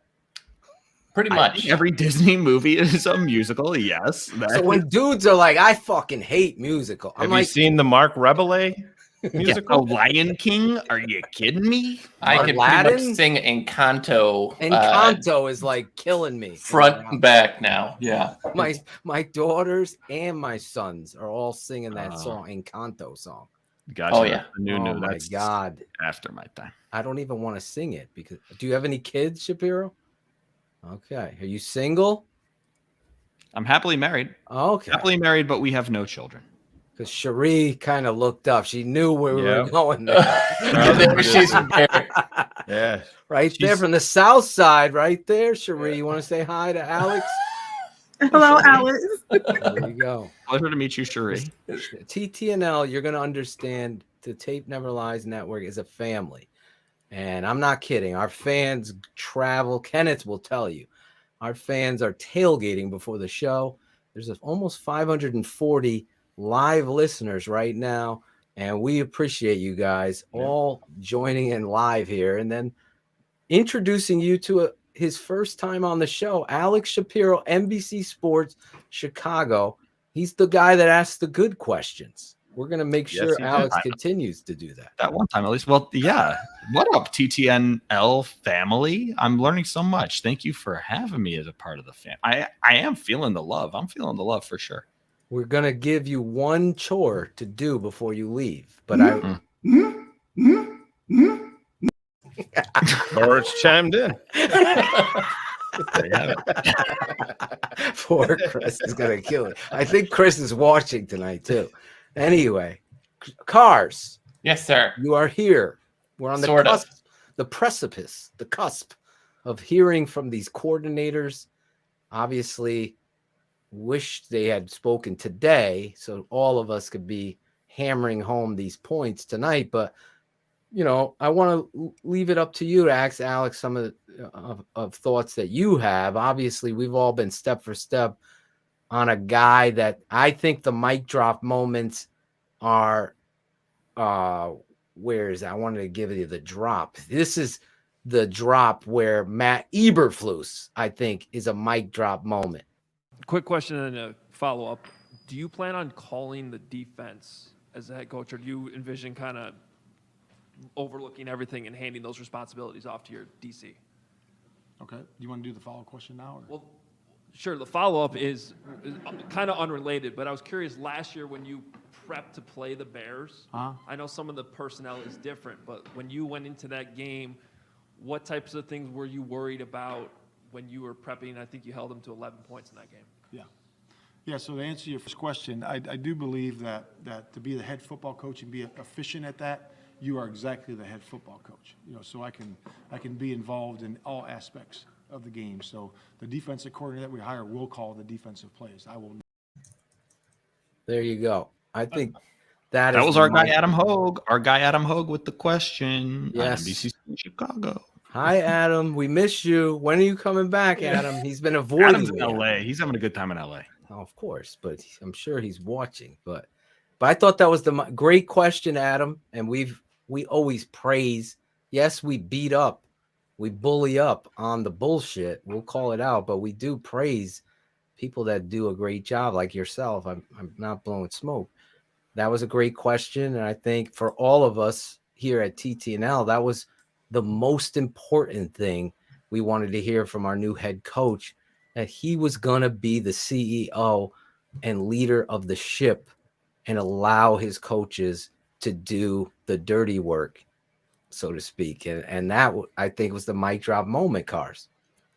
H: Pretty much.
W: Every Disney movie is a musical, yes.
D: So when dudes are like, I fucking hate musical.
E: Have you seen the Mark Rebelay musical?
W: The Lion King? Are you kidding me?
H: I could pretty much sing Encanto.
D: Encanto is like killing me.
H: Front and back now. Yeah.
D: My daughters and my sons are all singing that song, Encanto song.
W: Gotcha.
H: Oh yeah.
D: Oh my God.
W: After my time.
D: I don't even want to sing it because do you have any kids, Shapiro? Okay. Are you single?
W: I'm happily married.
D: Okay.
W: Happily married, but we have no children.
D: Because Cherie kind of looked up. She knew where we were going there.
H: She's there.
E: Yeah.
D: Right there from the south side, right there. Cherie, you want to say hi to Alex?
P: Hello, Alex.
D: There you go.
W: Pleasure to meet you, Cherie.
D: TTNL, you're going to understand the Tape Never Lies Network is a family. And I'm not kidding. Our fans travel. Kenneth will tell you. Our fans are tailgating before the show. There's almost 540 live listeners right now. And we appreciate you guys all joining in live here. And then introducing you to his first time on the show, Alex Shapiro, NBC Sports, Chicago. He's the guy that asks the good questions. We're going to make sure Alex continues to do that.
W: That one time, at least. Well, yeah. What up, TTNL family? I'm learning so much. Thank you for having me as a part of the fam. I am feeling the love. I'm feeling the love for sure.
D: We're going to give you one chore to do before you leave. But
E: Lawrence chimed in.
D: Poor Chris is going to kill it. I think Chris is watching tonight, too. Anyway, Cars.
H: Yes, sir.
D: You are here. We're on the cusp, the precipice, the cusp of hearing from these coordinators. Obviously, wish they had spoken today so all of us could be hammering home these points tonight. But, you know, I want to leave it up to you to ask Alex some of thoughts that you have. Obviously, we've all been step for step on a guy that I think the mic drop moments are, where is that? I wanted to give you the drop. This is the drop where Matt Eberflus, I think, is a mic drop moment.
K: Quick question and a follow-up. Do you plan on calling the defense as a head coach, or do you envision kind of overlooking everything and handing those responsibilities off to your DC?
N: Okay. Do you want to do the follow-up question now? Or?
K: Well, sure. The follow-up is kind of unrelated, but I was curious last year when you prepped to play the Bears. I know some of the personnel is different, but when you went into that game, what types of things were you worried about when you were prepping? I think you held them to 11 points in that game.
N: Yeah, so to answer your first question, I do believe that to be the head football coach and be efficient at that, you are exactly the head football coach. You know, so I can be involved in all aspects of the game. So the defensive coordinator that we hire will call the defensive plays. I will.
D: There you go. I think that
W: was our guy Adam Hogue. Our guy Adam Hogue with the question.
D: Yes.
W: NBC Chicago.
D: Hi, Adam. We miss you. When are you coming back, Adam? He's been avoiding
W: Adam's in LA. He's having a good time in LA.
D: Oh, of course, but I'm sure he's watching. But I thought that was the great question, Adam. And we always praise. Yes, we beat up, we bully up on the bullshit. We'll call it out, but we do praise people that do a great job, like yourself. I'm not blowing smoke. That was a great question, and I think for all of us here at TTNL, that was the most important thing we wanted to hear from our new head coach, that he was going to be the CEO and leader of the ship and allow his coaches to do the dirty work, so to speak. And that, I think, was the mic drop moment, Cars.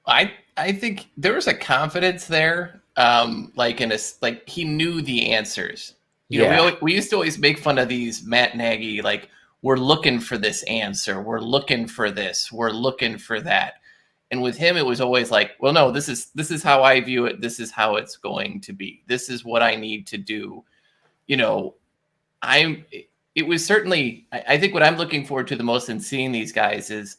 H: I think there was a confidence there, like he knew the answers. You know, we used to always make fun of these Matt Nagy, like, we're looking for this answer, we're looking for this, we're looking for that. And with him, it was always like, well, no, this is how I view it. This is how it's going to be. This is what I need to do. You know, it was certainly, I think what I'm looking forward to the most in seeing these guys is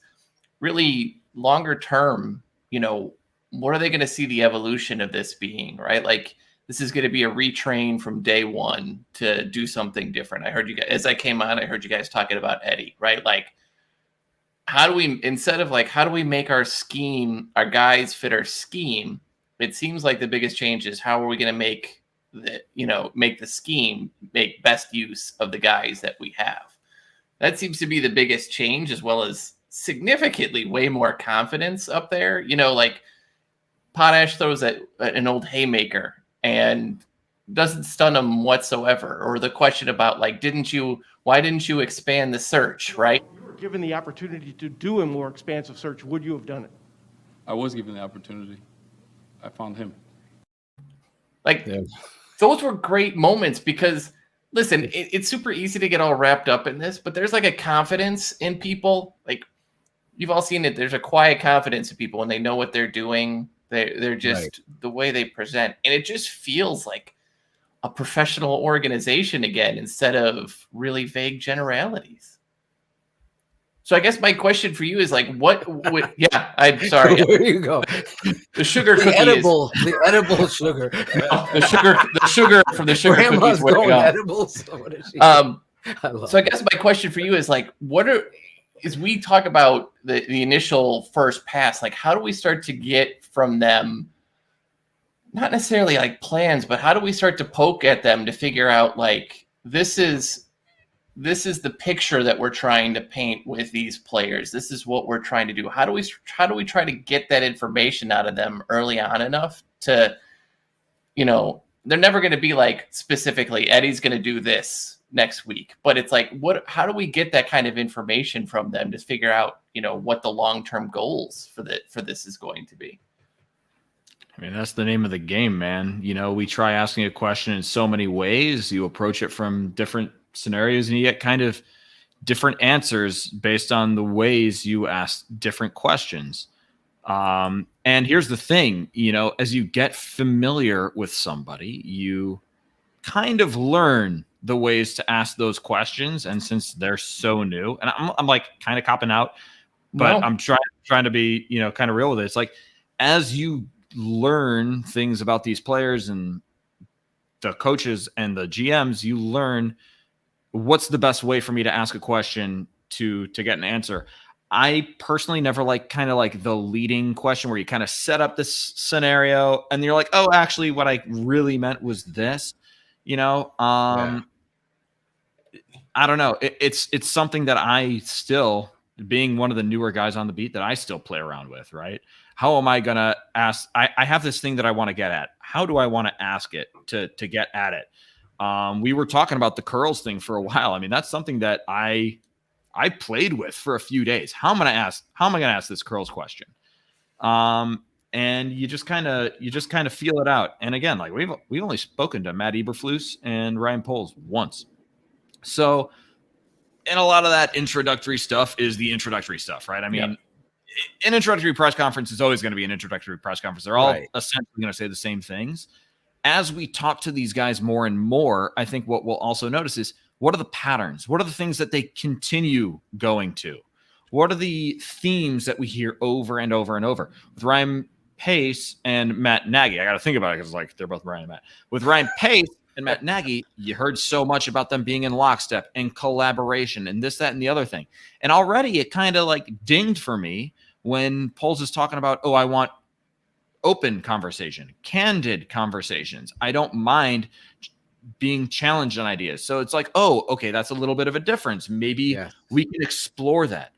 H: really longer term. You know, what are they going to see the evolution of this being, right? Like, this is going to be a retrain from day one to do something different. I heard you guys, as I came on, I heard you guys talking about Eddie, right? Like, how do we make our scheme, our guys fit our scheme? It seems like the biggest change is how are we going to make the scheme make best use of the guys that we have? That seems to be the biggest change, as well as significantly way more confidence up there. You know, like Potash throws at an old haymaker and doesn't stun him whatsoever. Or the question about, like, why didn't you expand the search, right?
V: Given the opportunity to do a more expansive search, would you have done it?
G: I was given the opportunity. I found him.
H: Like, those were great moments because listen, it's super easy to get all wrapped up in this, but there's like a confidence in people. Like you've all seen it. There's a quiet confidence in people when they know what they're doing. They're just the way they present, and it just feels like a professional organization again instead of really vague generalities. So I guess my question for you is like, what would, yeah, I'm sorry.
D: Where you go?
H: The sugar cookie
D: edible sugar.
H: The sugar from the sugar
D: Grandma's
H: cookies.
D: going edibles. What is she?
H: So I guess my question for you is like, as we talk about the initial first pass, like how do we start to get from them, not necessarily like plans, but how do we start to poke at them to figure out like, this is the picture that we're trying to paint with these players. This is what we're trying to do. How do we try to get that information out of them early on enough to, they're never going to be like specifically Eddie's going to do this next week, but it's like, how do we get that kind of information from them to figure out, what the long-term goals for this is going to be?
W: I mean, that's the name of the game, man. We try asking a question in so many ways. You approach it from different scenarios and you get kind of different answers based on the ways you ask different questions. And here's the thing, as you get familiar with somebody, you kind of learn the ways to ask those questions. And since they're so new, and I'm like kind of copping out, but I'm trying to be, kind of real with it. It's like, as you learn things about these players and the coaches and the GMs, you learn what's the best way for me to ask a question to get an answer. I personally never like kind of like the leading question where you kind of set up this scenario and you're like, oh, actually what I really meant was this, I don't know. It's something that I still, being one of the newer guys on the beat, that I still play around with, right? How am I going to ask? I have this thing that I want to get at. How do I want to ask it to get at it? We were talking about the curls thing for a while. I mean, that's something that I played with for a few days. How am I going to ask this curls question? And you just kind of feel it out. And again, like we've only spoken to Matt Eberflus and Ryan Poles once. So, and a lot of that introductory stuff is the introductory stuff, right? I mean, an introductory press conference is always going to be an introductory press conference. They're all essentially going to say the same things. As we talk to these guys more and more, I think what we'll also notice is, what are the patterns? What are the things that they continue going to? What are the themes that we hear over and over and over? With Ryan Pace and Matt Nagy, I got to think about it because like they're both Ryan and Matt. With Ryan Pace and Matt Nagy, you heard so much about them being in lockstep and collaboration and this, that, and the other thing. And already it kind of like dinged for me when Poles is talking about, oh, I want open conversation, candid conversations. I don't mind being challenged on ideas. So it's like, oh, okay, that's a little bit of a difference. Maybe we can explore that.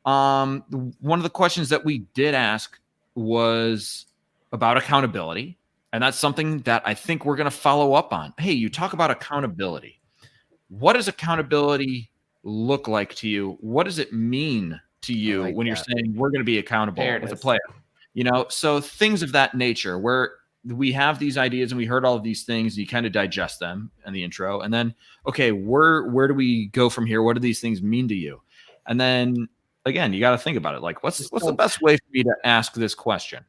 W: One of the questions that we did ask was about accountability. And that's something that I think we're going to follow up on. Hey, you talk about accountability. What does accountability look like to you? What does it mean to you when you're saying we're going to be accountable with a player? So things of that nature where we have these ideas and we heard all of these things and you kind of digest them in the intro. And then, okay, where do we go from here? What do these things mean to you? And then again, you got to think about it. Like, what's the best way for me to ask this question?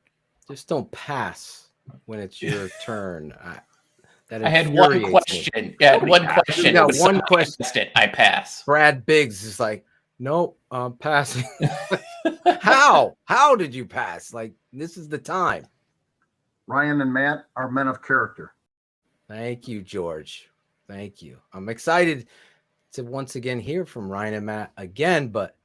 D: Just don't pass when it's your turn.
H: I had one question. Yeah, one question.
D: You got one question.
H: I pass.
D: Brad Biggs is like, nope, I'm passing. How did you pass? Like, this is the time.
B: Ryan and Matt are men of character.
D: Thank you, George. Thank you. I'm excited to once again hear from Ryan and Matt again, but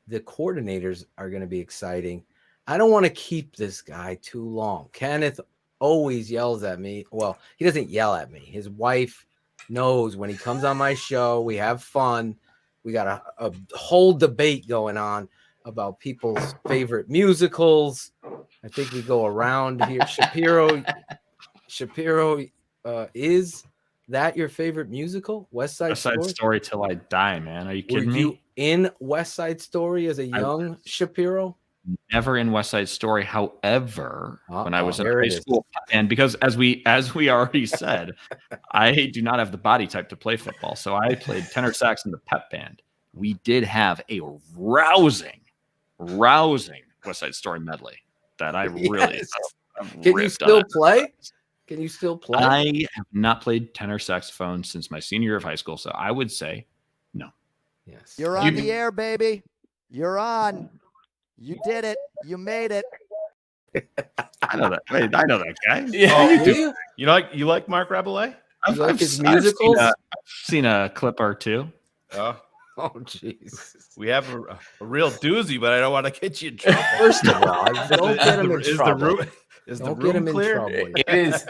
D: the coordinators are going to be exciting. I don't want to keep this guy too long. Kenneth always yells at me. Well, he doesn't yell at me. His wife knows when he comes on my show, we have fun. We got a whole debate going on about people's favorite musicals. I think we go around here. Shapiro, is that your favorite musical? West Side
W: Story till I die, man. Are you kidding me?
D: Were you in West Side Story as a young Shapiro?
W: never in West Side Story. However, when I was in
D: there
W: high
D: it is.
W: school, and because as we already said, I do not have the body type to play football, so I played tenor sax in the pep band. We did have a rousing West Side Story medley that I really
D: Can you still play? Can you still play?
W: I have not played tenor saxophone since my senior year of high school, so I would say no.
D: Yes.
O: You're on the air, baby. You're on. You did it. You made it.
W: I know that. Wait, I know that guy.
E: Yeah,
W: Oh,
E: you do. You like Mark Rabelais?
W: I've seen a clip or two.
E: Oh,
D: jeez.
E: We have a real doozy, but I don't want to get you in trouble.
D: First of all, don't get him in trouble.
E: Is
D: Don't
E: the
D: get
E: room
D: him in
E: clear?
D: trouble.
H: It is.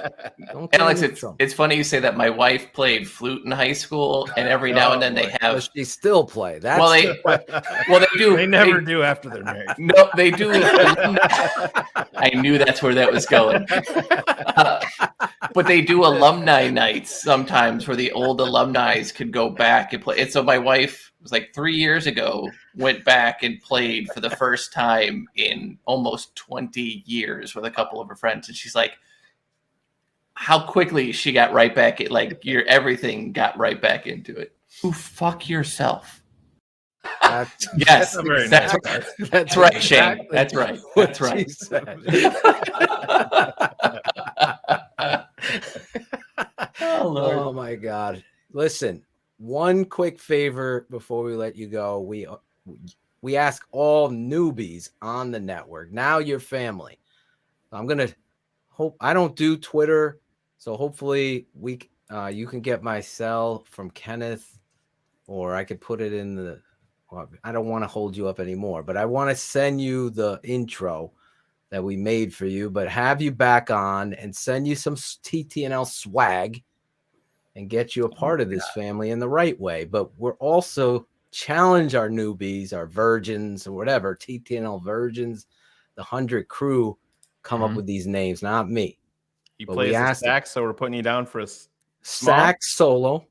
D: Don't get
H: Alex,
D: him in trouble.
H: it's funny you say that. My wife played flute in high school, and every now and then they have.
D: But they still play. That's
H: Well, they do.
E: They never do after they're married.
H: No, they do. I knew that's where that was going. But they do alumni nights sometimes where the old alumni could go back and play. And so my wife, it was like 3 years ago, went back and played for the first time in almost 20 years with a couple of her friends. And she's like, how quickly she got right back. Everything got right back into it. Ooh, fuck yourself. Yes, that's right, Shayne. That's right. That's right.
D: Oh my God. Listen, one quick favor before we let you go. We ask all newbies on the network. Now you're family. I'm going to hope I don't do Twitter. So hopefully you can get my cell from Kenneth, or I could put it in the, I don't want to hold you up anymore, but I want to send you the intro that we made for you, but have you back on and send you some TTNL swag and get you a part of this family in the right way. But we're also challenge our newbies, our virgins, or whatever, TTNL virgins, the 100 crew come up with these names, not me.
E: He plays the sax, so we're putting you down for a
D: sax solo.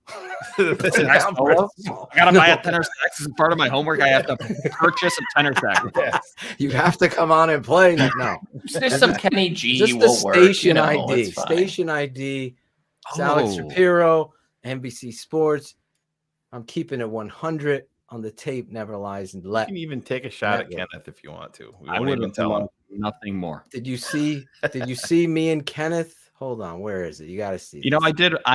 W: Sax solo? I gotta buy a tenor sax as part of my homework. I have to purchase a tenor sax.
D: Yes. You have to come on and play. No,
H: there's some Kenny G.
D: Just
H: will
D: the
H: work,
D: station
H: it's
D: ID.
H: fine.
D: Station ID. It's Alex Shapiro, NBC Sports. I'm keeping it 100 on the tape. Never lies. And
E: You can even take a shot at Kenneth if you want to.
W: I wouldn't even tell him nothing more.
D: Did you see me and Kenneth? Hold on, where is it? You got to see.
W: You know, I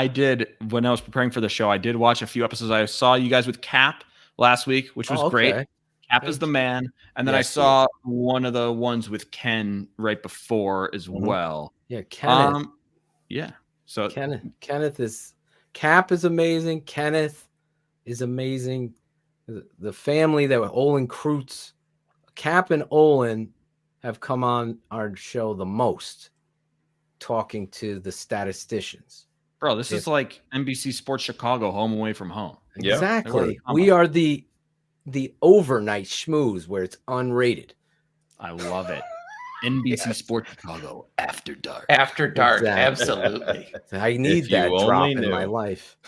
W: did when I was preparing for the show. I did watch a few episodes. I saw you guys with Cap last week, which was great. Cap is the man, and then I saw one of the ones with Ken right before as well.
D: Yeah, Kenneth.
W: Yeah. So
D: Kenneth is Cap is amazing. Kenneth is amazing. The family that were Olin Kreutz, Cap and Olin have come on our show the most, talking to the statisticians.
W: Bro, this is like NBC Sports Chicago, home away from home.
D: Exactly. We are the overnight schmooze where it's unrated.
W: I love it. NBC Sports Chicago after dark.
H: After dark,
D: Exactly.
H: absolutely.
D: I need
E: If you
D: that drop
E: only
D: in
E: knew.
D: my life.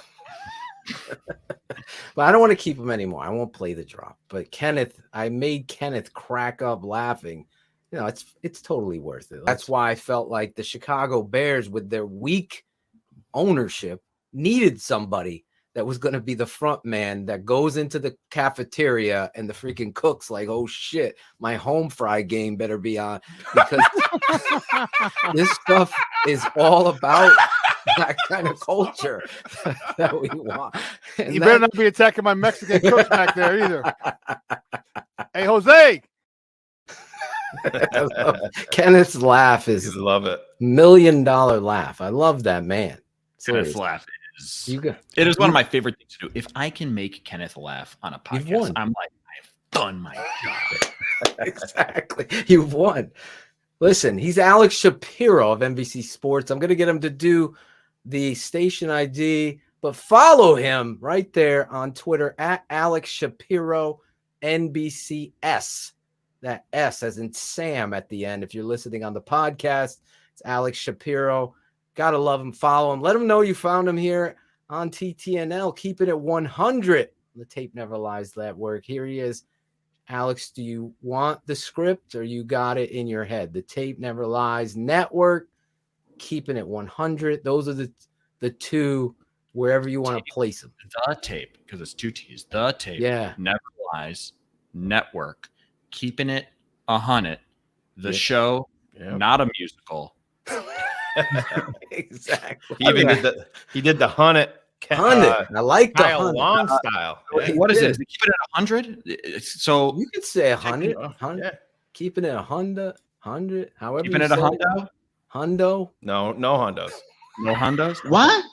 D: But I don't want to keep him anymore. I won't play the drop. But Kenneth, I made Kenneth crack up laughing. You know, it's totally worth it. That's why I felt like the Chicago Bears, with their weak ownership, needed somebody that was going to be the front man that goes into the cafeteria and the freaking cook's like, oh shit, my home fry game better be on, because this stuff is all about that kind of culture that we want. And
R: You better not be attacking my Mexican cooks back there either. Hey, Jose.
D: Kenneth's laugh is
E: love it.
D: $1 million laugh. I love that man.
W: Kenneth
D: Seriously.
W: laugh is
D: You got,
W: it is one of my favorite things to do. If I can make Kenneth laugh on a
D: You've
W: podcast,
D: won.
W: I'm like, I've done my job.
D: Exactly. You've won. Listen, he's Alex Shapiro of NBC Sports. I'm going to get him to do the station ID, but follow him right there on Twitter at Alex Shapiro NBCS. That S as in Sam at the end. If you're listening on the podcast, it's Alex Shapiro. Gotta love him. Follow him. Let him know you found him here on TTNL. Keep it at 100. The tape never lies. That work. Here he is, Alex, do you want the script or you got it in your head? The Tape Never Lies Network, Keeping It 100. Those are the two wherever you want to place them.
W: The Tape, because it's 2 T's. The Tape.
D: Yeah.
W: Never Lies Network. Keeping It 100. The
E: Yep.
W: show, not a musical.
D: Exactly.
E: He did the Hunt.
D: I like the
E: Kyle
D: Hunt.
E: Long style.
W: What is it? Is it Keeping It 100? So
D: you could say 100. 100. Keeping it 100. However
W: Keeping
D: you
W: it a
D: say
W: hundo?
D: Hundo.
E: No hundos.
W: No hundos?
Q: What?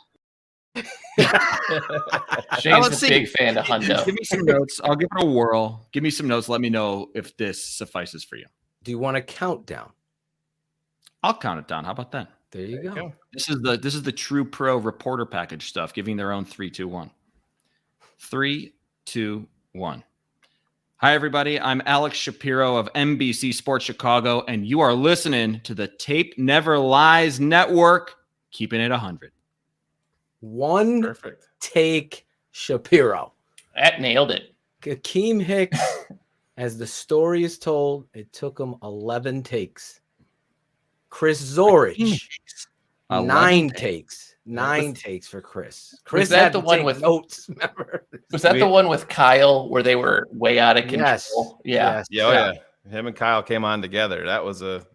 H: Shane's
W: Let's
H: a
W: see.
H: big fan of Hundo.
W: Give me some notes. I'll give it a whirl. Give me some notes. Let me know if this suffices for you.
D: Do you want a countdown?
W: I'll count it down. How about that?
D: There you go.
W: This is the true pro reporter package stuff, giving their own 3, 2, 1. 3, 2, 1. Hi, everybody. I'm Alex Shapiro of NBC Sports Chicago, and you are listening to the Tape Never Lies Network, Keeping It 100.
D: One
E: Perfect.
D: take Shapiro.
H: That nailed it.
D: Akeem Hicks, as the story is told, it took him 11 takes. Chris Zorich, 9 takes. 9 takes for Chris. Chris
H: Was that
D: had
H: the
D: to
H: one
D: take
H: with
D: notes? Remember?
H: Was that the one with Kyle where they were way out of control?
D: Yes.
H: Yeah.
E: Yeah. Him and Kyle came on together. That was a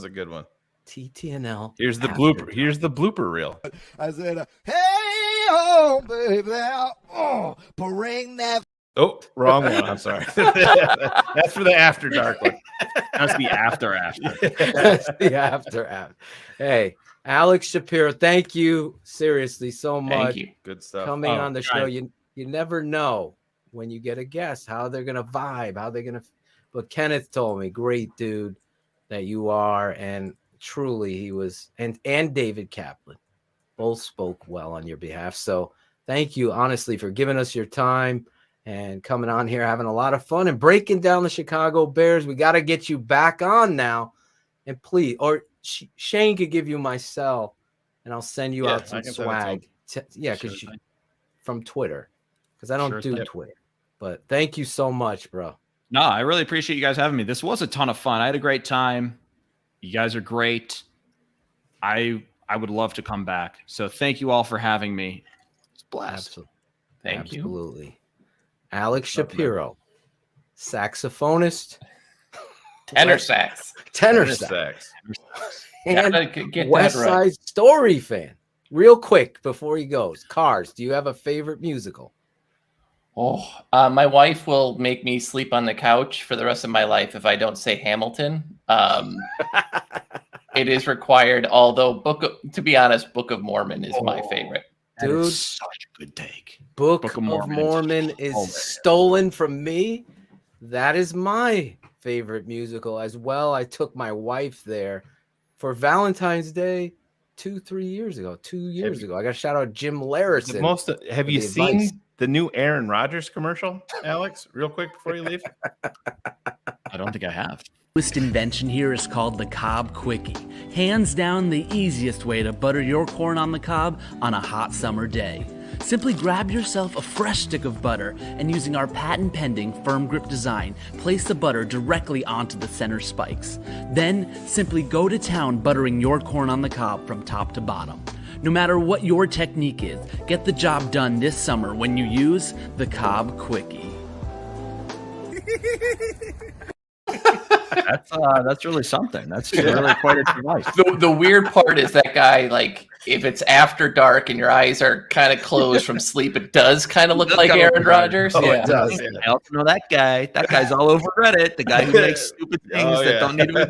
E: good one.
D: TTNL.
E: Here's the blooper. Here's the blooper reel.
O: I said, hey, oh, baby, oh, bring that.
E: Oh, wrong one. I'm sorry. That's for the after dark one.
W: That's the after.
D: That's the after. Hey, Alex Shapiro, thank you seriously so much.
H: Thank you.
E: Good stuff.
D: Coming on the show.
W: right.
D: You never know when you get a guest how they're gonna vibe, how they're gonna. But Kenneth told me, great dude that you are, and truly he was, and David Kaplan both spoke well on your behalf. So thank you honestly for giving us your time and coming on here, having a lot of fun and breaking down the Chicago Bears. We got to get you back on now, and please, or Shayne could give you my cell, and I'll send you out some swag. Because from Twitter, because I don't do Twitter. But thank you so much, bro.
W: No, I really appreciate you guys having me. This was a ton of fun. I had a great time. You guys are great. I would love to come back. So thank you all for having me. It's blessed.
H: Thank you.
D: Absolutely. Alex Shapiro, saxophonist.
H: Tenor sax.
D: Tenor sax. And
H: Get
D: West
H: that right.
D: Side Story fan. Real quick before he goes, Cars, do you have a favorite musical?
H: Oh, my wife will make me sleep on the couch for the rest of my life if I don't say Hamilton. It is required, although to be honest, Book of Mormon is my favorite.
D: Dude,
W: such a good take.
D: Book of Mormon is stolen from me. That is my favorite musical as well. I took my wife there for Valentine's Day 2 years ago. I got to shout out Jim Larison.
E: Have you seen the new Aaron Rodgers commercial, Alex? Real quick before you leave.
W: I don't think I have.
M: Newest invention here is called the Cobb Quickie. Hands down the easiest way to butter your corn on the cob on a hot summer day. Simply grab yourself a fresh stick of butter and using our patent-pending firm grip design, place the butter directly onto the center spikes. Then simply go to town buttering your corn on the cob from top to bottom. No matter what your technique is, get the job done this summer when you use the Cobb Quickie.
W: That's really something. That's really quite a device.
H: The weird part is that guy, like, if it's after dark and your eyes are kind of closed from sleep, it does kind of look like Aaron Rodgers.
W: Oh, it does. I also know that guy. That guy's all over Reddit. The guy who makes stupid things that don't need to be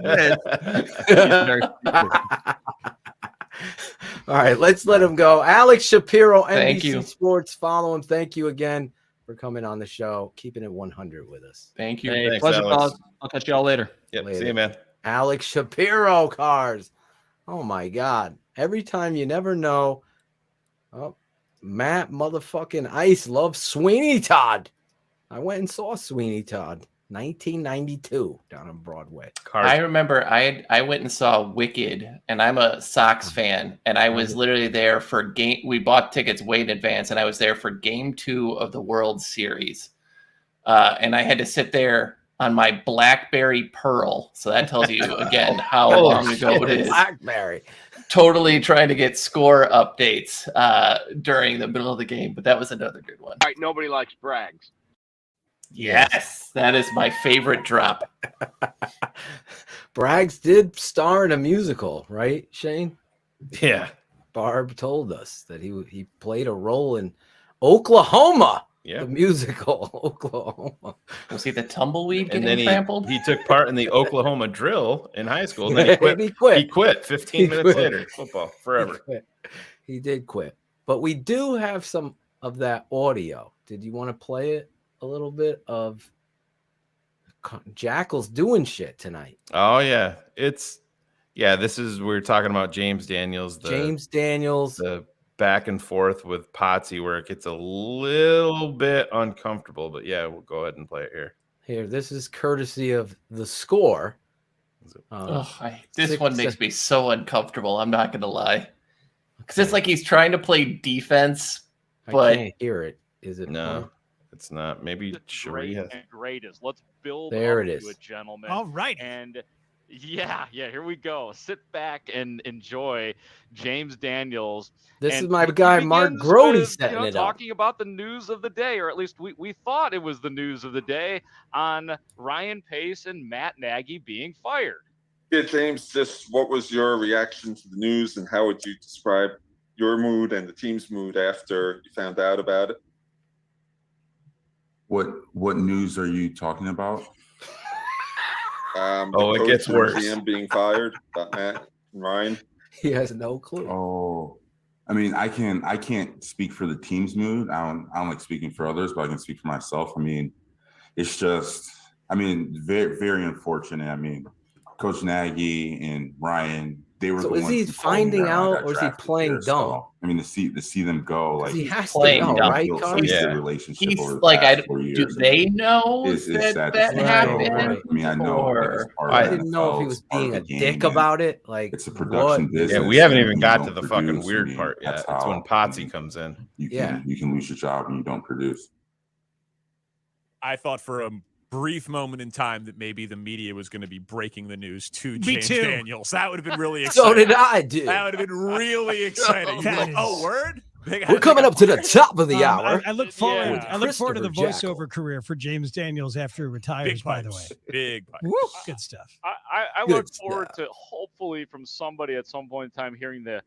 W: said.
D: All right, let's let him go. Alex Shapiro,
H: Thank
D: NBC
H: you.
D: Sports. Follow him. Thank you again for coming on the show, keeping it 100 with us.
H: Thank you.
W: Hey,
E: Thanks,
W: pleasure,
E: Alex.
W: fellas. I'll catch y'all later.
E: Yep.
D: Later.
E: See you, man.
D: Alex Shapiro, Cars. Oh my God. Every time you never know. Oh, Matt motherfucking Ice loves Sweeney Todd. I went and saw Sweeney Todd, 1992, down on Broadway.
H: I remember I went and saw Wicked, and I'm a Sox fan, and I was literally there for game. We bought tickets way in advance, and I was there for Game 2 of the World Series, and I had to sit there on my BlackBerry Pearl. So that tells you again how long ago it is.
D: BlackBerry.
H: Totally trying to get score updates during the middle of the game, but that was another good one.
I: All right, nobody likes Braggs.
H: Yes, that is my favorite drop.
D: Braggs did star in a musical, right, Shayne?
E: Yeah.
D: Barb told us that he played a role in Oklahoma.
E: Yeah.
D: The musical Oklahoma.
H: Was he the tumbleweed
E: And
H: getting
E: then
H: trampled?
E: he took part in the Oklahoma drill in high school. And then he quit.
D: And he quit.
E: He quit 15 minutes later. Football forever.
D: He did quit. But we do have some of that audio. Did you want to play it a little bit of Jackal's doing shit tonight?
E: Oh yeah. This is we're talking about James Daniels. The back and forth with Potsy where it gets a little bit uncomfortable, but yeah, we'll go ahead and play it here.
D: Here, this is courtesy of The Score.
H: This one makes me so uncomfortable. I'm not gonna lie, because it's like he's trying to play defense, but
D: I can't hear it. Is it?
E: No, it's not. Maybe
S: greatest. Let's build
D: there
S: up
D: it is.
S: to it, gentlemen.
T: All right.
S: And yeah, here we go. Sit back and enjoy James Daniels.
D: This
S: And
D: is my
S: he
D: guy, Mark
S: begins
D: Grody,
S: with,
D: setting it up.
S: talking about the news of the day, or at least we thought it was the news of the day on Ryan Pace and Matt Nagy being fired.
U: Yeah, James, just what was your reaction to the news and how would you describe your mood and the team's mood after you found out about it?
X: What news are you talking about?
U: It
E: gets worse.
U: GM being fired, about Matt and Ryan.
D: He has no clue.
X: Oh, I mean, I can't speak for the team's mood. I don't like speaking for others, but I can speak for myself. I mean, it's just, very, very unfortunate. I mean, Coach Nagy and Ryan, they were.
D: So
X: the
D: is
X: ones
D: he
X: who
D: finding
X: told me that I
D: out,
X: got
D: or is he
X: drafted
D: playing
X: there,
D: dumb?
X: so, to see them go, like
D: He has to
H: playing
D: know,
H: dumb.
D: right?
X: built such a good relationship
H: He's
X: over the
H: like,
X: past 4 years.
H: do they know
X: It's sad
H: that
X: to see,
H: happened?
X: right? I mean, I know.
D: I didn't know if he was being a dick about it. Like,
X: it's a production business.
E: Yeah, we haven't even
X: and
E: got
X: you
E: to
X: don't
E: the fucking
X: produce,
E: weird part yet.
X: that's
E: It's when
X: how,
E: Potsy comes in.
X: You can lose your job and you don't produce.
Y: I thought for a brief moment in time that maybe the media was going to be breaking the news to
T: Me
Y: James
T: too.
Y: Daniels. That would have been really exciting.
D: So did I, dude.
Y: That would have been really exciting. You'd be like, oh, word?
D: We're coming up to the top of the hour.
T: I look forward.
Y: Yeah.
T: I look forward to the
D: Christopher
T: voiceover career for James Daniels after he retires.
Y: Big
T: by the
Y: pipes.
T: way,
Y: Big pipes.
T: Woo, good stuff.
S: I
T: Good
S: look forward to hopefully from somebody at some point in time hearing the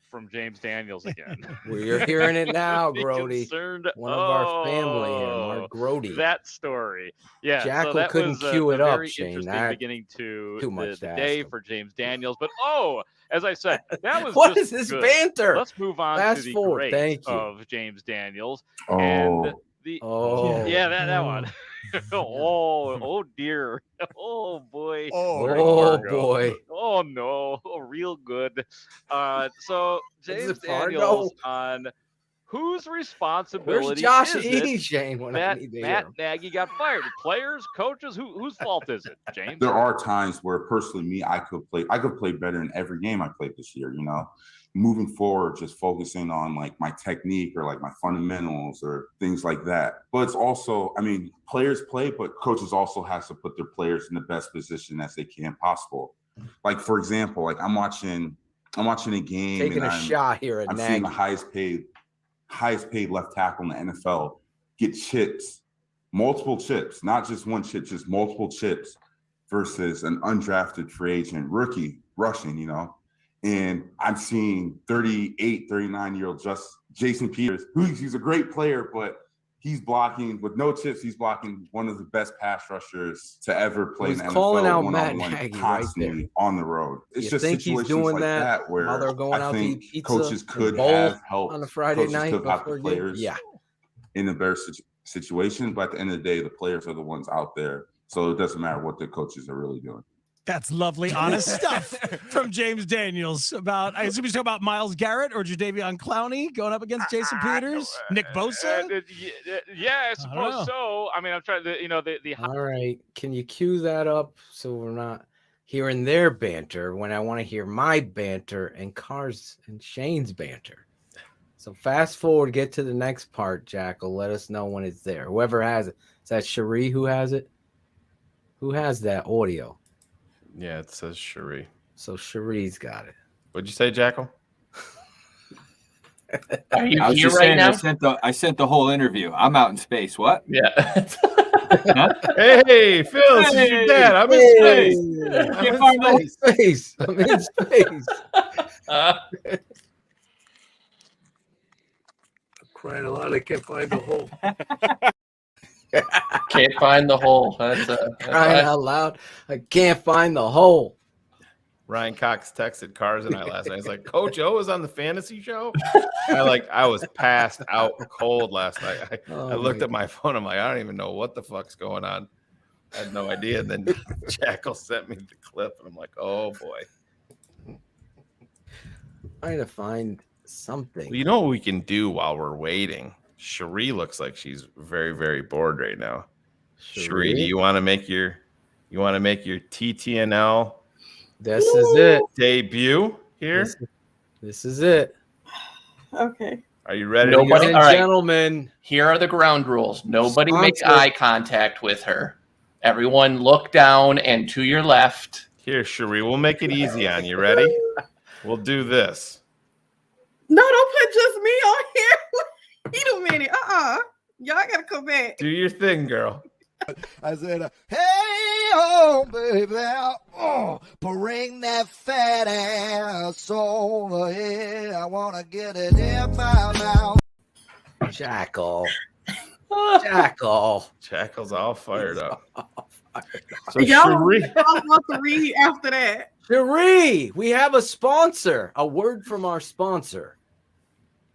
S: from James Daniels again.
D: We're hearing it now,
S: Be
D: Grody.
S: concerned,
D: One of our family here, Mark Grody.
S: That story. Yeah,
D: Jackal
S: so that
D: couldn't
S: was
D: cue
S: a
D: it up,
S: very
D: Shayne.
S: interesting
D: That-
S: beginning to
D: too much
S: the
D: to
S: day
D: ask him.
S: for James Daniels. But as I said, that was
D: What
S: just
D: is this
S: good.
D: banter?
S: Let's move on
D: Fast
S: to the
D: forward.
S: great
D: Thank you.
S: of James Daniels.
X: Oh.
S: And that one. oh dear. Oh boy.
D: Oh boy.
S: Oh no. Oh, real good. So James
D: it Fargo?
S: Daniels on whose responsibility
D: Where's Josh
S: is
D: E,
S: it
D: Shayne, when I
S: that
D: need to
S: Matt
D: hear him?
S: Nagy got fired? Players, coaches, whose fault is it, James?
X: There are times where personally me, I could play better in every game I played this year, moving forward, just focusing on like my technique or like my fundamentals or things like that. But it's also, players play, but coaches also has to put their players in the best position as they can possible. Like, for example, like I'm watching a game
D: Taking
X: and
D: a shot here at
X: I'm
D: Nagy.
X: seeing the highest paid left tackle in the NFL get chips, multiple chips, not just one chip, just multiple chips versus an undrafted free agent rookie rushing, And I'm seeing 38, 39-year-old Jason Peters, he's a great player, but he's blocking with no chips. He's blocking one of the best pass rushers to ever play in the NFL.
D: Calling out
X: one-on-one,
D: Matt Nagy
X: constantly on the road. It's
D: You
X: just
D: think he's
X: situations
D: doing
X: like
D: that
X: where
D: while they're going
X: I
D: out to
X: think
D: eat pizza
X: coaches
D: and
X: could
D: bowl
X: have helped
D: on a Friday
X: coaches
D: night
X: could have helped the
D: before a game?
X: players
D: Yeah.
X: in a better situation. But at the end of the day, the players are the ones out there. So it doesn't matter what the coaches are really doing.
T: That's lovely, honest stuff from James Daniels about, I assume he's talking about Myles Garrett or Jadeveon Clowney going up against Jason Peters, Nick Bosa.
S: Yeah, I suppose so. I'm trying to,
D: All right. Can you cue that up so we're not hearing their banter when I want to hear my banter and Carr's and Shayne's banter? So fast forward, get to the next part, Jackal. Let us know when it's there. Whoever has it. Is that Cherie who has it? Who has that audio?
E: Yeah, it says Cherie.
D: So Cherie's got it.
E: What'd you say, Jackal?
H: Are you
A: I was
H: here
A: just
H: right
A: saying,
H: now?
A: I sent the whole interview. I'm out in space. What?
H: Yeah.
A: Huh?
E: Hey, Phil, this is your dad. I'm in space. I'm in space.
D: I'm in space.
C: Crying a lot, I can't find the hole.
H: Can't find the hole. That's
D: Crying out loud. I can't find the hole.
E: Ryan Cox texted Cars and I last night. He's like, Coach O was on the fantasy show. I was passed out cold last night. I looked at my phone. I'm like, I don't even know what the fuck's going on. I had no idea. And then Jackal sent me the clip, and I'm like, oh boy.
D: Trying to find something.
E: Well, you know what we can do while we're waiting? Cherie looks like she's very, very bored right now. Cherie, do you want to make your TTNL?
D: This is it.
E: Debut here.
D: This is it.
P: Okay.
E: Are you ready?
H: Nobody,
E: to
H: all right.
D: Gentlemen.
H: Here are the ground rules. Nobody makes
D: Sponsor.
H: eye contact with her. Everyone look down and to your left.
E: Here, Cherie, we'll make it easy on you. Ready? We'll do this.
P: No, don't put just me on here. Wait a minute. Y'all gotta come back.
E: Do your thing, girl.
O: I said, hey, oh, baby, oh, bring that fat ass over here. I want to get it in my mouth.
D: Jackal.
E: Jackal's all fired up. So
P: Y'all
E: Cherie,
P: want to read after that.
D: Cherie, we have a sponsor. A word from our sponsor.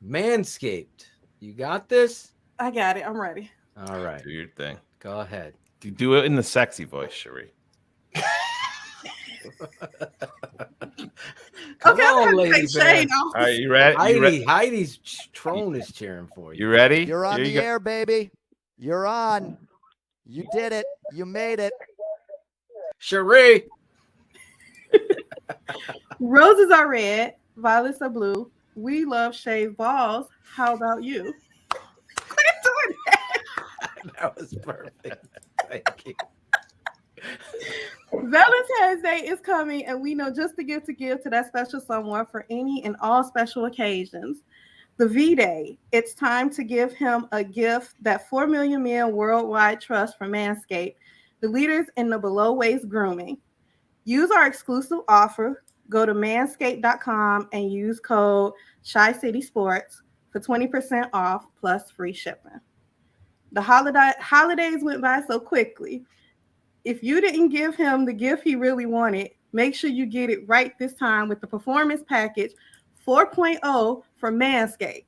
D: Manscaped. You got this?
P: I got it. I'm ready.
D: All right.
E: do your thing.
D: Go ahead.
E: Do it in the sexy voice, Cherie.
D: Come
P: Okay, I'm
D: on,
P: gonna
D: lady
P: take
D: bear.
P: Shayne off.
E: All right, you ready?
D: Heidi's throne is cheering for you.
E: You ready?
O: You're on
E: Here
O: the
E: you go.
O: air, baby. You're on. You did it. You made it.
D: Cherie.
P: Roses are red, violets are blue. We love shaved balls. How about you? Quit doing that.
D: That was perfect. Thank you.
P: Valentine's Day is coming, and we know just the gift to give to that special someone for any and all special occasions. The V-Day. It's time to give him a gift that 4 million men worldwide trust from Manscaped, the leaders in the below-waist grooming. Use our exclusive offer. Go to manscaped.com and use code ShyCitySports for 20% off plus free shipping. The holidays went by so quickly. If you didn't give him the gift he really wanted, make sure you get it right this time with the Performance Package 4.0 from Manscaped.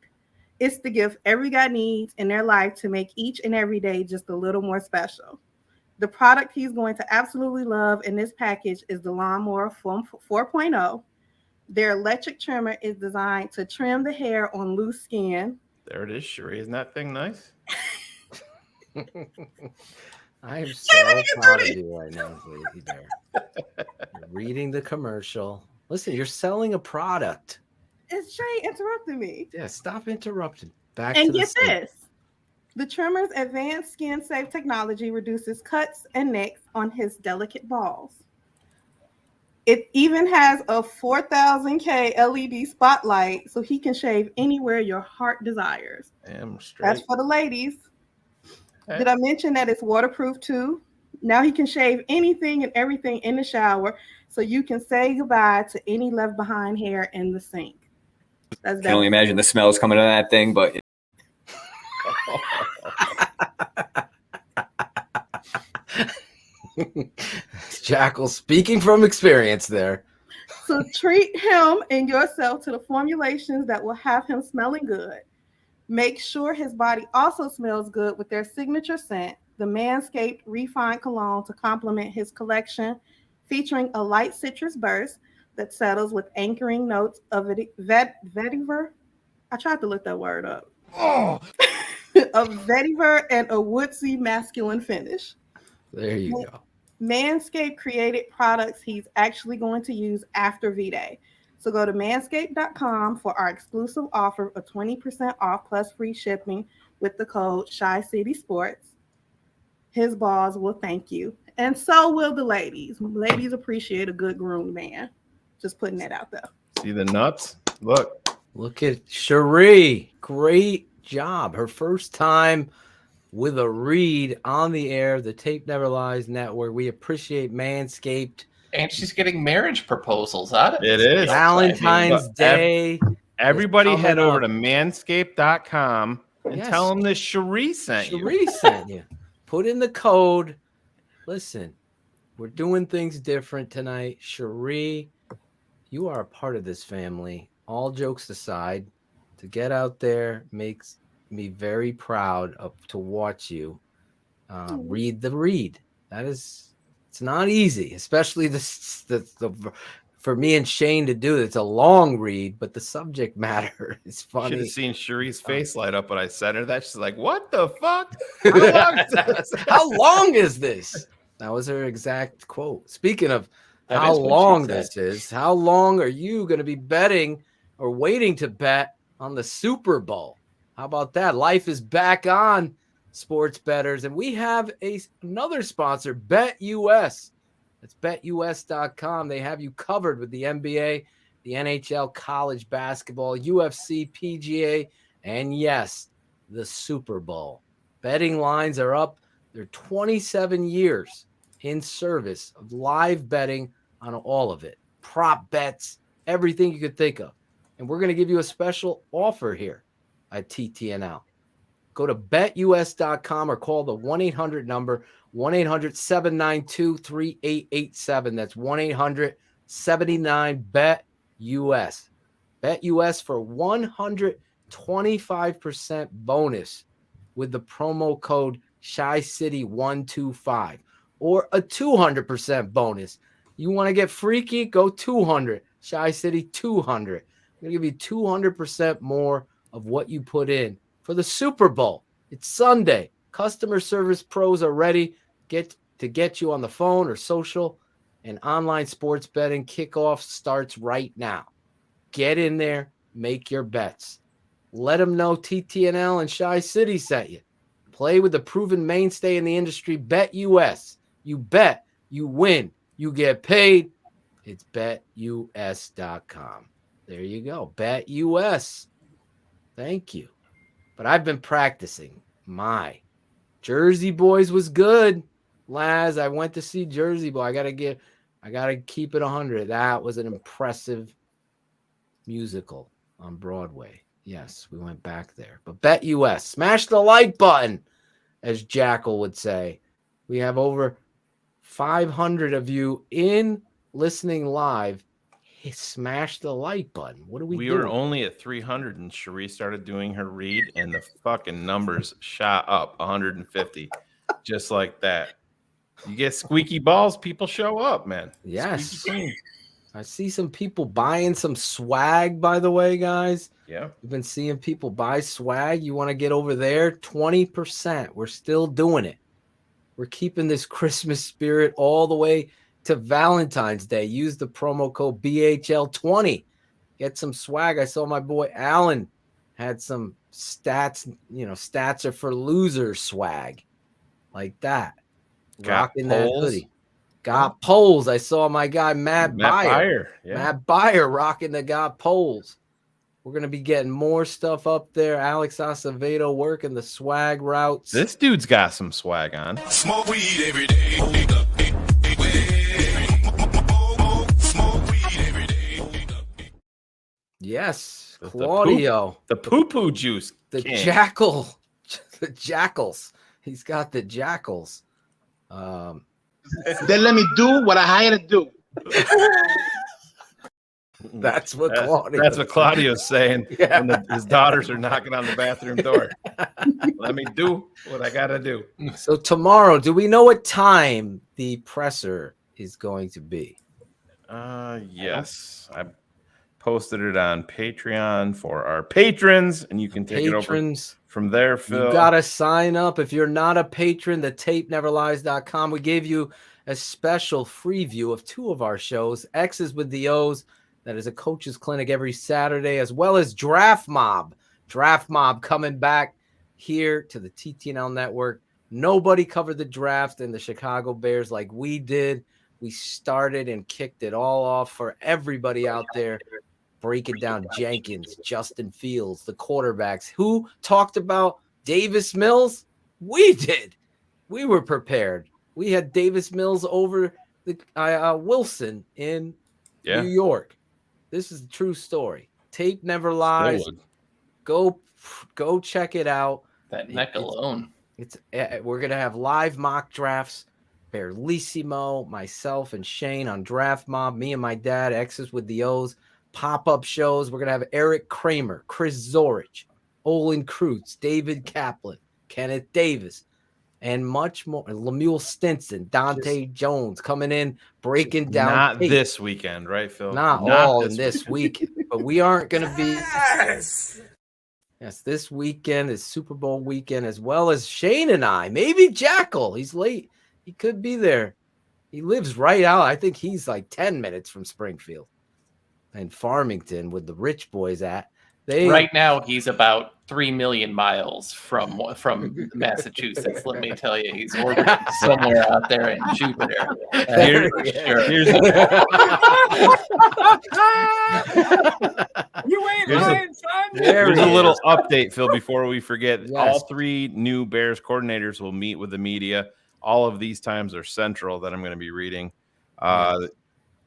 P: It's the gift every guy needs in their life to make each and every day just a little more special. The product he's going to absolutely love in this package is the Lawnmower 4.0. Their electric trimmer is designed to trim the hair on loose skin.
E: There it is, Cherie. Isn't that thing nice?
D: I am so proud of you right now, lady bear. You're reading the commercial. Listen, you're selling a product.
P: It's Shayne interrupting me.
D: Yeah, stop interrupting. Back
P: And
D: to the
P: get
D: scene.
P: this. The trimmer's advanced skin-safe technology reduces cuts and nicks on his delicate balls. It even has a 4000K LED spotlight so he can shave anywhere your heart desires.
E: Damn straight.
P: That's for the ladies.
E: Okay.
P: Did I mention that it's waterproof too? Now he can shave anything and everything in the shower so you can say goodbye to any left behind hair in the sink. That's
A: I can only imagine the smells coming out of that thing, but
D: Jackal speaking from experience there.
P: So treat him and yourself to the formulations that will have him smelling good. Make sure his body also smells good with their signature scent, the Manscaped Refined Cologne, to complement his collection, featuring a light citrus burst that settles with anchoring notes of vetiver. I tried to look that word up.
O: Oh,
P: Of vetiver and a woodsy masculine finish.
D: There you go.
P: Manscaped created products he's actually going to use after V-Day. So go to manscaped.com for our exclusive offer of 20% off plus free shipping with the code ShyCitySports. His balls will thank you. And so will the ladies. Ladies appreciate a good groomed man. Just putting that out there.
E: See the nuts? Look
D: at Cherie. Great job. Her first time with a read on the air, the Tape Never Lies Network. We appreciate Manscaped.
H: And she's getting marriage proposals out of
E: It
H: this
E: is
H: deal.
D: Valentine's Day.
E: Everybody
D: is
E: head
D: coming
E: over
D: up.
E: to manscaped.com and
D: Yes.
E: tell them this Cherie sent you.
D: Cherie sent you. Put in the code. Listen, we're doing things different tonight. Cherie, you are a part of this family. All jokes aside, to get out there makes me very proud to watch you read the read. It's not easy, especially the for me and Shayne to do. It's a long read, but the subject matter is funny.
E: Should have seen Cherie's face light up when I said her that. She's like, "What the fuck? How long is this?
D: How long is this?" That was her exact quote. Speaking of
E: That
D: how
E: is what she
D: long
E: said.
D: this is, how long are you going to be betting or waiting to bet on the Super Bowl? How about that? Life is back on, sports bettors, and we have another sponsor, BetUS. That's betus.com. They have you covered with the NBA, the NHL, college basketball, UFC, PGA, and yes, the Super Bowl. Betting lines are up. They're 27 years in service of live betting on all of it. Prop bets, everything you could think of. And we're going to give you a special offer here at TTNL. Go to betus.com or call the 1-800 number, 1-800-792-3887. That's 1-800-79-BET-US. BetUS for 125% bonus with the promo code ShyCity125 or a 200% bonus. You want to get freaky? Go 200. ShyCity 200. I'm going to give you 200% more of what you put in for the Super Bowl. It's Sunday. Customer service pros are ready to get you on the phone or social, and online sports betting kickoff starts right now. Get in there, make your bets. Let them know TTNL and Shy City sent you. Play with the proven mainstay in the industry, BetUS. You bet, you win, you get paid. It's betus.com. There you go, BetUS. Thank you. But I've been practicing. My Jersey Boys was good. Laz, I went to see Jersey Boy. I gotta keep it 100. That was an impressive musical on Broadway. Yes, we went back there. But BetUS, smash the like button, as Jackal would say. We have over 500 of you in listening live. Hey, smash the like button. What are we doing?
E: We were only at 300 and Cherie started doing her read and the fucking numbers shot up 150 just like that. You get squeaky balls, people show up, man.
D: Yes.
E: Squeaky clean.
D: I see some people buying some swag, by the way, guys.
E: Yeah.
D: We've been seeing people buy swag. You want to get over there? 20%. We're still doing it. We're keeping this Christmas spirit all the way to Valentine's Day. Use the promo code BHL20. Get some swag. I saw my boy Alan had some stats, stats are for losers swag like that. Rocking that hoodie. Got polls. I saw my guy Matt Beyer.
E: Yeah.
D: Matt Beyer rocking the got polls. We're going to be getting more stuff up there. Alex Acevedo working the swag routes.
E: This dude's got some swag on.
F: Smoke weed every day.
D: Yes, Claudio.
E: The poo-poo juice.
D: The
E: king.
D: jackal. The jackals. He's got the jackals.
Q: Then let me do what I hired to do.
D: That's what Claudio.
E: That's what Claudio's saying
D: Yeah.
E: when his daughters are knocking on the bathroom door. Let me do what I gotta do.
D: So tomorrow, do we know what time the presser is going to be?
E: Yes. I posted it on Patreon for our patrons, and you can take it over from there, Phil.
D: You got to sign up. If you're not a patron, the tapeneverlies.com. We gave you a special free view of two of our shows, X's with the O's. That is a coach's clinic every Saturday, as well as Draft Mob. Draft Mob coming back here to the TTNL network Nobody covered the draft in the Chicago Bears like we did. We started and kicked it all off for everybody out there. Break it down. Jenkins, Justin Fields, the quarterbacks. Who talked about Davis Mills? We did. We were prepared. We had Davis Mills over the Wilson in New York. This is a true story. Tape never lies. Go check it out.
H: That neck alone.
D: We're gonna have live mock drafts. Berlissimo, myself, and Shayne on Draft Mob. Me and my dad, X's with the O's. Pop-up shows. We're gonna have Eric Kramer, Chris Zorich, Olin Kreutz, David Kaplan, Kenneth Davis, and much more. Lemuel Stinson, Dante Jones coming in, breaking down.
E: Not
D: tape.
E: this weekend, right, Phil?
D: Not all in this weekend, but we aren't going to be. Yes, this weekend is Super Bowl weekend, as well as Shayne and I. Maybe Jackal. He's late. He could be there. He lives right out. I think he's like 10 minutes from Springfield and Farmington, with the rich boys at.
H: Right now, he's about 3 million miles from Massachusetts. Let me tell you, he's orbiting somewhere out there in Jupiter.
E: Here's
J: You ain't lying, son.
E: Here's a little update, Phil, before we forget. Yes. All 3 new Bears coordinators will meet with the media. All of these times are central that I'm going to be reading.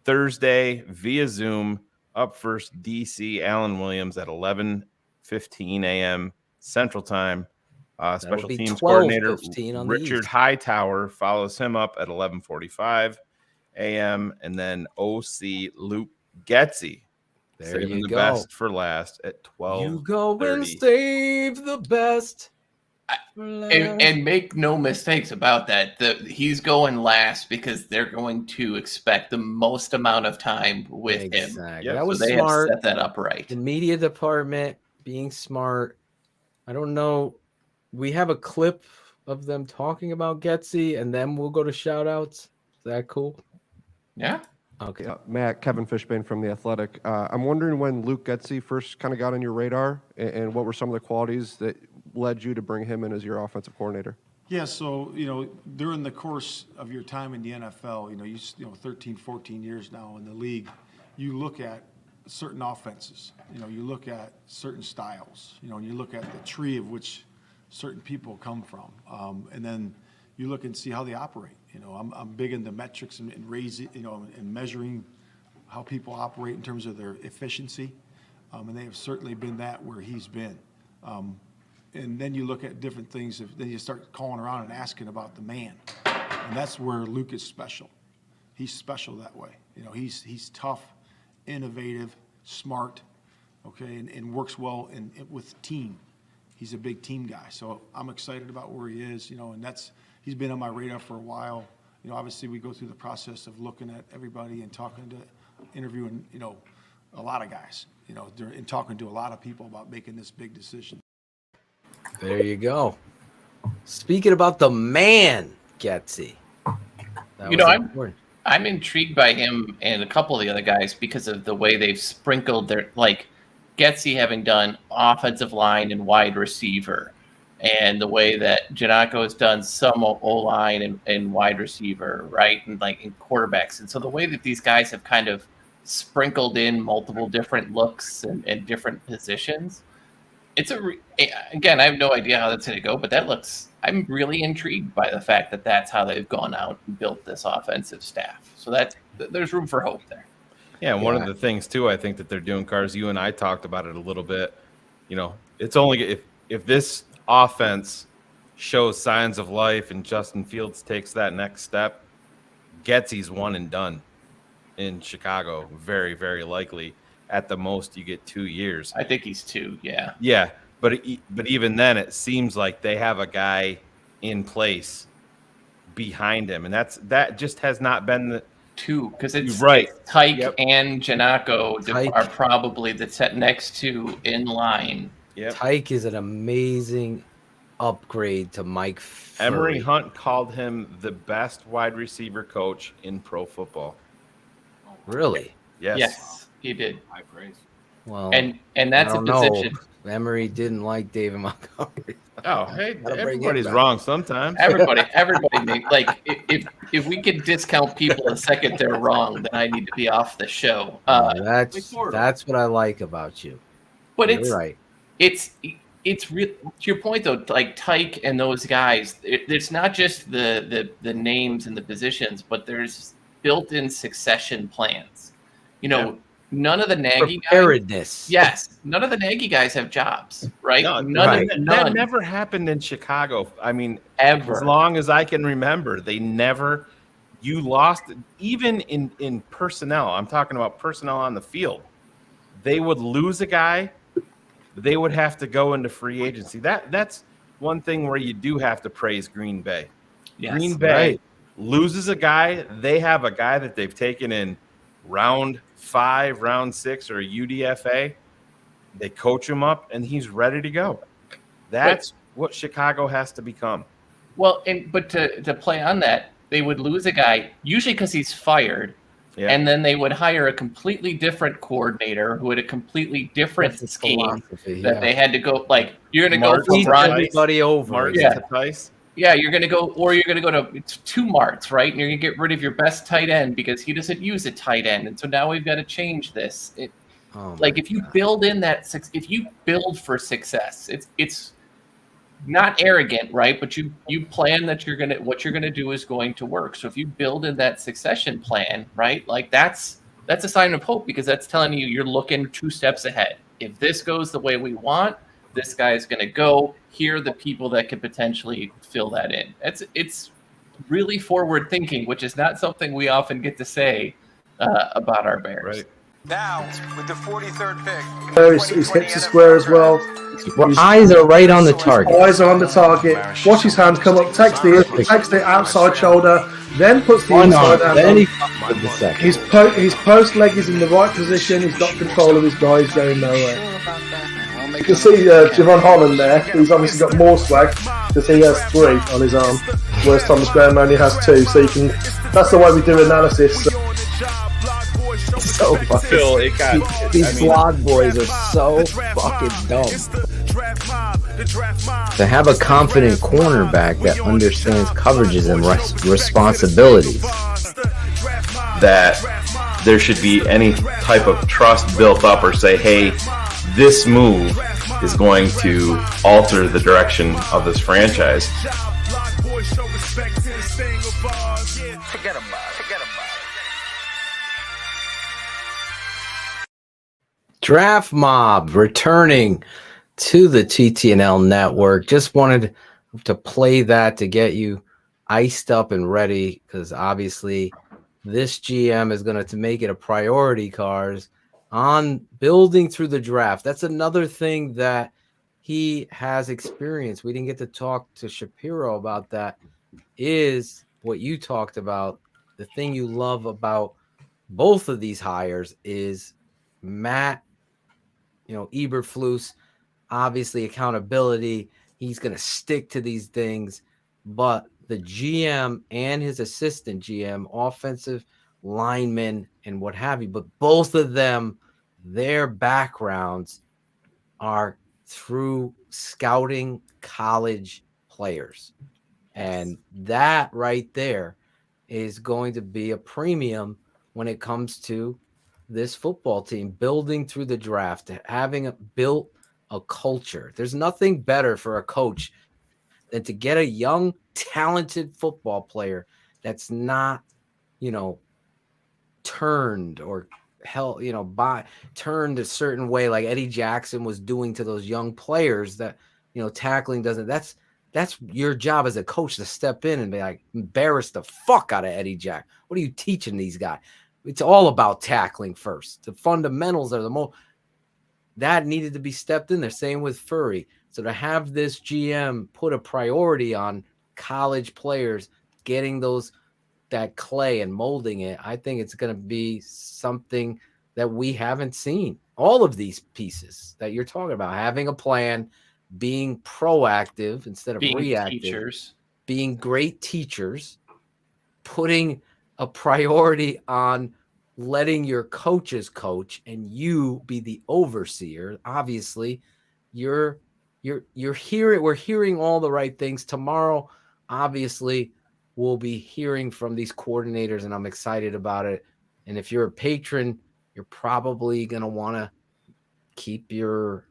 E: Thursday via Zoom. Up first, DC Allen Williams at 11:15 a.m. Central Time. Special teams coordinator Richard Hightower follows him up at 11:45 a.m. And then OC Luke Getsy.
D: There you
E: the
D: go.
E: Best for last at 12.
D: You go and save the best.
H: And make no mistakes about that. He's going last because they're going to expect the most amount of time with him.
D: Yep. That was so they smart.
H: Have set that up right.
D: The media department being smart. I don't know. We have a clip of them talking about Getsy, and then we'll go to shout outs. Is that cool?
H: Yeah.
D: Okay.
K: Matt, Kevin Fishbane from The Athletic. I'm wondering when Luke Getsy first kind of got on your radar, and what were some of the qualities that led you to bring him in as your offensive coordinator?
L: Yeah, so, during the course of your time in the NFL, you 13, 14 years now in the league, you look at certain offenses, you look at certain styles, and you look at the tree of which certain people come from. And then you look and see how they operate. I'm big into metrics and raising, and measuring how people operate in terms of their efficiency. And they have certainly been that where he's been. And then you look at different things. Then you start calling around and asking about the man, and that's where Luke is special. He's special that way. He's tough, innovative, smart, okay, and works well with team. He's a big team guy. So I'm excited about where he is. And he's been on my radar for a while. Obviously we go through the process of looking at everybody and interviewing, a lot of guys, and talking to a lot of people about making this big decision.
D: There you go. Speaking about the man, Getsy.
H: I'm intrigued by him and a couple of the other guys because of the way they've sprinkled their, Getsy having done offensive line and wide receiver, and the way that Janako has done some O-line and wide receiver, right, and in quarterbacks. And so the way that these guys have kind of sprinkled in multiple different looks and different positions, again, I have no idea how that's going to go, but I'm really intrigued by the fact that that's how they've gone out and built this offensive staff. So there's room for hope there.
E: Yeah, and one of the things too, I think that they're doing, Cars, you and I talked about it a little bit. It's only if this offense shows signs of life and Justin Fields takes that next step, Getsy's one and done in Chicago, very, very likely. At the most, you get 2 years.
H: I think he's 2, yeah.
E: Yeah, but even then, it seems like they have a guy in place behind him, and that just has not been the
H: 2, because it's
E: right.
H: Tyke and Janako are probably the next 2 in line.
E: Yep.
D: Tyke is an amazing upgrade to Mike Furry.
E: Emery Hunt called him the best wide receiver coach in pro football.
D: Really?
E: Yes.
H: Yes, he did.
A: High praise.
D: Well,
H: and that's
D: I
H: a
D: don't
H: position.
D: know. Emery didn't like David Montgomery.
E: Oh, hey,
D: Gotta bring him
E: everybody's
D: back.
E: wrong sometimes.
H: Everybody, like if we could discount people the second they're wrong, then I need to be off the show.
D: That's what I like about you.
H: But
D: You're
H: it's
D: right.
H: It's real. To your point though, like Tyke and those guys, it's not just the names and the positions, but there's built-in succession plans. You know, none of the Nagy
D: Preparedness.
H: guys. Yes, none of the Nagy guys have jobs, right?
E: No,
H: None.
E: that never happened in Chicago. I mean,
H: Ever.
E: as long as I can remember, they never. You lost even in personnel. I'm talking about personnel on the field. They would lose a guy. They would have to go into free agency. That's one thing where you do have to praise Green Bay.
H: Yes,
E: Green Bay loses a guy. They have a guy that they've taken in round 5, round 6, or a UDFA. They coach him up, and he's ready to go. That's what Chicago has to become.
H: Well, but to play on that, they would lose a guy usually because he's fired.
E: Yeah.
H: And then they would hire a completely different coordinator who had a completely different scheme that they had to go. Like you're going to go from
D: everybody over.
H: Yeah, you're going to go, or you're going to go to 2 Marts, right? And you're going to get rid of your best tight end because he doesn't use a tight end, and so now we've got to change this. If you build in that, if you build for success, it's not arrogant, right? But you plan that what you're gonna do is going to work. So if you build in that succession plan, right, like that's a sign of hope because that's telling you you're looking 2 steps ahead. If this goes the way we want, this guy is gonna go. Here are the people that could potentially fill that in. It's really forward thinking, which is not something we often get to say about our Bears.
E: Right.
B: Now, with the 43rd pick.
G: His hips are square as well.
D: His eyes are right on the target.
G: Eyes are on the target. Watch his hands come up, takes the outside shoulder, then puts the inside hand
D: then
G: on. His post leg is in the right position. He's got control of his guy. He's going nowhere. You can see Javon Holland there. He's obviously got more swag because he has 3 on his arm, whereas Thomas Graham only has 2. So you can. That's the way we do analysis.
D: So fucking, these blog boys are so fucking dumb. To have a confident cornerback that understands coverages and responsibilities.
N: That there should be any type of trust built up or say, hey, this move is going to alter the direction of this franchise.
B: Forget about it.
D: Draft Mob returning to the TTNL network. Just wanted to play that to get you iced up and ready because obviously this GM is going to make it a priority, Cars, on building through the draft. That's another thing that he has experience. We didn't get to talk to Shapiro about that. Is what you talked about. The thing you love about both of these hires is Matt Eberflus, obviously accountability. He's going to stick to these things, but the GM and his assistant GM, offensive linemen and what have you, but both of them, their backgrounds are through scouting college players. And that right there is going to be a premium when it comes to this football team building through the draft, having built a culture. There's nothing better for a coach than to get a young, talented football player that's not, turned or turned a certain way like Eddie Jackson was doing to those young players that, tackling doesn't. That's your job as a coach to step in and be like, embarrass the fuck out of Eddie Jack. What are you teaching these guys? It's all about tackling first. The fundamentals are the most that needed to be stepped in there. Same with Furry. So to have this GM put a priority on college players, getting that clay and molding it, I think it's going to be something that we haven't seen. All of these pieces that you're talking about, having a plan, being proactive instead of reactive, being great teachers, putting a priority on letting your coaches coach and you be the overseer. Obviously, you're hearing, we're hearing all the right things. Tomorrow, obviously, we'll be hearing from these coordinators, and I'm excited about it. And if you're a patron, you're probably going to want to keep your,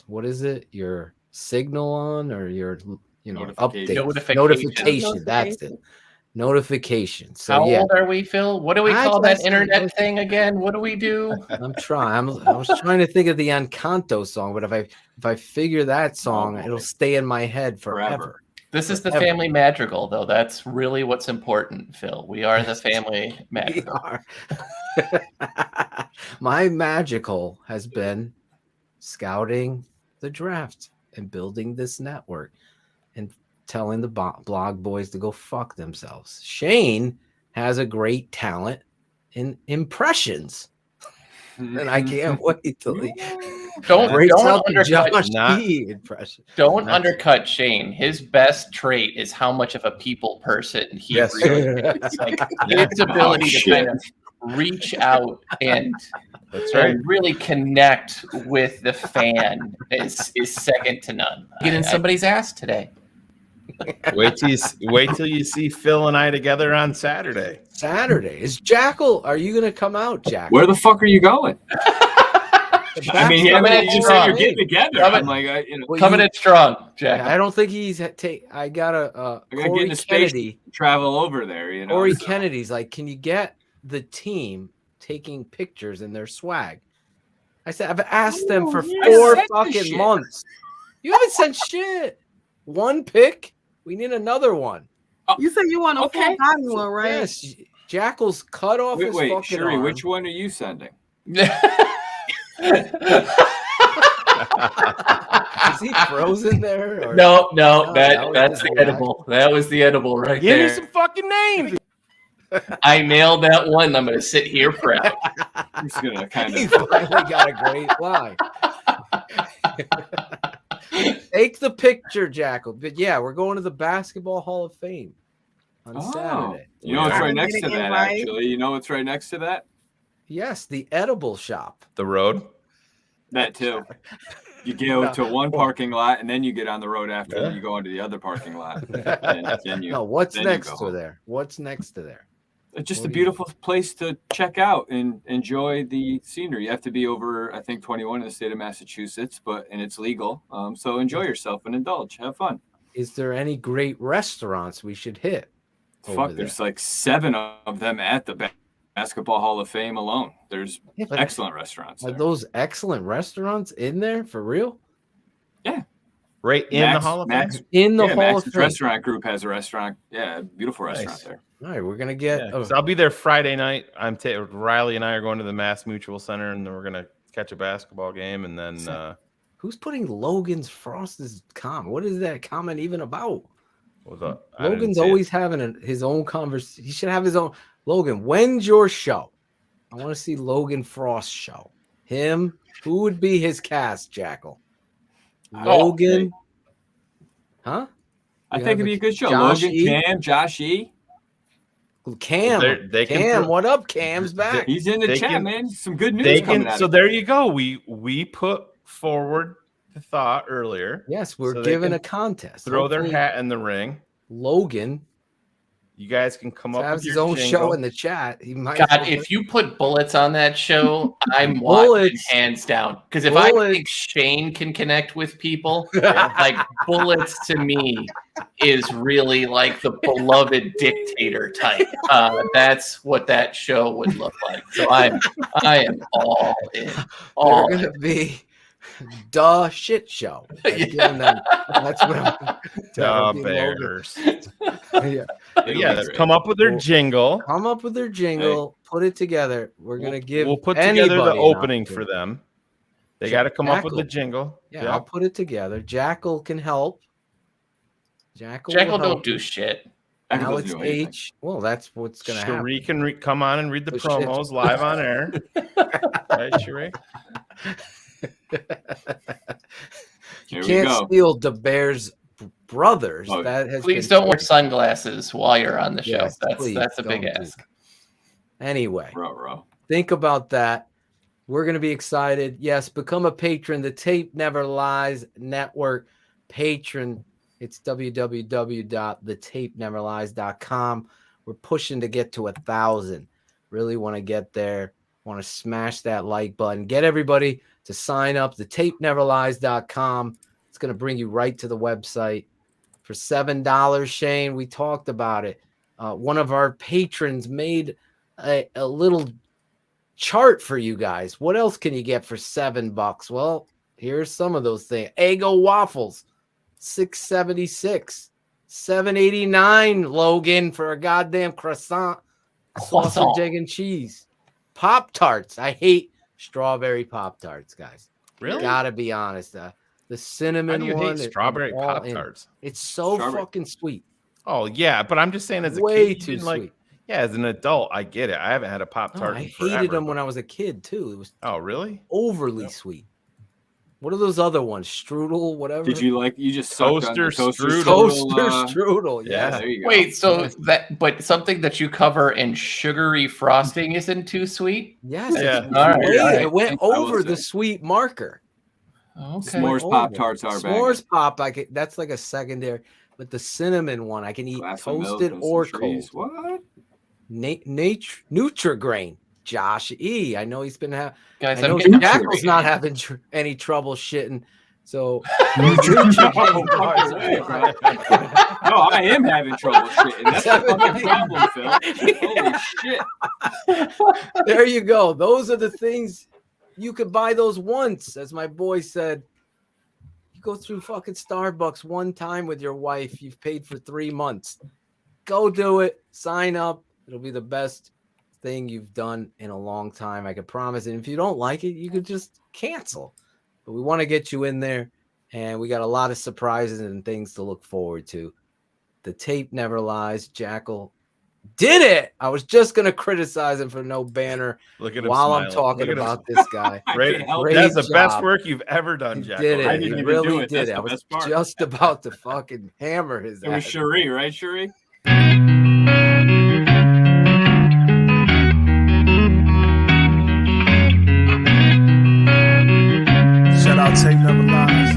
D: what is it? Your signal on, or your, notification. That's it. Notification. So
H: how old are we, Phil? What do we call that internet thing again? What do we do?
D: I'm trying. I was trying to think of the Encanto song, but if I figure that song, it'll stay in my head forever.
H: This is the family madrigal, though. That's really what's important, Phil. We are the family madrigal.
D: My magical has been scouting the draft and building this network and telling the blog boys to go fuck themselves. Shayne has a great talent in impressions, and I can't wait till he
H: don't undercut
D: Don't
H: undercut Shayne. His best trait is how much of a people person he really is. Like his ability to kind of reach out and really connect with the fan is second to none. Get in somebody's ass today.
E: Wait till you see Phil and I together on Saturday.
D: Is Jackal? Are you going to come out, Jackal?
A: Where the fuck are you going? I mean, you said you're getting together. I'm like,
H: coming in strong, Jack.
D: I don't think he's I gotta
A: get in the
D: Kennedy
A: space, travel over there.
D: Corey Kennedy's like, can you get the team taking pictures in their swag? I said, I've asked them for 4 fucking months. You haven't sent shit. One pick. We need another one.
P: You said you want a full body one, right?
D: Yes. Jackal's cut off his fucking
A: Sherry,
D: arm.
A: which one are you sending?
D: Is he frozen there? Or?
H: No, that's the edible. That was the edible right
E: Give
H: there.
E: me some fucking names.
H: I nailed that one. I'm going to sit here proud.
A: I'm just going to kind
D: He
A: of.
D: finally got a great line. Take the picture, Jackal. But yeah, we're going to the Basketball Hall of Fame on Saturday.
A: You know what's right next to that, actually? You know what's right next to that?
D: Yes, the edible shop.
E: The road?
A: That too. You go to one parking lot, and then you get on the road after, and you go into the other parking lot.
D: What's next to there? What's next to there?
A: It's just a beautiful place to check out and enjoy the scenery. You have to be over, I think, 21 in the state of Massachusetts, and it's legal. So enjoy yourself and indulge. Have fun.
D: Is there any great restaurants we should hit?
A: There's like 7 of them at the Basketball Hall of Fame alone. There's excellent restaurants.
D: Are those excellent restaurants in there for real?
A: Yeah.
E: Right in the Hall of Fame?
D: In the Hall of
A: Max's
D: Fame.
A: restaurant group has a restaurant. Yeah, beautiful restaurant there.
D: All right, we're gonna get.
E: So I'll be there Friday night. Riley and I are going to the Mass Mutual Center, and then we're gonna catch a basketball game, and then.
D: Who's putting Logan's Frost's comment? What is that comment even about?
E: Logan's
D: always having his own conversation. He should have his own. Logan, when's your show? I want to see Logan Frost's show. Him. Who would be his cast, Jackal? Logan. Huh?
A: I think it'd be a good show. Logan, Cam, Josh E.
D: Cam, Cam, what up? Cam's back.
A: He's in the chat, man. Some good news coming out.
E: So there you go. We put forward the thought earlier.
D: Yes, we're giving a contest.
E: Throw their hat in the ring.
D: Logan.
E: You guys can come up with
D: his own show in the chat. He might.
H: God, if you put bullets on that show, I'm watching hands down. Because if I think Shayne can connect with people, like bullets to me is really like the beloved dictator type. That's what that show would look like. So I am all in. All
D: They're gonna be the shit show. That's what I'm.
E: Bears. Come up with their jingle.
D: Come up with their jingle. Put it together. We're gonna give.
E: We'll put together the opening for them. They got to come up with the jingle.
D: Yeah, I'll put it together. Jackal can help. Jackal
H: don't do shit.
D: Alex H. Well, that's what's gonna happen.
E: Cherie can come on and read the promos live on air. Right, Cherie?
D: You can't steal the Bears brothers.
H: Please don't wear sunglasses while you're on the show.
D: Yes,
H: that's a big ask.
D: Anyway, think about that. We're going to be excited. Yes, become a patron. The Tape Never Lies Network patron. It's www.thetapeneverlies.com. We're pushing to get to 1,000. Really want to get there. Want to smash that like button. Get everybody to sign up. Thetapeneverlies.com. It's going to bring you right to the website. For $7, Shane, we talked about it. One of our patrons made a little chart for you guys. What else can you get for $7? Well, here's some of those things. Eggo waffles, $6.76. $7.89, Logan, for a goddamn croissant. Sausage, egg, and cheese. Pop-Tarts. I hate strawberry Pop-Tarts, guys.
E: Really?
D: Gotta be honest. The cinnamon
E: How do you
D: one.
E: hate strawberry Pop-Tarts?
D: It's so fucking sweet.
E: Oh, yeah, but I'm just saying as a
D: Way
E: kid,
D: too
E: you didn't
D: sweet.
E: Yeah, as an adult, I get it. I haven't had a Pop-Tart
D: I
E: in
D: hated
E: forever.
D: them when I was a kid, too. It was
E: really?
D: overly sweet. What are those other ones? Strudel, whatever.
A: Did you just sucked on
E: Toaster
A: the toaster
E: strudel.
D: Toaster strudel,
A: Yeah,
D: yes.
A: there you go.
H: Wait, so but something that you cover in sugary frosting isn't too sweet?
D: Yes.
E: Yeah.
H: All right.
D: It went
A: I will
D: over the
A: say.
D: sweet marker.
H: Okay.
A: S'mores Pop-Tarts are banging.
D: S'mores Pop, that's like a secondary. But the cinnamon one, I can eat
A: Glass of milk
D: toasted
A: and
D: or
A: some
D: cold.
A: trees. What?
D: Nutrigrain. Josh E. I know he's been having.
H: Guys,
D: I know
H: I'm getting
D: Jackal's
H: Nutrigrain.
D: not having any trouble shitting. So
A: No, I am having trouble shitting. That's the fucking problem, Phil. Holy shit.
D: There you go. Those are the things you could buy those once, as my boy said. You go through fucking Starbucks one time with your wife, you've paid for 3 months. Go do it. Sign up. It'll be the best thing you've done in a long time. I can promise. And if you don't like it, you could just cancel. But we want to get you in there, and we got a lot of surprises and things to look forward to. The Tape Never Lies. Jackal did it. I was just going to criticize him for no banner
E: Look at him
D: while I'm
E: smiling.
D: talking
E: Look at him
D: about this guy.
E: Great.
D: Great
E: That's the best
D: job.
E: work you've ever done, Jack.
D: Did
A: I
D: it.
A: didn't
D: He
A: even
D: really
A: do it.
D: did
A: That's
D: it. I
A: the
D: was
A: best part.
D: just about to fucking hammer his
A: It was
D: ass.
A: Cherie, right, Cherie?
I: Shout out Tape Never Lies.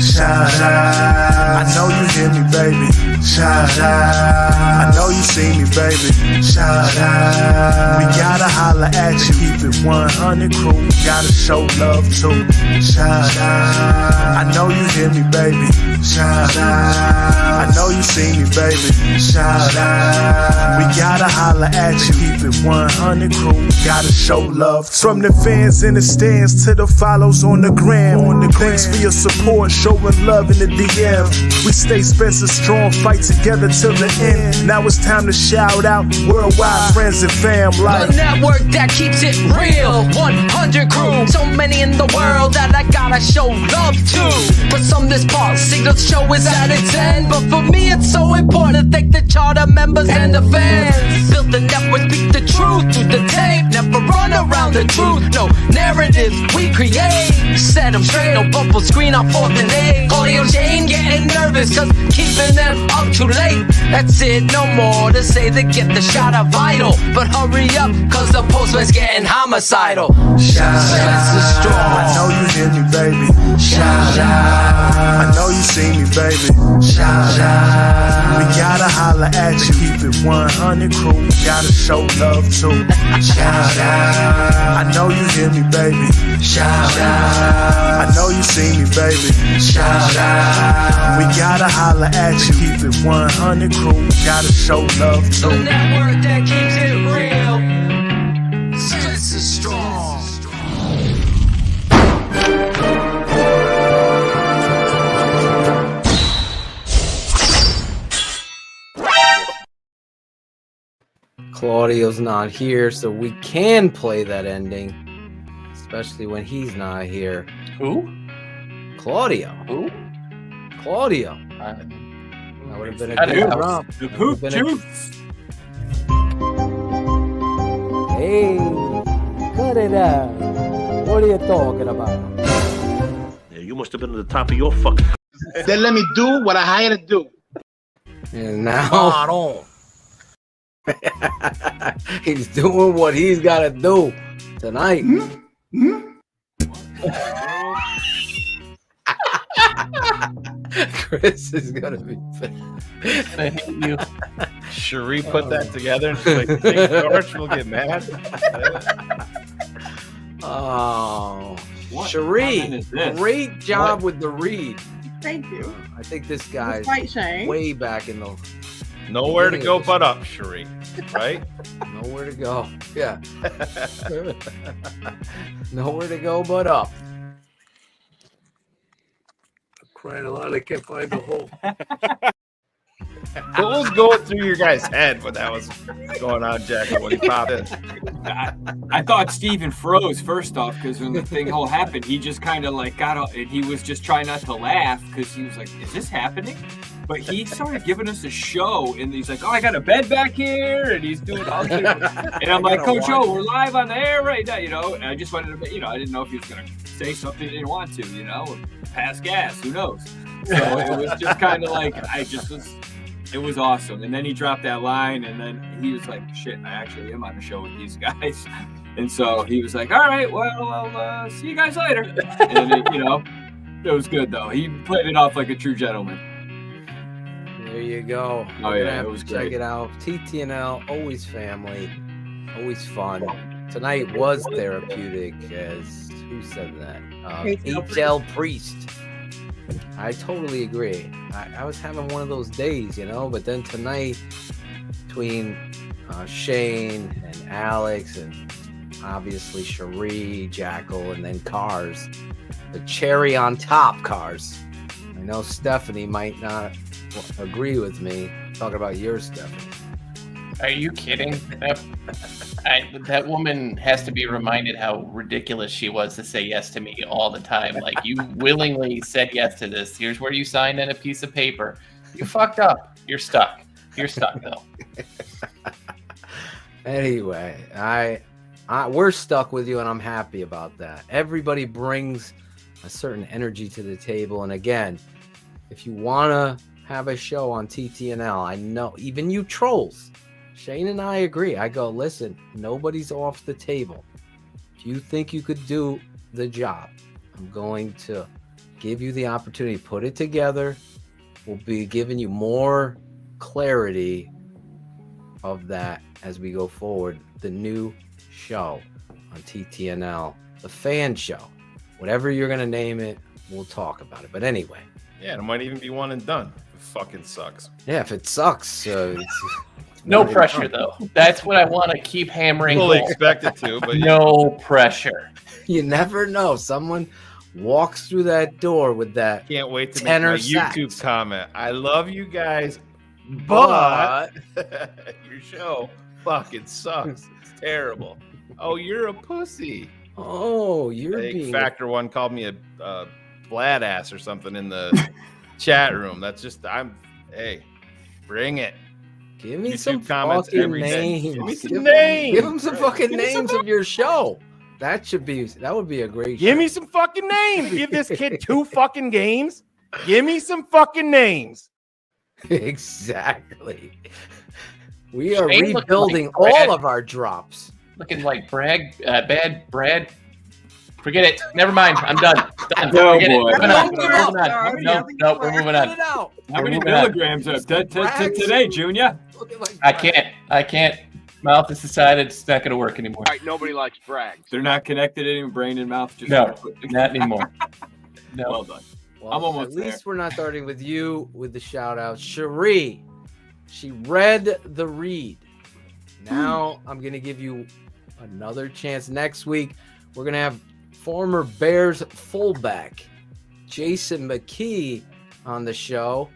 I: Shout out. I know you hear me, baby. Shout out. I know you see me, baby. Shout out. We gotta holler at you. Keep it 100 crew. Gotta show love too. Shout out. I know you hear me, baby. Shout out. I know you see me, baby. Shout out. We gotta holler at you. Keep it 100 crew. Gotta show love too. From the fans in the stands to the follows on the gram. Thanks for your support, showing love in the DM. We stay Spencer strong, fight together till the end. Now it's time to shout out worldwide friends and fam. Like
M: the network that keeps it real, 100 crew. So many in the world that I gotta show love to. For some this part signal show is at its end, but for me it's so important to thank the charter members and the fans. Built the network, speak the truth through the tape. Never run around the truth, no narratives we create. Set them straight, no bubble screen on 4th and 8. Audio Shayne getting nervous cause keeping them up too late. That's it, no more to say that get the shot of vital. But hurry up cause the postman's getting homicidal.
I: shout out. I know you hear me, baby. Shout out. I know you see me, baby. Shout out. We gotta holler at you. Keep it 100 crew. Gotta show love too. Shout out. I know you hear me, baby. Shout out. I know you see me, baby. Shout out. We gotta holler at you. Keep it 100 crew. Gotta show love too.
M: The network that keeps it real. Spencer strong.
D: Claudio's not here, so we can play that ending, especially when he's not here.
H: Who?
D: Claudio.
H: Who?
D: Claudio. That would have been a good romp.
A: The poop juice.
D: Hey, cut it out. What are you talking about?
Q: Yeah, you must have been at the top of your fucking. Then let me do what I hired to do.
D: And now He's doing what he's got to do tonight. Chris is gonna be.
H: I hate you.
E: Cherie put that together and she's like, "You think George will get mad?"
D: Oh,
A: What
D: Cherie,
A: comment is this?
D: great job with the read.
P: Thank you.
D: I think this guy's
P: Right, Shayne.
D: way back in the.
E: Nowhere to go but up, Cherie. Right?
D: Nowhere to go. Yeah. Nowhere to go but up.
C: Crying a lot, I can't find the hole.
E: What was going through your guys' head when that was going on, Jack, when he popped in?
A: I thought Steven froze first off because when the thing all happened, he just kind of like got up and he was just trying not to laugh because he was like, "Is this happening?" But he started giving us a show and he's like, "Oh, I got a bed back here," and he's doing all this. And I'm like, "Coach O, we're live on the air right now," And I just wanted to, I didn't know if he was gonna say something he didn't want to, or pass gas. Who knows? So it was just kind of like it was awesome. And then he dropped that line and then he was like, "Shit, I actually am on a show with these guys." And so he was like, "All right, well, I'll see you guys later." And it was good though. He played it off like a true gentleman.
D: There you go.
A: Oh,
D: We're
A: yeah,
D: gonna have
A: it was
D: to check
A: great.
D: it out. TTNL, always family, always fun. Tonight was therapeutic, as who said that? H.L. Priest. I totally agree. I was having one of those days, but then tonight, between Shayne and Alex and obviously Cherie, Jackal, and then Cars, the cherry on top, Cars. I know Stephanie might not agree with me talking about your Stephanie.
H: Are you kidding? That woman has to be reminded how ridiculous she was to say yes to me all the time. Like, you willingly said yes to this. Here's where you signed in a piece of paper. You fucked up. You're stuck. You're stuck, though.
D: Anyway, we're stuck with you, and I'm happy about that. Everybody brings a certain energy to the table, and again, if you want to have a show on TTNL, I know even you trolls, Shayne and I agree. I go, listen, nobody's off the table. If you think you could do the job, I'm going to give you the opportunity. Put it together. We'll be giving you more clarity of that as we go forward. The new show on TTNL, the fan show, whatever you're going to name it, we'll talk about it. But anyway.
E: Yeah, it might even be one and done. It fucking sucks.
D: Yeah, if it sucks, it's
H: no pressure, though. That's what I want to keep hammering.
E: Fully expect it to, but
H: no pressure.
D: You never know. Someone walks through that door with that.
E: Can't wait to make my YouTube
D: sax.
E: comment. I love you guys, but your show fucking sucks. It's terrible. Oh, you're a pussy.
D: Oh, you're
E: being Factor One called me a blad ass or something in the chat room. That's just hey, bring it.
D: Give me
E: YouTube
D: some
E: comments
D: fucking
E: every day.
D: names.
E: Give me some names.
D: Give them some fucking names of your show. That would be a great
E: Give
D: show.
E: me some fucking names. Give this kid 2 fucking games. Give me some fucking names.
D: Exactly. We are
H: Shayne
D: rebuilding
H: looking like Brad.
D: all of our drops.
H: Looking like bad Brad. Forget it. Never mind. I'm done. Done.
A: Oh,
H: Forget
A: boy.
H: it. Moving on.
A: Moving
H: No, we're moving on.
A: How
H: We're
A: many
H: moving on.
A: milligrams up today, Junior?
H: I can't. Mouth has decided it's not going to work anymore.
J: All right, nobody likes brag.
A: They're not connected anymore, brain and mouth. Just
H: No, not anymore. No.
A: Well done.
D: Well,
A: I'm almost
D: at least we're not starting with you with the shout out. Cherie, she read the read. Now I'm going to give you another chance. Next week, we're going to have former Bears fullback Jason McKee on the show.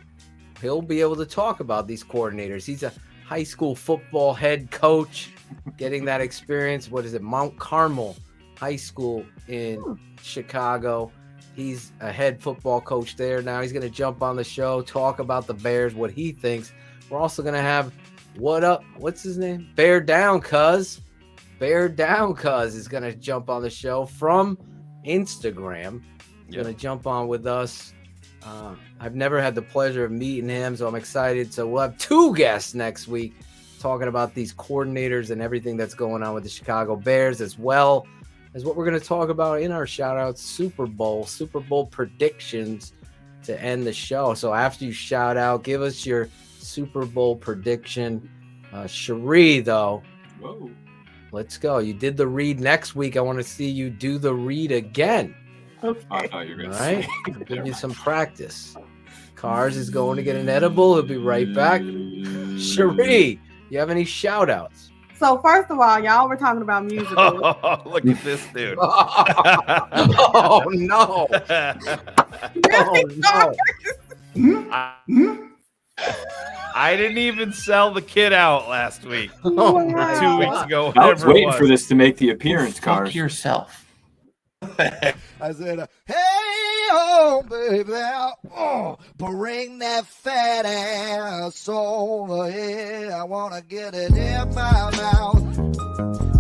D: He'll be able to talk about these coordinators. He's a high school football head coach, getting that experience. What is it? Mount Carmel High School in Chicago. He's a head football coach there. Now he's going to jump on the show, talk about the Bears, what he thinks. We're also going to have what's his name? Bear Down Cuz. Bear Down Cuz is going to jump on the show from Instagram. He's going to jump on with us. I've never had the pleasure of meeting him, so I'm excited. So we'll have 2 guests next week. talking about these coordinators and everything that's going on with the Chicago Bears, as well as what we're going to talk about in our shout outs, Super Bowl predictions to end the show. So after you shout out, give us your Super Bowl prediction. Cherie, though.
A: Whoa.
D: Let's go. You did the read. Next week, I want to see you do the read again.
P: Okay.
A: I thought you were
D: All
A: gonna
D: right.
A: say.
D: Give you some practice. Cars is going to get an edible. He'll be right back. Cherie, you have any shout outs?
P: So first of all, y'all were talking about musicals.
E: Oh, look at this dude.
D: Oh, no. Oh, no.
E: I didn't even sell the kid out last week.
D: Oh,
E: or 2 weeks ago.
A: I was
E: Whatever it
A: waiting
E: was.
A: for this to make the appearance,
H: Fuck
A: Cars.
H: yourself.
O: I said, hey, oh, baby, oh, bring that fat ass over here. I want to get it in my mouth.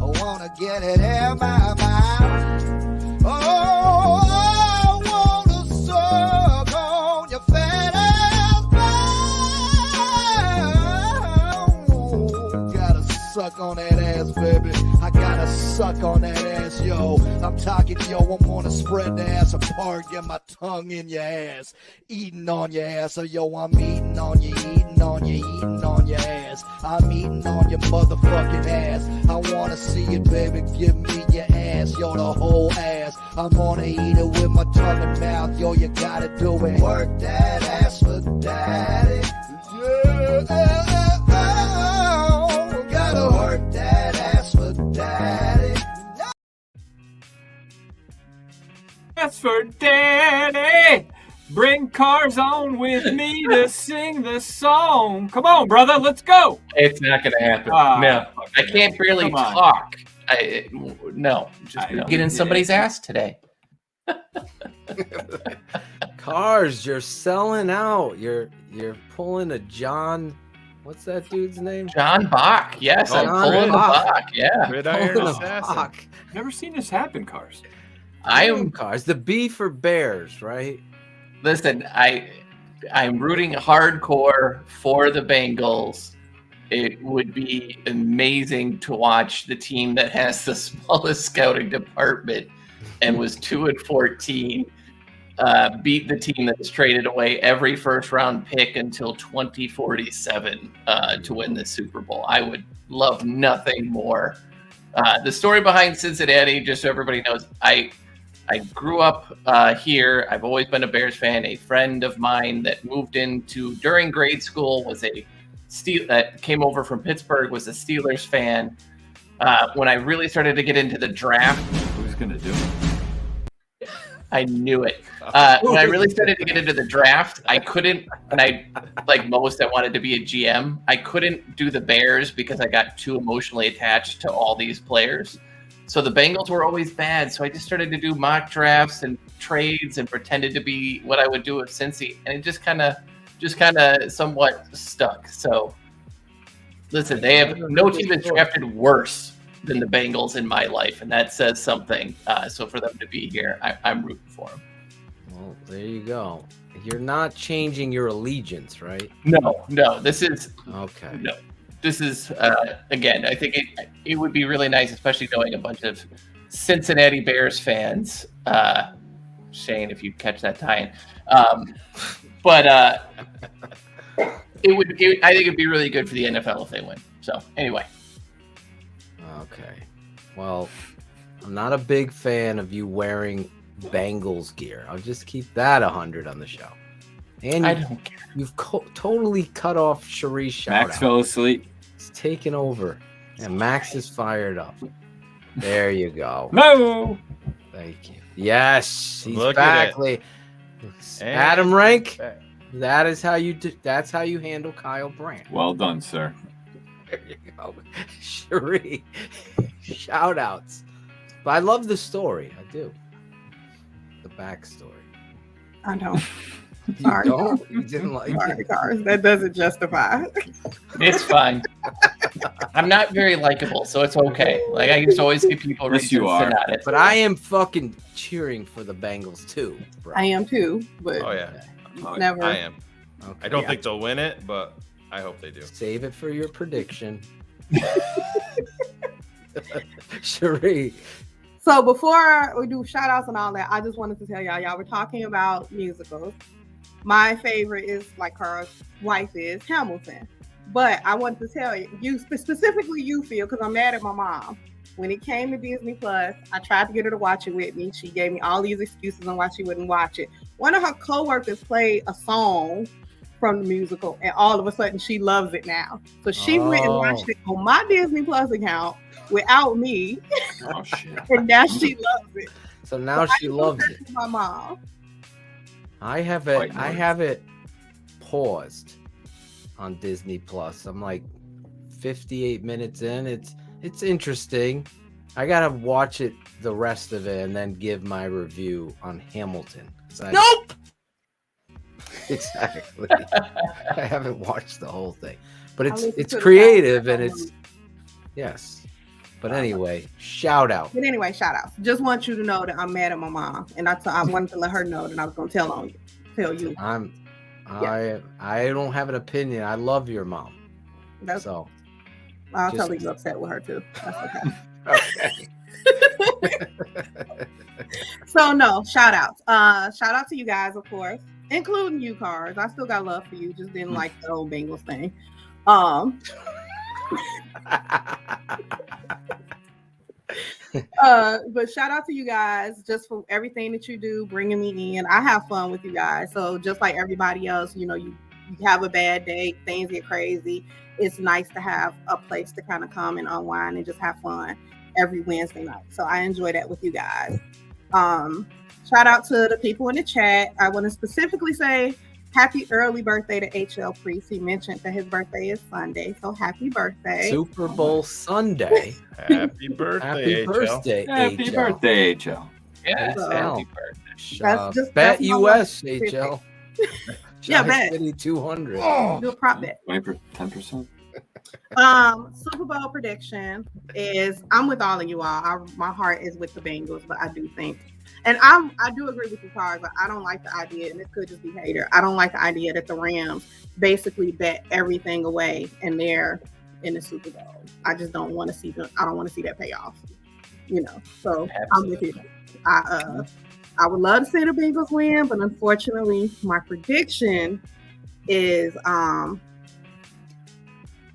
O: I want to get it in my mouth. Oh, I want to suck on your fat ass. Oh, gotta suck on that ass, baby. I gotta suck on that ass, yo. I'm talking, yo, I wanna spread the ass apart, get my tongue in your ass, eating on your ass. So, yo, I'm eating on you, eating on you, eating on your ass. I'm eating on your motherfucking ass. I wanna see it, baby, give me your ass, yo, the whole ass. I wanna eat it with my tongue and mouth, yo, you gotta do it. Work that ass for daddy. Yeah, gotta work that ass for daddy.
A: That's for Daddy. Bring Cars on with me to sing the song. Come on, brother, let's go.
H: It's not going to happen. No, I can't barely talk. No, just get in somebody's ass today.
D: Cars, you're selling out. You're pulling a John. What's that dude's name?
H: John Bach. Yes, I'm pulling the Bach. Yeah.
E: Gridiron
D: Pulling a
E: assassin.
D: Bach.
A: Never seen this happen, Cars.
H: I am.
D: Cars. The B for Bears, right?
H: Listen, I'm rooting hardcore for the Bengals. It would be amazing to watch the team that has the smallest scouting department and was 2-14 beat the team that's traded away every first round pick until 2047 to win the Super Bowl. I would love nothing more. The story behind Cincinnati, just so everybody knows, I grew up here. I've always been a Bears fan. A friend of mine that moved into during grade school was that came over from Pittsburgh, was a Steelers fan. When I really started to get into the draft,
A: who's gonna do it?
H: I knew it. When I really started to get into the draft, I couldn't, and I, like most, I wanted to be a GM. I couldn't do the Bears because I got too emotionally attached to all these players. So the Bengals were always bad. So I just started to do mock drafts and trades and pretended to be what I would do with Cincy. And it just kind of somewhat stuck. So listen, they have no team has drafted worse than the Bengals in my life. And that says something. So for them to be here, I'm rooting for them.
D: Well, there you go. You're not changing your allegiance, right?
H: No, this is
D: okay.
H: No. This is, again, I think it would be really nice, especially knowing a bunch of Cincinnati Bears fans. Shayne, if you catch that tie-in. But I think it'd be really good for the NFL if they win. So, anyway.
D: Okay. Well, I'm not a big fan of you wearing Bengals gear. I'll just keep that 100 on the show. And
H: I don't care.
D: You've totally cut off Cherie's shout
A: Max
D: out.
A: fell asleep.
D: It's taken over. And Max is fired up. There you go.
A: No.
D: Thank you. Yes, he's
E: Look
D: back.
E: at it.
D: Adam Rank. That is how you do. That's how you handle Kyle Brandt.
A: Well done, sir.
D: There you go. Cherie. Shout outs. But I love the story. I do. The backstory.
P: I don't.
D: You don't? You didn't like it?
P: Cars. That doesn't justify.
H: It's fine. I'm not very likable, so it's okay. Like, I used to always give people
A: Yes,
H: reasons
A: you are.
H: to not it.
D: But I am fucking cheering for the Bengals too, bro.
P: I am too, but
E: Oh yeah,
P: never.
E: I am.
D: Okay.
E: I don't think they'll win it, but I hope they do.
D: Save it for your prediction. Cherie.
P: So before we do shout outs and all that, I just wanted to tell y'all were talking about musicals. My favorite is, like Carl's wife is, Hamilton. But I wanted to tell you specifically you, Phil, because I'm mad at my mom. When it came to Disney Plus, I tried to get her to watch it with me. She gave me all these excuses on why she wouldn't watch it. One of her coworkers played a song from the musical, and all of a sudden she loves it now. So she went and watched it on my Disney Plus account without me.
A: Oh shit!
P: And now she loves it.
D: So now she loves it.
P: My mom.
D: I have it paused on Disney Plus. I'm like 58 minutes in. It's interesting. I gotta watch it, the rest of it, and then give my review on Hamilton.
P: Nope.
D: Exactly. I haven't watched the whole thing, but it's creative and it's yes. But anyway, shout out.
P: But anyway, shout out. Just want you to know that I'm mad at my mom, and I wanted to let her know that I was gonna tell you.
D: I don't have an opinion. I love your mom.
P: I'll tell you upset with her too. That's okay. So no, shout outs. Shout out to you guys, of course, including you, Cars. I still got love for you. Just didn't like the old Bengals thing. But shout out to you guys just for everything that you do, bringing me in. I have fun with you guys. So just like everybody else, you have a bad day, things get crazy. It's nice to have a place to kind of come and unwind and just have fun every Wednesday night. So I enjoy that with you guys. Shout out to the people in the chat. I want to specifically say happy early birthday to HL Priest. He mentioned that his birthday is Sunday, so happy birthday.
D: Super Bowl Sunday.
E: Happy birthday,
D: Happy birthday,
A: Happy
D: HL.
A: birthday, HL.
H: Yeah,
P: So,
H: happy birthday.
P: That's
D: Bet
P: my
D: US,
P: love.
D: HL.
P: Yeah, bet.
D: City 200.
P: Do a prop bet.
A: 10%.
P: Super Bowl prediction is I'm with all of you all. My heart is with the Bengals, but I do think, and I do agree with you, Cars, but I don't like the idea, and this could just be hater. I don't like the idea that the Rams basically bet everything away and they're in the Super Bowl. I just don't want to see them. I don't want to see that payoff. So I'm with you. I would love to see the Bengals win, but unfortunately, my prediction is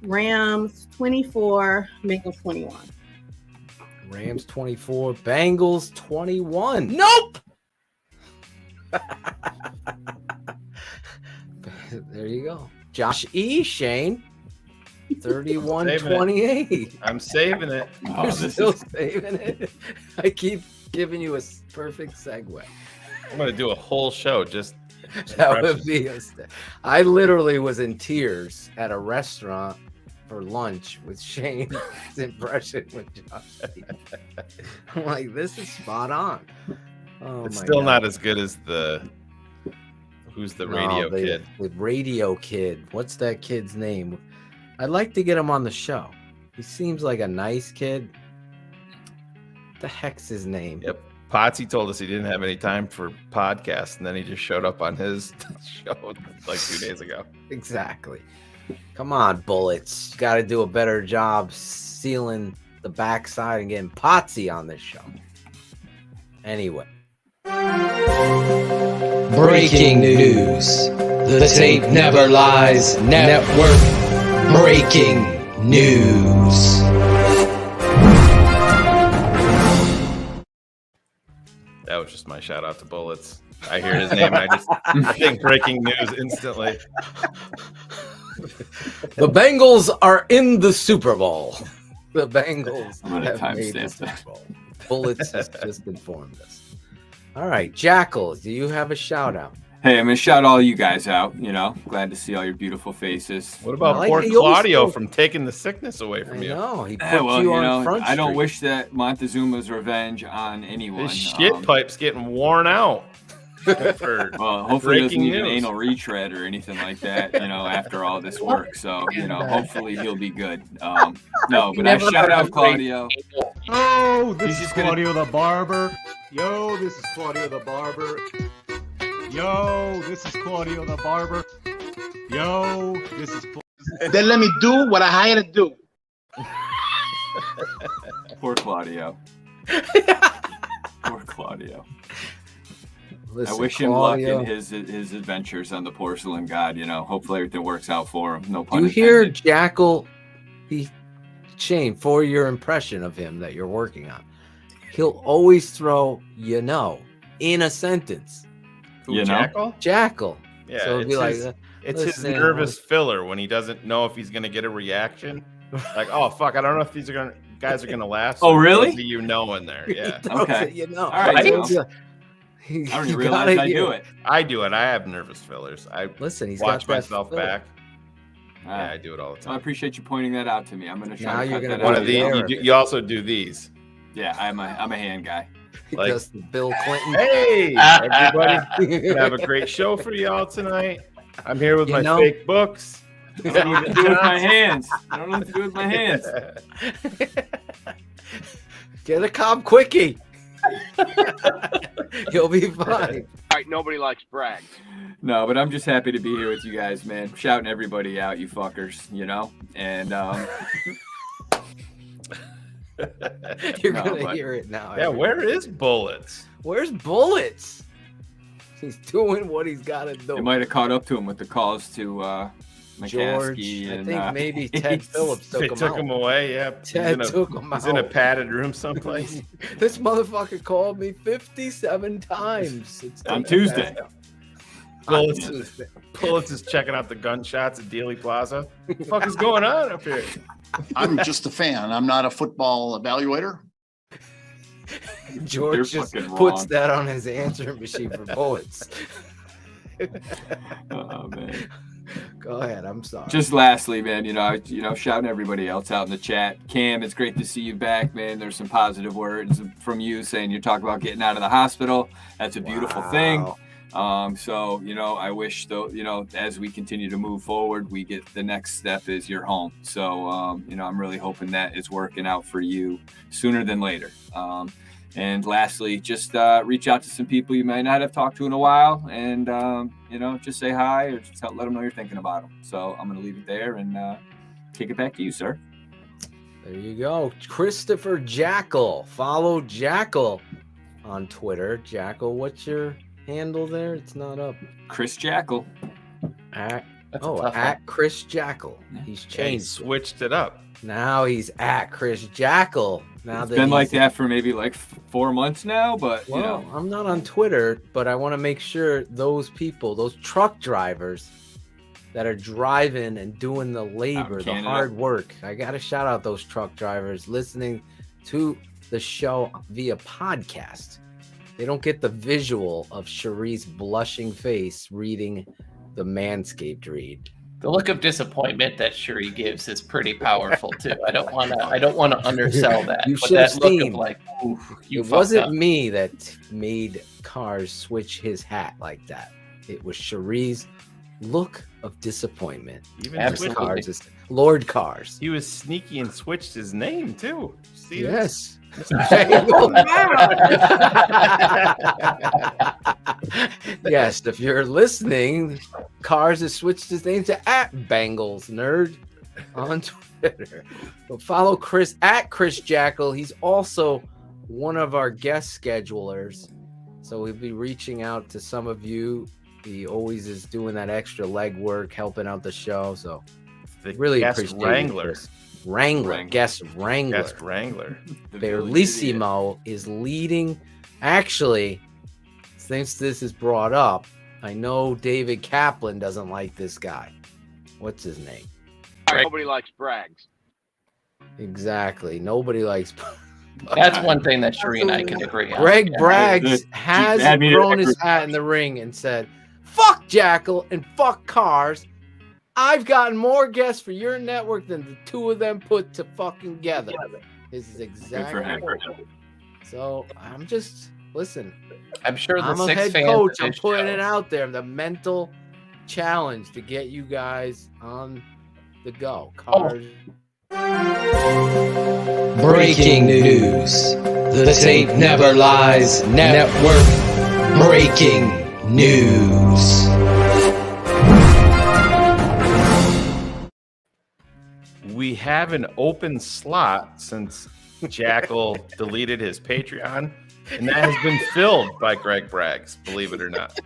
P: Rams 24, Bengals 21.
D: Rams 24, Bengals 21. Nope. There you go. Josh E. Shayne 31-28.
E: I'm saving it.
D: You're still saving it. I keep giving you a perfect segue.
E: I'm gonna do a whole show just
D: that would be I literally was in tears at a restaurant for lunch with Shayne's impression with Josh. I'm like, this is spot on. Oh,
E: it's
D: my
E: still
D: God.
E: not as good as who's the radio kid?
D: The radio kid. What's that kid's name? I'd like to get him on the show. He seems like a nice kid. What the heck's his name?
E: Yep. Potsy told us he didn't have any time for podcasts, and then he just showed up on his show like 2 days ago.
D: Exactly. Come on, Bullets. You got to do a better job sealing the backside and getting Potsy on this show. Anyway.
M: Breaking news. The Tape Never Lies Network. Breaking news.
E: That was just my shout out to Bullets. I hear his name, I just think breaking news instantly.
D: The Bengals are in the Super Bowl. The Bengals have made the Super Bowl. Bullets has just informed us. All right, Jackal, do you have a shout out?
A: Hey, I'm gonna shout all you guys out. Glad to see all your beautiful faces.
E: What about poor Claudio from taking the sickness away from you?
D: No, he put you on Front
A: I don't
D: Street.
A: wish that Montezuma's revenge on anyone.
E: His shit pipe's getting worn out.
A: Well, hopefully he doesn't need an anal retread or anything like that, after all this work. So, hopefully he'll be good. No, but I shout out Claudio.
R: Oh, this is Claudio the Barber. Yo, this is Claudio the Barber. Yo, this is Claudio the Barber. Yo, this is
U: then let me do what I had to do.
A: Poor Claudio. Poor Claudio.
D: Listen,
A: I wish him luck
D: Claudio.
A: in his adventures on the Porcelain God. Hopefully everything works out for him. No pun
D: You
A: intended.
D: hear Jackal? Shayne, for your impression of him that you're working on, he'll always throw in a sentence.
E: Who, Jackal?
D: Jackal.
E: Yeah,
D: So it'd be
E: it's his
D: listen,
E: nervous filler when he doesn't know if he's gonna get a reaction. Like, oh fuck, I don't know if these guys are gonna laugh.
A: Oh, really?
E: In there, yeah.
A: Okay.
D: All
A: right.
D: I
A: don't even realize I do it.
E: I do it. I have nervous fillers. I
D: He's
E: watch
D: got that
E: myself
D: filler.
E: back. Yeah, I do it all the time.
A: I appreciate you pointing that out to me. I'm gonna try.
D: Now
A: to
D: you're
A: cut
D: gonna
A: that
E: One
A: out.
E: of these. You also do these.
A: Yeah, I'm a hand guy.
D: He
E: Like-
D: does the Bill Clinton.
E: Hey, everybody! We have a great show for y'all tonight. I'm here with my fake books.
A: I don't know what to do with my hands. I don't know what to do with my hands.
D: Get a cop quickie. You'll be fine.
V: All right, nobody likes brag.
A: No, but I'm just happy to be here with you guys, man. Shouting everybody out, you fuckers, And
D: You're
A: No,
D: gonna
A: but-
D: hear it now.
E: Yeah, where is Bullets?
D: Where's Bullets? He's doing what he's got to do.
A: you might have caught up to him with the calls to
D: George,
A: McCaskey
D: I
A: and
D: think maybe Ted Phillips
E: They
D: took
E: took
D: him
E: him
D: out.
E: away. Yeah,
D: Ted took him
E: He's in a
D: out.
E: padded room someplace.
D: This motherfucker called me 57 times.
A: on Tuesday.
E: Bullets is checking out the gunshots at Dealey Plaza. What the fuck is going on up here?
W: I'm just a fan. I'm not a football evaluator.
D: George
A: You're
D: just
A: fucking
D: puts
A: wrong.
D: that on his answering machine for Bullets.
A: Oh man.
D: Go ahead. I'm sorry.
A: Just lastly, man, shouting everybody else out in the chat. Cam, it's great to see you back, man. There's some positive words from you saying you talk about getting out of the hospital. That's a beautiful thing. So, I wish though, as we continue to move forward, we get the next step is you're home. So, I'm really hoping that it's working out for you sooner than later. And lastly, just reach out to some people you might not have talked to in a while and, just say hi or just let them know you're thinking about them. So I'm going to leave it there and kick it back to you, sir.
D: There you go. Christopher Jackal. Follow Jackal on Twitter. Jackal, what's your handle there? It's not up.
A: Chris Jackal.
D: At
H: tough one.
D: Chris Jackal. He's
E: He
D: changed.
E: switched it up.
D: Now he's at Chris Jackal. Now
A: It's
D: that
A: been like
D: he's-
A: that for maybe 4 months now, but
D: Well, I'm not on Twitter, but I want to make sure those people, those truck drivers that are driving and doing the labor, the
A: Canada.
D: hard work. I got to shout out those truck drivers listening to the show via podcast. They don't get the visual of Cherie's blushing face reading the Manscaped read.
H: The look of disappointment that Cherie gives is pretty powerful too. I don't want to undersell that.
D: You
H: but
D: should have
H: that look
D: seen.
H: of like, oof, you
D: It
H: fucked
D: wasn't
H: up.
D: me that made Cars switch his hat like that. It was Cherie's look of disappointment.
E: Even
H: Absolutely.
D: Cars is Lord Cars.
E: He was sneaky and switched his name too. See
D: Yes. Yes, if you're listening, Cars has switched his name to @Bangles Nerd on Twitter. But follow Chris at Chris Jackal. He's also one of our guest schedulers. So we'll be reaching out to some of you. He always is doing that extra legwork, helping out the show. So
E: The
D: really
E: guest
D: appreciate it,
E: wrangler.
D: Chris. Wrangler, guest wrangler.
E: Guest wrangler.
D: Bellissimo is leading. Actually, since this is brought up, I know David Kaplan doesn't like this guy. What's his name?
V: Nobody likes brags.
D: Exactly. Nobody likes.
H: That's one thing that Cherie and I can agree on.
D: Greg
H: Yeah.
D: Braggs has
A: add me to
D: thrown
A: that
D: his
A: group.
D: hat in the ring and said, "Fuck Jackal and fuck Cars. I've gotten more guests for your network than the two of them put to fucking together." This is
A: Good for
D: exactly.
A: him.
D: So I'm just listen.
H: I'm sure the
D: I'm a
H: six
D: head
H: fans
D: coach.
H: of
D: I'm
H: this
D: putting
H: show-
D: it out there. The mental challenge to get you guys on the go. Cars.
M: Breaking news. The Tape Never Lies Network. Breaking news.
E: we have an open slot since Jackal deleted his Patreon, and that has been filled by Greg Braggs, believe it or not.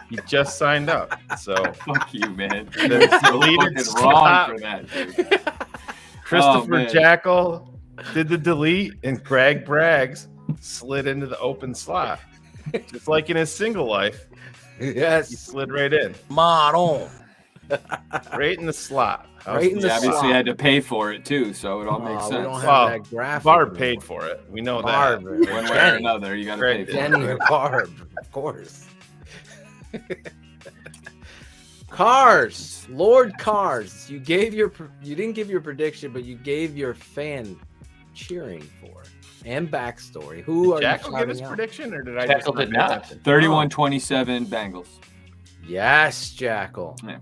E: He just signed up. So
A: fuck you, man.
E: There's
A: so
E: deleted
A: fucking
E: slot.
A: wrong for that, dude.
E: Christopher
A: Oh,
E: Jackal did the delete, and Greg Braggs slid into the open slot. Just like in his single life.
D: Yes.
E: He slid right in.
D: Maron.
E: Right in the slot.
D: Right in the
A: obviously
D: slot.
A: had to pay for it too, so it all makes
D: we
A: sense.
D: don't have that graphic
E: Barb
D: anymore.
E: paid for it. We know
D: Barb,
E: that.
A: One way or another, you got to pay for
D: Jenny
A: it.
D: or Barb, of course. Cars, Lord Cars. You didn't give your prediction, but you gave your fan cheering for and backstory. Who are
E: Jackal
D: you
E: give his
D: shouting out?
E: prediction, or did I
H: Jackal
E: just
H: did
E: pay
H: not.
E: attention?
A: 31-27 Bengals.
D: Yes, Jackal.
A: Yeah.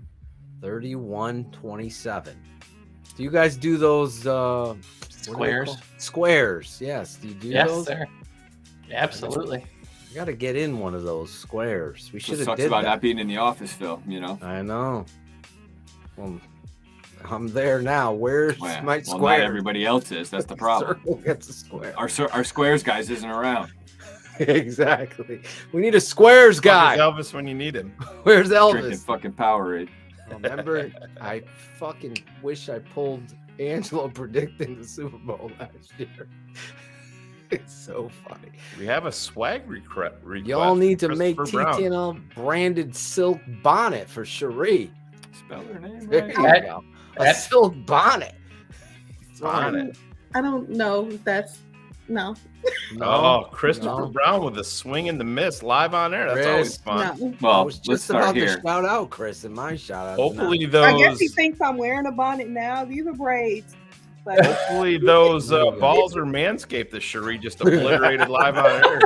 D: 31-27. Do you guys do those what are they
H: Squares?
D: called? Squares, yes. Do you do
H: Yes,
D: those?
H: sir. Absolutely.
D: I gotta get in one of those squares. We should
A: Just
D: have
A: sucks
D: did
A: about
D: that.
A: not being in the office, Phil. You know.
D: I know. Well, I'm there now. Where's
A: Well,
D: my
A: well,
D: square?
A: not everybody else is. That's the problem.
D: Circle gets a square.
A: Our squares guys isn't around.
D: Exactly. We need a squares guy.
E: Where's Elvis when you need him?
D: Where's
A: Drinking
D: Elvis?
A: fucking Powerade.
D: Remember, I fucking wish I pulled Angelo predicting the Super Bowl last year. It's so funny.
E: We have a swag request.
D: Y'all need to
E: from
D: make
E: Christopher Brown.
D: TTNL branded silk bonnet for Cherie.
A: Spell her name
D: There
A: right.
D: you go. A silk bonnet.
E: Bonnet.
P: I don't know if that's no.
E: Oh, Christopher Brown with a swing and the miss live on air. That's always fun.
P: No.
D: I
A: Well,
D: was
A: let's
D: just
A: start
D: about
A: here.
D: to shout out Chris in my shout out.
E: Hopefully
P: I guess he
E: those.
P: thinks I'm wearing a bonnet now. These are braids. But
E: Hopefully those balls are manscaped that Cherie just obliterated live on air.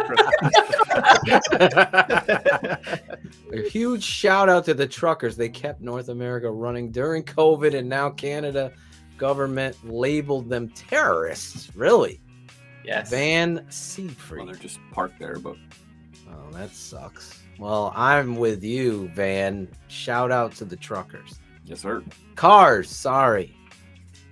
D: A huge shout out to the truckers. They kept North America running during COVID, and now Canada government labeled them terrorists. Really?
H: Yes.
D: Van
A: Well,
D: Siegfried.
A: they're just parked there, but
D: Oh, that sucks. Well, I'm with you, Van. Shout out to the truckers.
A: yes, sir.
D: Cars, sorry.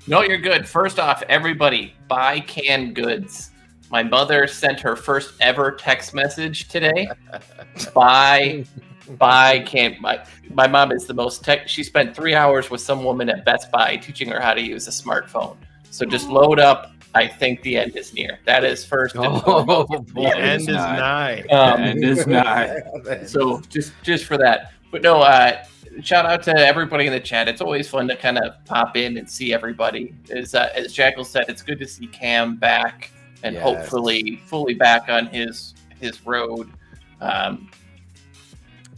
H: No, you're good. First off, everybody, buy canned goods. My mother sent her first ever text message today. buy canned. My mom is the most tech. She spent 3 hours with some woman at Best Buy teaching her how to use a smartphone. So just load up. I think the end is near. That is first. And foremost.
E: The end is nigh.
A: And it's not.
H: So just for that. But no, shout out to everybody in the chat. It's always fun to kind of pop in and see everybody. As Jackal said, it's good to see Cam back and
D: Yes.
H: hopefully fully back on his road.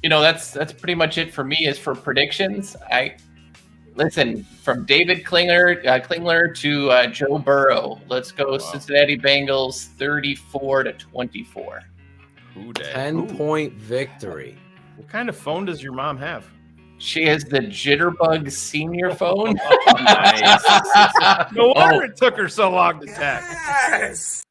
H: That's pretty much it for me. As for predictions, listen, from David Klingler to Joe Burrow. Let's go Cincinnati Bengals 34-24.
D: 10-point victory.
E: What kind of phone does your mom have?
H: She has the Jitterbug senior phone.
E: Nice. No wonder it took her so long to text.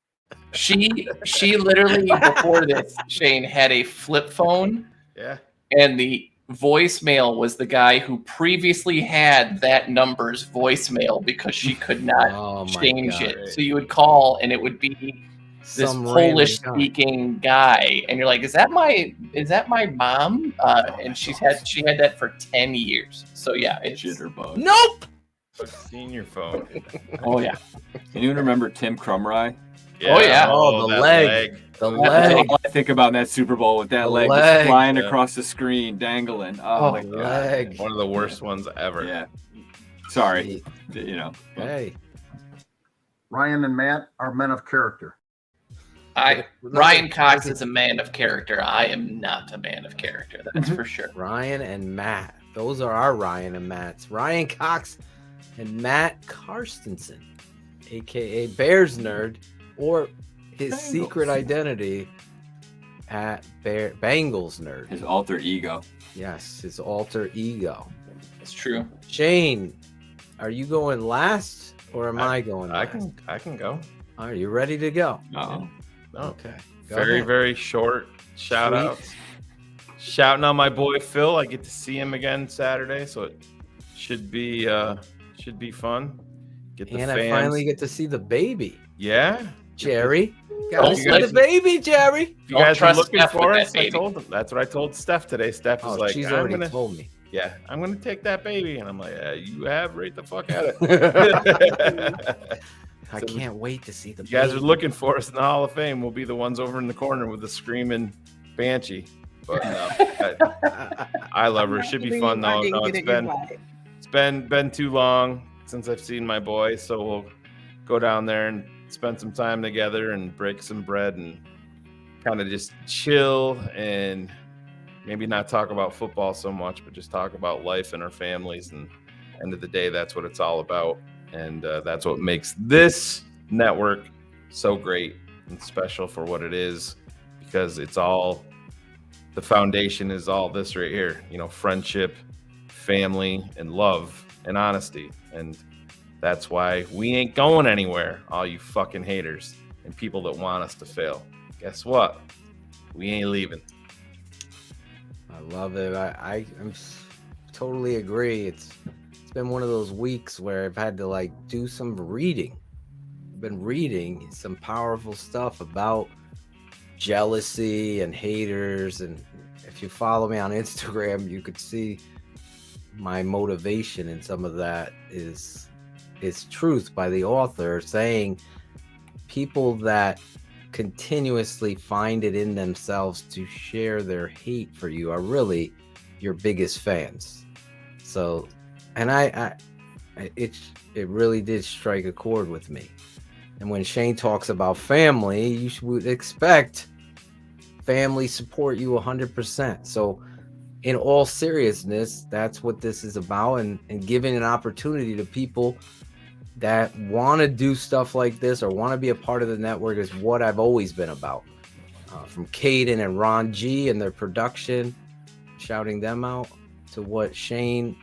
H: She literally before this, Shayne, had a flip phone.
E: Yeah.
H: And the voicemail was the guy who previously had that number's voicemail because she could not change it. So you would call and it would be this
D: Some
H: Polish
D: random guy.
H: speaking guy, and you're like, is that my mom? And she had that for 10 years. So yeah, it's
A: Jitterbug.
D: Nope.
E: Senior phone.
H: Oh yeah.
A: Can you remember Tim Crumry?
H: Oh, yeah.
D: Oh, the
E: that
D: leg. The
A: That's
D: leg.
A: all I think about in that Super Bowl with that
D: The
A: leg,
D: leg.
A: just flying
E: Yeah.
A: across the screen, dangling. Oh, my
D: The
A: god.
D: leg.
E: One of the worst ones ever.
A: Yeah. Sorry. You know.
D: Hey.
W: Ryan and Matt are men of character.
H: Ryan Cox is a man of character. I am not a man of character. That's for sure.
D: Ryan and Matt. Those are our Ryan and Matts. Ryan Cox and Matt Karstensen, aka Bears Nerd, or his
A: Bengals.
D: secret identity at Bengals Nerd.
A: His alter ego.
D: Yes, his alter ego.
H: It's true.
D: Shayne, are you going last or am I going
E: I
D: last?
E: can go.
D: Are you ready to go?
A: No.
E: No.
D: Okay. Go
E: Very,
D: ahead.
E: very short shout
D: Sweet.
E: outs. Shouting out my boy Phil. I get to see him again Saturday, so it should be fun. Get the
D: And
E: fans.
D: I finally get to see the baby.
E: Yeah,
D: Jerry. Gotta
H: Don't
D: see
H: let
D: the baby, Jerry.
E: If you guys are
H: trust
E: looking
H: Steph
E: for
H: with
E: us,
H: that
E: I
H: baby.
E: told them. That's what I told Steph today. Steph was like,
D: she's
E: I'm
D: already
E: gonna,
D: told me.
E: yeah, I'm gonna take that baby, and I'm like, yeah, you have right the fuck at it.
D: I can't wait to see the
E: You guys
D: baby.
E: are looking for us in the Hall of Fame. We'll be the ones over in the corner with the screaming banshee. But no, I love her. It should be fun though. No, it's been too long since I've seen my boy, so we'll go down there and spend some time together and break some bread and kind of just chill and maybe not talk about football so much, but just talk about life and our families. And end of the day, that's what it's all about. And that's what makes this network so great and special for what it is, because it's all, the foundation is all this right here, you know, friendship, family, and love and honesty. And that's why we ain't going anywhere, all you fucking haters and people that want us to fail. Guess what? We ain't leaving.
D: I love it. I'm totally agree. It's been one of those weeks where I've had to like do some reading. I've been reading some powerful stuff about jealousy and haters, and if you follow me on Instagram, you could see my motivation in some of that is truth by the author, saying people that continuously find it in themselves to share their hate for you are really your biggest fans. So, and it really did strike a chord with me. And when Shayne talks about family, you should expect family support you 100%. So in all seriousness, that's what this is about, and giving an opportunity to people that want to do stuff like this or want to be a part of the network is what I've always been about. From Caden and Ron G and their production, shouting them out, to what Shayne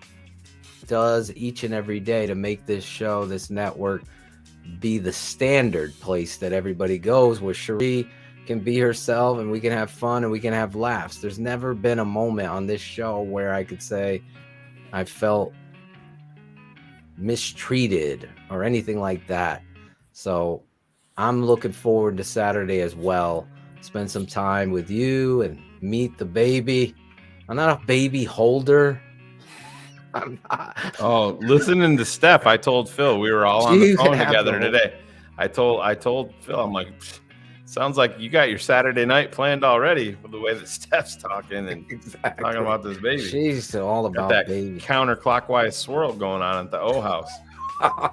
D: does each and every day to make this show, this network, be the standard place that everybody goes, where Cherie can be herself and we can have fun and we can have laughs. There's never been a moment on this show where I could say I felt mistreated or anything like that. So I'm looking forward to Saturday as well. Spend some time with you and meet the baby. I'm not a baby holder. I'm not.
E: Oh, listening to Steph, I told Phil, we were all on the phone together today. I told Phil, I'm like, sounds like you got your Saturday night planned already with the way that Steph's talking and talking about this baby.
D: She's all about
E: that
D: baby.
E: Counterclockwise swirl going on at the O house.
D: Oh,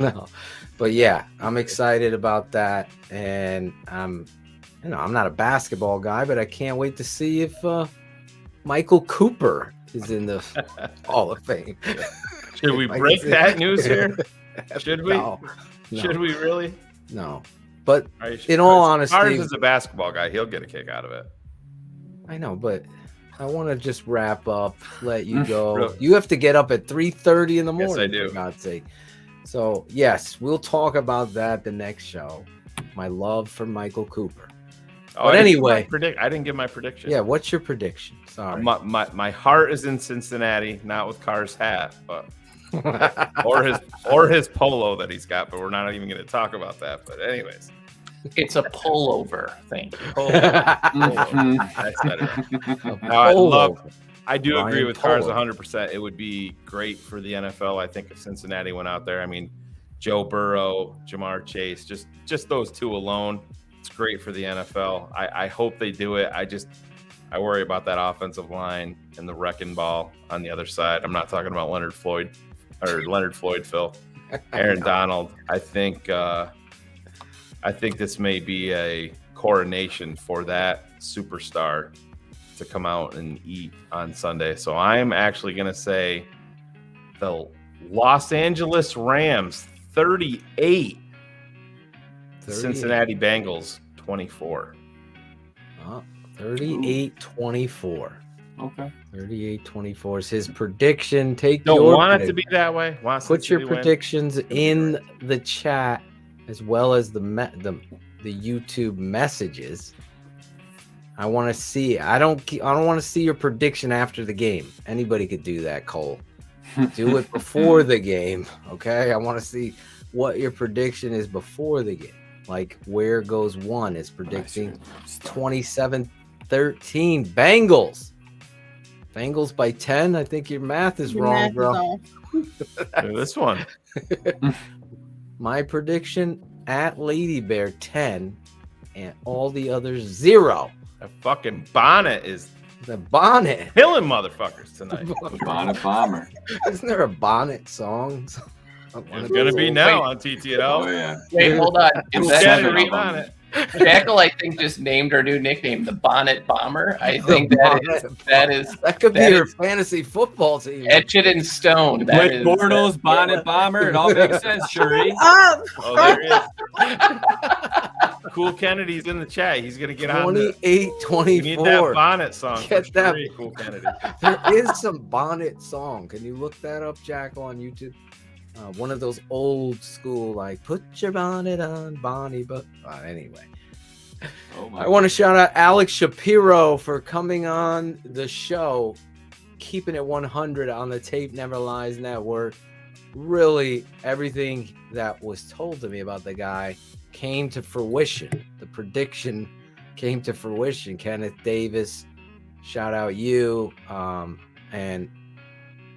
D: no. But yeah, I'm excited about that, and I'm not a basketball guy, but I can't wait to see if Michael Cooper is in the Hall of Fame.
E: Should we break that news here? Should we?
D: No.
E: Should we really?
D: No. But in all honesty,
E: Cars is a basketball guy. He'll get a kick out of it.
D: I know, but I want to just wrap up, let you go. You have to get up at 3:30 in the morning.
E: Yes, I do.
D: For God's sake. So yes, we'll talk about that the next show. My love for Michael Cooper.
E: Oh,
D: But anyway,
E: I didn't give my prediction.
D: yeah. What's your prediction? Sorry.
E: My heart is in Cincinnati, not with Carr's hat, but or his polo that he's got. But we're not even going to talk about that. But anyways,
H: It's a pullover thing.
E: I do
D: Ryan
E: agree with Cars
D: Polo.
E: 100%. It would be great for the NFL. I think if Cincinnati went out there, I mean, Joe Burrow, Jamar Chase, just those two alone, it's great for the NFL. I hope they do it. I worry about that offensive line and the wrecking ball on the other side. I'm not talking about Leonard Floyd, Phil. Aaron Donald. I think this may be a coronation for that superstar to come out and eat on Sunday. So I am actually going to say the Los Angeles Rams 38, the Cincinnati Bengals 24.
D: 38-24.
A: Okay.
D: 38-24 is his prediction.
E: Don't want it to be that way.
D: Put your predictions in the chat as well as the YouTube messages. I want to see. I don't want to see your prediction after the game. Anybody could do that, Cole. Do it before the game, okay? I want to see what your prediction is before the game. Like, where goes one is predicting 27-13 Bengals. Bengals by 10. I think your math is wrong, bro.
E: This one.
D: My prediction at Lady Bear 10 and all the others 0.
E: A fucking bonnet is
D: the bonnet
E: killing motherfuckers tonight.
A: The bonnet bomber.
D: Isn't there a bonnet song?
E: It's gonna be now on TTL.
A: Oh yeah.
H: Wait, hold on. Is that
E: Saturday bonnet?
H: Jackal, I think, just named her new nickname, the Bonnet Bomber. I think that
D: could be your fantasy football team.
H: Etch it in stone. That
A: With Bortles, Bonnet Bomber, it all makes sense, Shuri.
E: Oh, there is. Cool Kennedy's in the chat. He's gonna get on
D: 28-24.
E: We need that bonnet song.
D: Get that.
E: Cool Kennedy.
D: There is some bonnet song. Can you look that up, Jackal, on YouTube? One of those old school, like, put your bonnet on, Bonnie. But anyway, I want to shout out Alex Shapiro for coming on the show, keeping it 100 on the Tape Never Lies Network. Really, everything that was told to me about the guy came to fruition. The prediction came to fruition. Kenneth Davis, shout out you, and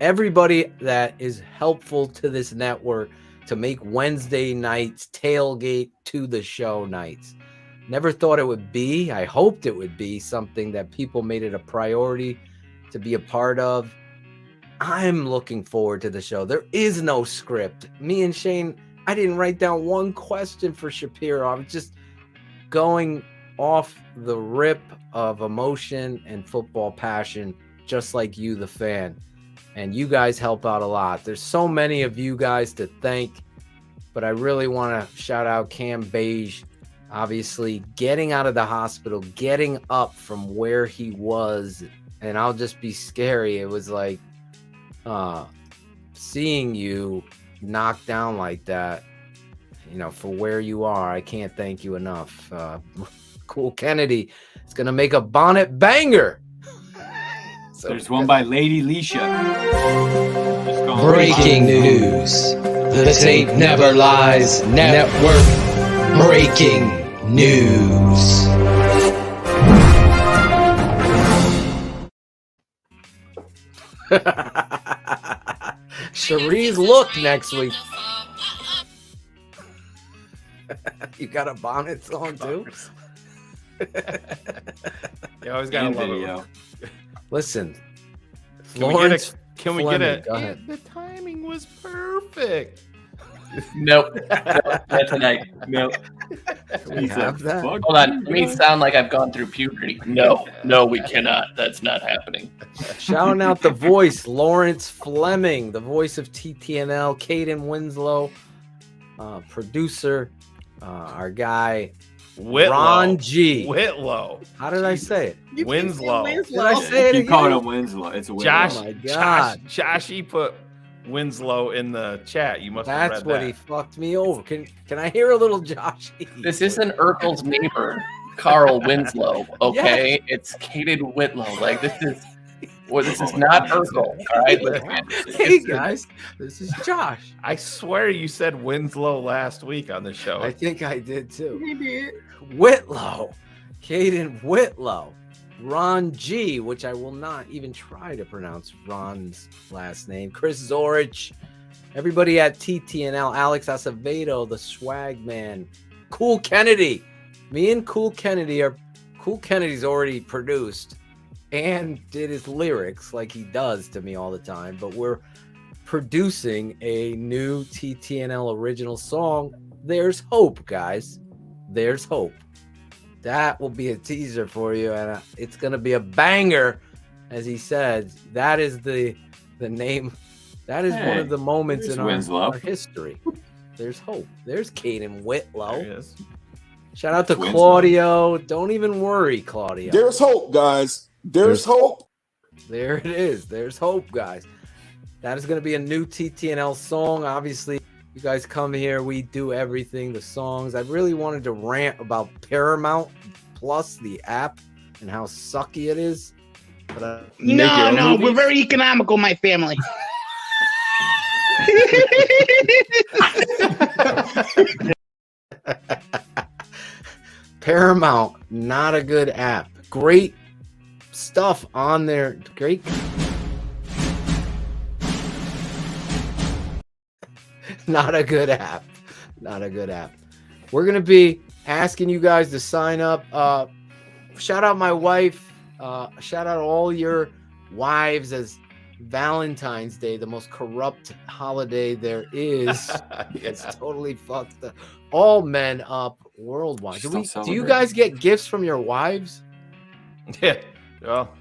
D: everybody that is helpful to this network to make Wednesday nights tailgate to the show nights. Never thought it would be. I hoped it would be something that people made it a priority to be a part of. I'm looking forward to the show. There is no script. Me and Shayne, I didn't write down one question for Shapiro. I was just going off the rip of emotion and football passion, just like you, the fan. And you guys help out a lot. There's so many of you guys to thank, but I really want to shout out Cam Beige, obviously getting out of the hospital, getting up from where he was. And I'll just be scary. It was like seeing you knocked down like that, for where you are. I can't thank you enough. Cool Kennedy is going to make a bonnet banger.
A: So there's one by Lady Leisha.
M: Breaking news. The Tape Never Lies Network. Breaking news.
D: Cherie's look next week. You got a bonnet song too?
E: You always got a video.
D: Listen,
E: Florence, can we get it?
D: Go ahead.
E: The timing was perfect.
H: Nope. Not tonight. Nope.
D: We have that.
H: Hold on. Let me sound like I've gone through puberty. No, we cannot. That's not happening.
D: Shouting out the voice, Lawrence Fleming, the voice of TTNL, Caden Winslow, producer, our guy,
E: Whitlow.
D: Ron G.
E: Whitlow.
D: How did I say it?
E: Winslow.
D: Did I say it
A: You
D: again?
A: call him Winslow. It's a Winslow.
E: Josh,
D: Oh my God.
E: Joshy put Winslow in the chat. You must have
D: That's
E: read
D: what
E: that.
D: he fucked me over. Can I hear a little Josh?
H: This isn't Urkel's neighbor, Carl Winslow. Okay, It's Caden Whitlow. Like this is not Urkel. All right, listen.
D: Hey guys, this is Josh.
E: I swear you said Winslow last week on the show.
D: I think I did too.
P: He did.
D: Whitlow, Caden Whitlow, Ron G, which I will not even try to pronounce Ron's last name, Chris Zorich, everybody at TTNL, Alex Acevedo, the swag man, Cool Kennedy. Me and Cool Kennedy's already produced and did his lyrics like he does to me all the time, but we're producing a new TTNL original song. There's hope, guys. There's hope. That will be a teaser for you, and it's going to be a banger, as he said. That is the name. That is one of the moments in our history. There's hope. There's Caden Whitlow.
E: There he is.
D: Shout out to Claudio. Don't even worry, Claudio.
F: There's hope, guys. There's hope.
D: There it is. There's hope, guys. That is going to be a new TTNL song. Obviously, you guys come here. We do everything, the songs. I really wanted to rant about Paramount Plus, the app, and how sucky it is. But
U: No, we're very economical, my family.
D: Paramount, not a good app. Great stuff on there. Great. Not a good app. Not a good app. We're going to be asking you guys to sign up. Shout out my wife. Shout out all your wives as Valentine's Day, the most corrupt holiday there is. It's totally fucked all men up worldwide. Do you guys get gifts from your wives?
E: Yeah. Well.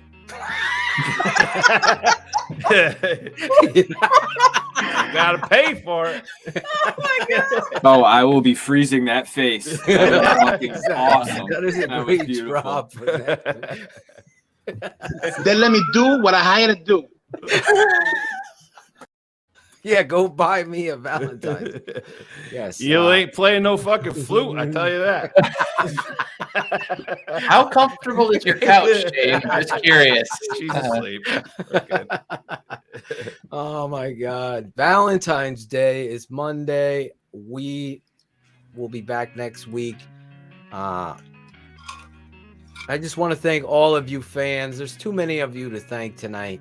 E: Gotta pay for it.
P: Oh my God.
A: Oh, I will be freezing that face. That is fucking awesome.
D: That is a
A: That was
D: great
A: beautiful.
D: drop. For that.
U: Then let me do what I hired to do.
D: Yeah, go buy me a Valentine's. Yes.
E: You ain't playing no fucking flute, I tell you that.
H: How comfortable is your couch, Shane? I'm just curious.
E: She's asleep. Okay.
D: Oh my God. Valentine's Day is Monday. We will be back next week. I just want to thank all of you fans. There's too many of you to thank tonight.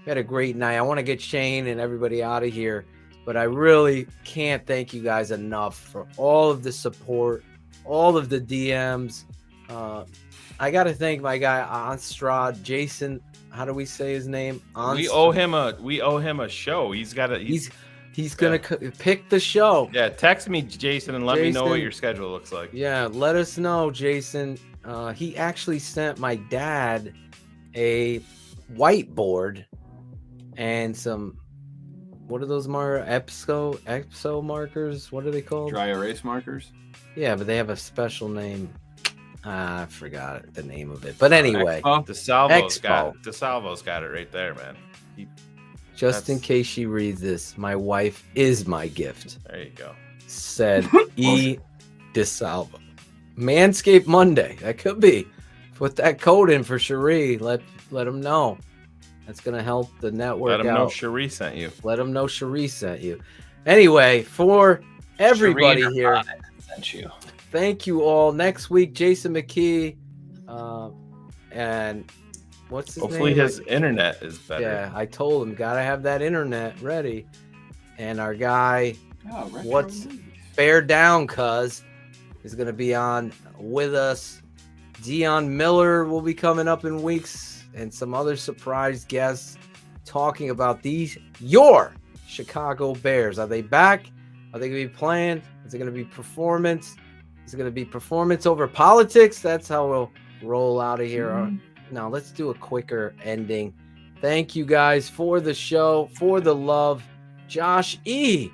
D: We had a great night. I want to get Shane and everybody out of here, but I really can't thank you guys enough for all of the support, all of the DMs. I got to thank my guy Onstrad, Jason. How do we say his name?
E: We owe him a show. He's got he's
D: gonna pick the show.
E: Yeah, text me, Jason, and let me know what your schedule looks like.
D: Yeah, let us know, Jason. He actually sent my dad a whiteboard and some, what are those EPSO markers? What are they called?
A: Dry erase markers?
D: Yeah, but they have a special name. I forgot the name of it. But anyway,
E: DeSalvo's got it right there, man.
D: Just in case she reads this, my wife is my gift.
E: There you go.
D: Said E. DeSalvo. Manscaped Monday. That could be. Put that code in for Cherie. Let them know. That's gonna help the network.
E: Let them
D: out.
E: know Cherie sent you.
D: Let them know Cherie sent you. Anyway, for everybody here,
H: sent you.
D: Thank you all. Next week, Jason McKee, and what's his
E: Hopefully
D: name?
E: his internet is better.
D: Yeah, I told him gotta have that internet ready. And our guy, what's bear down, cuz is gonna be on with us. Dion Miller will be coming up in weeks, and some other surprise guests talking about your Chicago Bears. Are they back? Are they gonna be playing? Is it gonna be performance? Is it gonna be performance over politics? That's how we'll roll out of here. Now let's do a quicker ending. Thank you guys for the show, for the love. Josh E.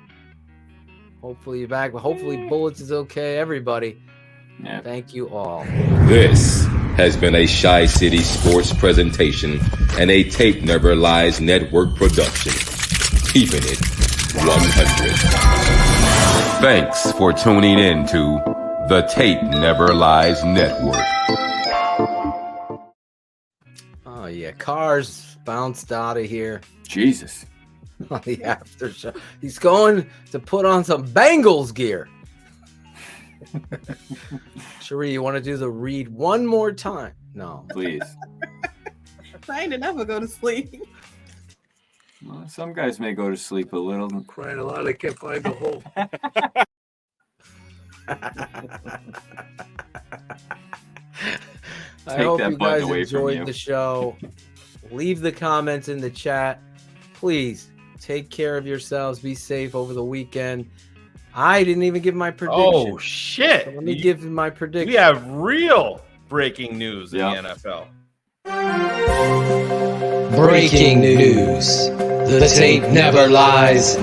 D: Hopefully you're back, but hopefully Bullets is okay. Everybody, thank you all.
K: This has been a Shy City Sports presentation and a Tape Never Lies Network production. Keeping it 100. Thanks for tuning in to the Tape Never Lies Network.
D: Oh yeah, Cars bounced out of here.
A: Jesus.
D: On the after show. He's going to put on some Bengals gear. Cherie, you want to do the read one more time? No.
A: Please.
P: I ain't never go to sleep.
A: Well, some guys may go to sleep a little.
C: I'm crying a lot. I can't find the hole.
D: I hope you guys enjoyed the show. Leave the comments in the chat. Please take care of yourselves. Be safe over the weekend. I didn't even give my prediction.
E: Oh, shit.
D: So let me give you my prediction.
E: We have real breaking news in the NFL.
M: Breaking news. The tape never lies.